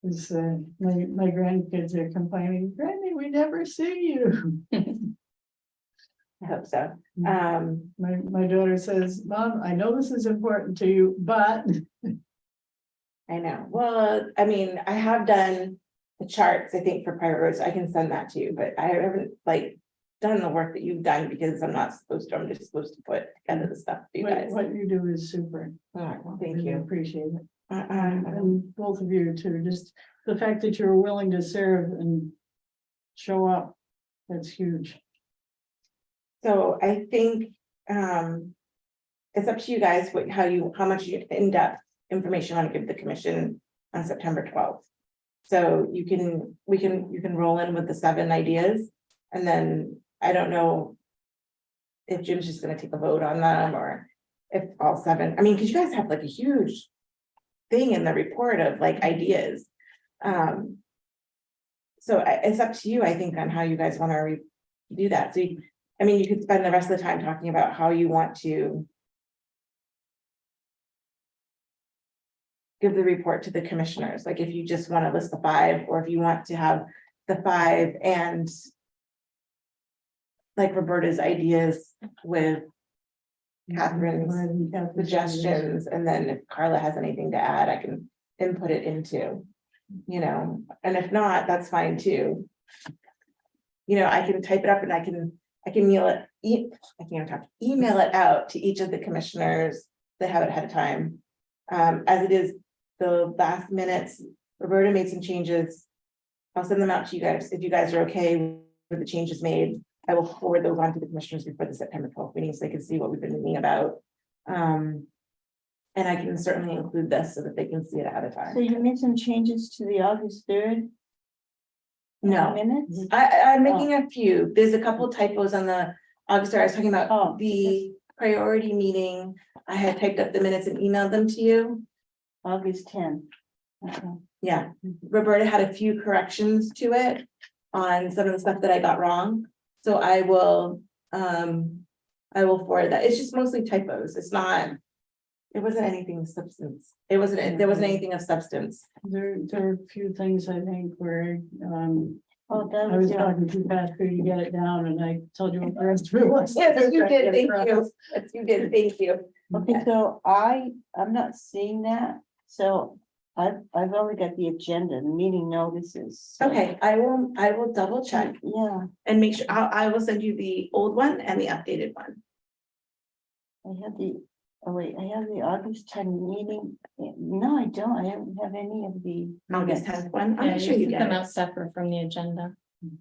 Because my grandkids are complaining, Granny, we never see you. I hope so. My daughter says, Mom, I know this is important to you, but. I know. Well, I mean, I have done the charts, I think, for private roads. I can send that to you, but I haven't like done the work that you've done because I'm not supposed to, I'm just supposed to put together the stuff for you guys. What you do is super. All right, well, thank Really you. appreciate it. Uh-uh. And both of you too, just the fact that you're willing to serve and show up, that's huge. So I think it's up to you guys how much in-depth information you want to give the commission on September 12th. So you can roll in with the 7 ideas, and then I don't know if Jim's just gonna take a vote on them or if all 7, I mean, because you guys have like a huge thing in the report of like ideas. So it's up to you, I think, on how you guys want to do that. So I mean, you could spend the rest of the time talking about how you want to give the report to the commissioners, like if you just want to list the 5, or if you want to have the 5 and like Roberta's ideas with Catherine's suggestions, and then if Carla has anything to add, I can input it into, and if not, that's fine too. I can type it up and I can email it out to each of the commissioners that have it ahead of time. As it is the last minutes, Roberta made some changes. I'll send them out to you guys. If you guys are okay with the changes made, I will forward those on to the commissioners before the September 12th meeting, so they can see what we've been meeting about. And I can certainly include this so that they can see it ahead of So time. you made some changes to the August 3rd No, minutes? I'm making a few. There's a couple typos on the August, I was talking about Oh. the priority meeting. I had typed up the minutes and emailed them to you. August 10. Okay. Yeah, Roberta had a few corrections to it on some of the stuff that I got wrong. So I will forward that. It's just mostly typos. It wasn't anything substance. There wasn't anything of substance. There are a few things I think where, Oh, that I was was, talking too fast for you to get it down, and I told you what the rest of it was. Yes, you did, thank you. Yes, you did, thank you. okay, so I'm not seeing that, so I've only got the agenda, the meeting notices. so- Okay, I will double check Yeah, and make sure, I will send you the old one and the updated one. I have I have the August 10 meeting. No, I don't. I don't have any of the. August minutes. 10th one. Yeah, I'm sure you you put get them it. out separate from the agenda,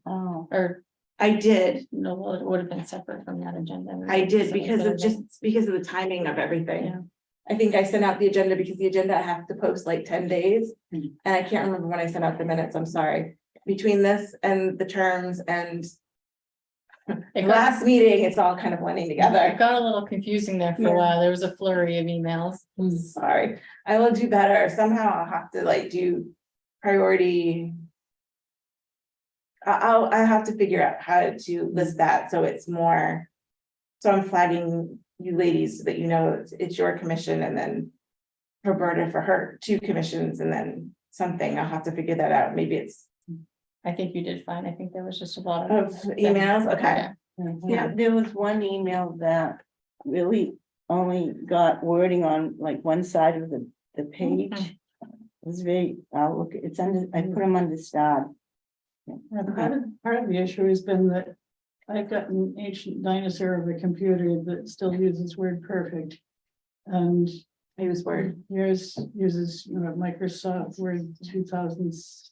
Oh, or I did, No, well, it would have been separate from that agenda. I did So because of just, because of the timing of everything. I think I sent out the agenda because the agenda I have to post like 10 days. And I can't remember when I sent out the minutes, I'm sorry. Between this and the terms and the It got, last meeting, it's all kind of blending it together. got a little confusing there for Yeah. a while. There was a flurry of emails. Sorry, I will do better. Somehow I'll have to like do priority. I have to figure out how to list that, so it's more. So I'm flagging you ladies so that you know it's your commission, and then Roberta for her 2 commissions, and then something. I'll have to figure that out. Maybe it's I think you did fine. I think there was just a lot of emails. Okay. Yeah. There was one email that really only got wording on like one side of the page. It was very, I'll look, it's under, I put them under starred. And part of the issue has been that I've got an ancient dinosaur of a computer that still uses WordPerfect. And I use Word. yours uses, Microsoft Word 2007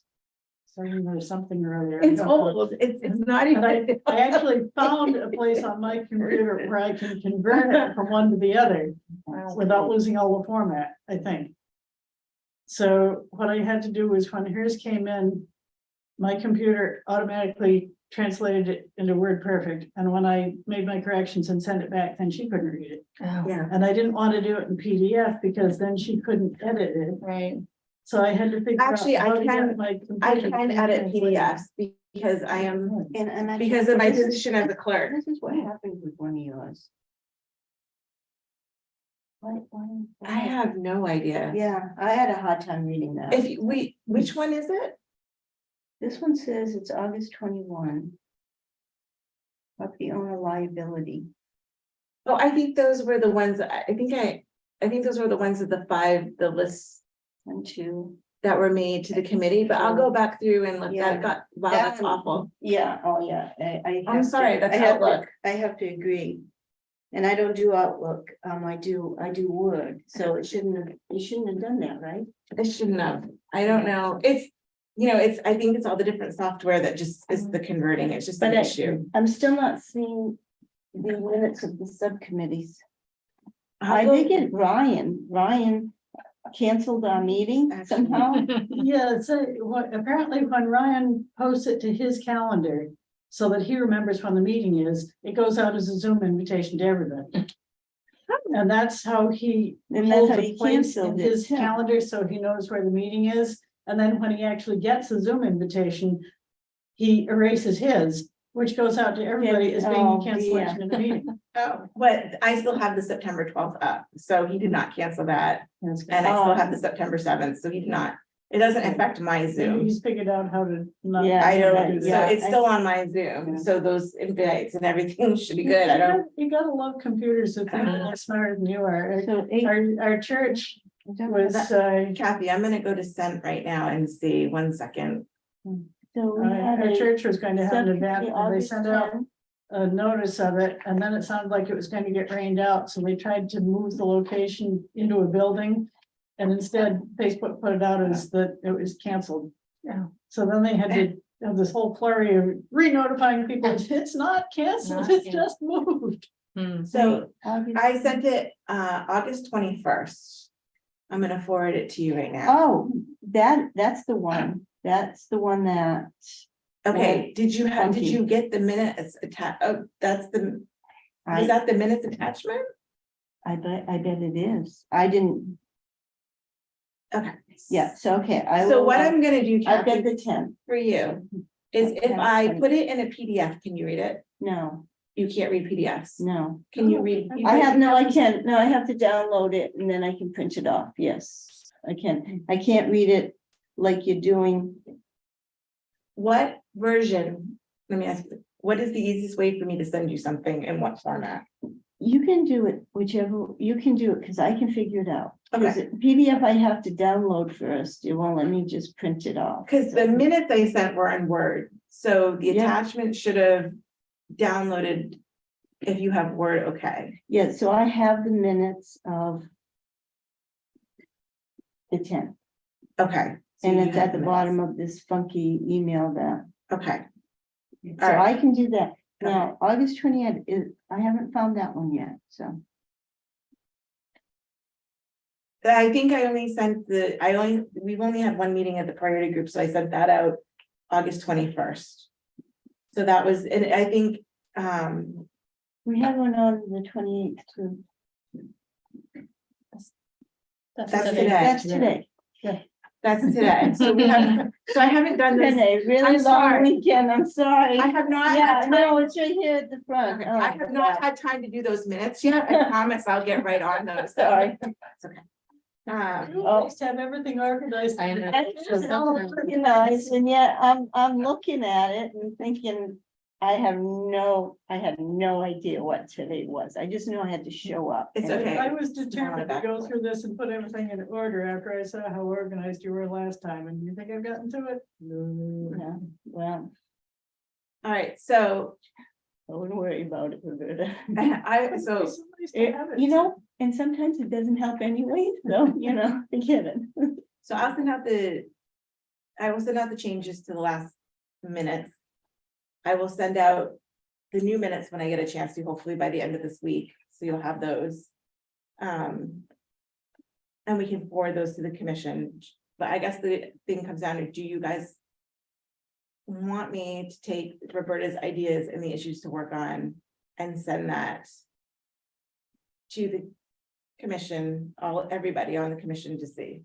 or something or other. It's old. It's not And even. I actually found a place on my computer where I can convert it from one to the other without losing all the format, I think. So what I had to do was when hers came in, my computer automatically translated it into WordPerfect. And when I made my corrections and sent it back, then she couldn't read it. Oh, Yeah. And I didn't want to do it in PDF because then she couldn't edit it. right. So I had to figure out. Actually, how to get my I computer can to edit translate it. PDFs because I am, And because of my position as a clerk. This is what happened with one of yours. Why? I have no idea. Yeah, I had a hard time reading that. If we, which one is it? This one says it's August 21. Property owner liability. Oh, I think those were the ones, I think those were the ones of the 5, the lists 1, 2. that were made to the committee, but I'll go back through and look, Yeah. that got, wow, That that's one- awful. Yeah, oh, yeah, I. I'm have sorry, to- that's I have to- Outlook. I have to agree. And I don't do Outlook, I do Word, so you shouldn't have done that, right? I shouldn't have, I don't know, it's, I think it's all the different software that just is the converting, it's just an But issue. I'm still not seeing the minutes of the subcommittees. I I'll go- did get Ryan canceled our meeting somehow. Yeah, so apparently when Ryan posts it to his calendar, so that he remembers when the meeting is, it goes out as a Zoom invitation to everybody. And that's how he And that's holds how a he place in canceled it, his too. calendar, so he knows where the meeting is. And then when he actually gets a Zoom invitation, he erases his, which goes out to everybody as being Oh, a cancellation of the meeting. Oh, but I still have the September 12th up, so he did not cancel that, That's good. and I still Oh. have the September 7th, so he did not, it doesn't affect my Zoom. He's figured out how to not. Yeah, I do don't, that. so Yeah, it's I- still on my Zoom, so those invites and everything should be good, I don't. You gotta love computers that think they're smarter than you are. So eight. Our church was, Kathy, I'm gonna go to sent right now and see, 1 second. So we had our a church was going to have an event subcommittee and they August sent out 10. a notice of it, and then it sounded like it was going to get rained out, so they tried to move the location into a building. And instead, Facebook put it out as that it was canceled. Yeah. So then they had to have this whole flurry of re-notifying people, it's not canceled, Not it's canceled. just moved. So August- I sent it August 21st. I'm gonna forward it to you right now. Oh, that's the one. That's the one that, Okay, did you funky. get the minutes attached? Oh, that's the, I is that the minutes attachment? bet it is. I didn't, Okay. yeah, so, okay, I So will. what I'm gonna do, I've got Kathy, the 10. for you, is if Okay. I put it in a PDF, can you read it? No, You can't read PDFs. no. Can you read? I have to download it and then I can print it off. Yes, I can. I can't read it like you're doing. What version, let me ask you, what is the easiest way for me to send you something in what format? You can do it whichever, you can do it because I can figure it out. Because Okay. PDF I have to download first. It won't let me just print it off. Because the minutes I sent were in Word, so the Yeah. attachment should have downloaded if you have Word, okay. Yeah, so I have the minutes of the 10th, Okay. so and you it's have at the minutes. bottom of this funky email that, Okay, So I can do that. Now, August 20th is, I haven't found that one yet, so. I think I only sent we've only had one meeting at the priority group, so I sent that out August 21st. So that was, and I think, We have one on the 28th too. That's today. today. That's today. That's today. So we have, so I haven't done Been this. a really I'm long sorry. weekend, I'm sorry. I have not. Yeah, had no, time- it's right here at the front. I have not had time to do those minutes yet. I promise I'll get right on those. Sorry. It's okay. Nice to have everything organized. I know. It's just all organized, and yet I'm looking at it and thinking, I had no idea what today was. I just knew I had to show up. It's And- okay. I was determined to go through this and put everything in order after I saw how organized you were last time, and you think I've gotten to it? No. Yeah, well, All right, so I wouldn't worry about it, Roberta. so It's so nice to have it. You know, and sometimes it doesn't help anyway, so, you know, forget it. So I will send out the changes to the last minutes. I will send out the new minutes when I get a chance to, hopefully by the end of this week, so you'll have those. And we can forward those to the commission, but I guess the thing comes down to, do you guys want me to take Roberta's ideas and the issues to work on and send that to the commission, everybody on the commission to see?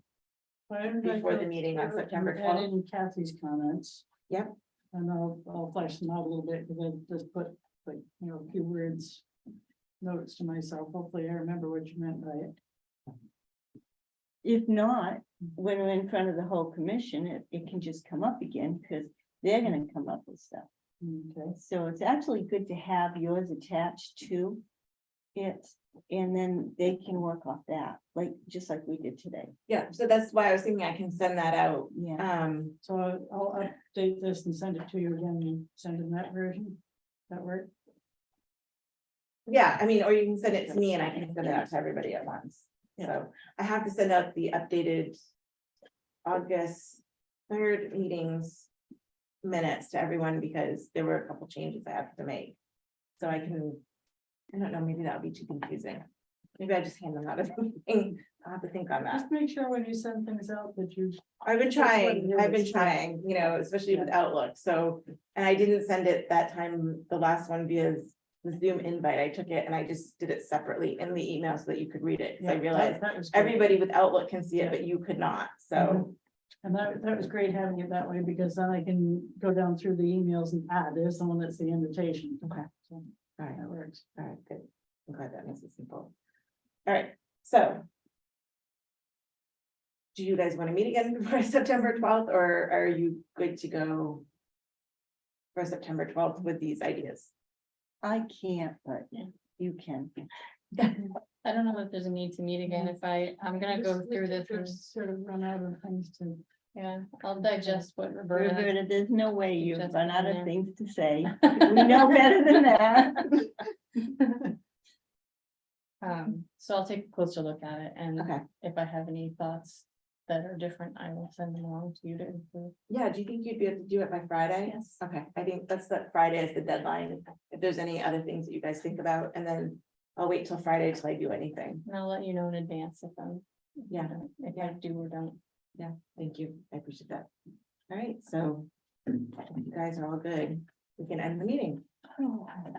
Before the meeting on September 12th. In Kathy's comments. Yep. And I'll flesh them out a little bit, because I just put, like, you know, a few words, notes to myself. Hopefully I remember what you meant by it. If not, when we're in front of the whole commission, it can just come up again, because they're gonna come up with stuff. Okay. So it's actually good to have yours attached to it, and then they can work off that, like, just like we did today. Yeah, so that's why I was thinking I can send that out. Yeah, So I'll update this and send it to you again, and send in that version. That work? Yeah, I mean, or you can send it to me and I can send it out to everybody at once. So I have to send out the updated August 3rd meetings minutes to everyone, because there were a couple changes I have to make. So I don't know, maybe that would be too confusing. Maybe I just hand them out as something. I'll have to think on that. Just make sure when you send things out that you. I've been That's what trying, it I've been is. trying, you know, especially with Outlook, so, and I didn't send it that time, the last one, because the Zoom invite, I took it and I just did it separately in the email so that you could read it, because I realized that was great. everybody with Outlook can see it, but you could not, so. And that was great having it that way, because then I can go down through the emails and there's someone that's the invitation. Okay. So All right, that works. all right, good, I'm glad that makes it simple. All right, so. Do you guys want to meet again before September 12th, or are you good to go for September 12th with these ideas? I can't, but you can. I don't know if there's a need to meet again. If I'm gonna go Just through this and, just Sort of run out of things to. yeah, I'll digest what Roberta. Roberta, there's no way you've Just run out in of there. things to say. We know better than that. So I'll take a closer look at it, and Okay. if I have any thoughts that are different, I will send them along to you to improve. Yeah, do you think you'd be able to do it by Friday? Yes. Okay, I think that's the Friday is the deadline. If there's any other things that you guys think about, and then I'll wait till Friday till I do anything. And I'll let you know in advance if I'm. Yeah. If I do or don't. Thank you. I appreciate that. All right, so you guys are all good. We can end the meeting. All right.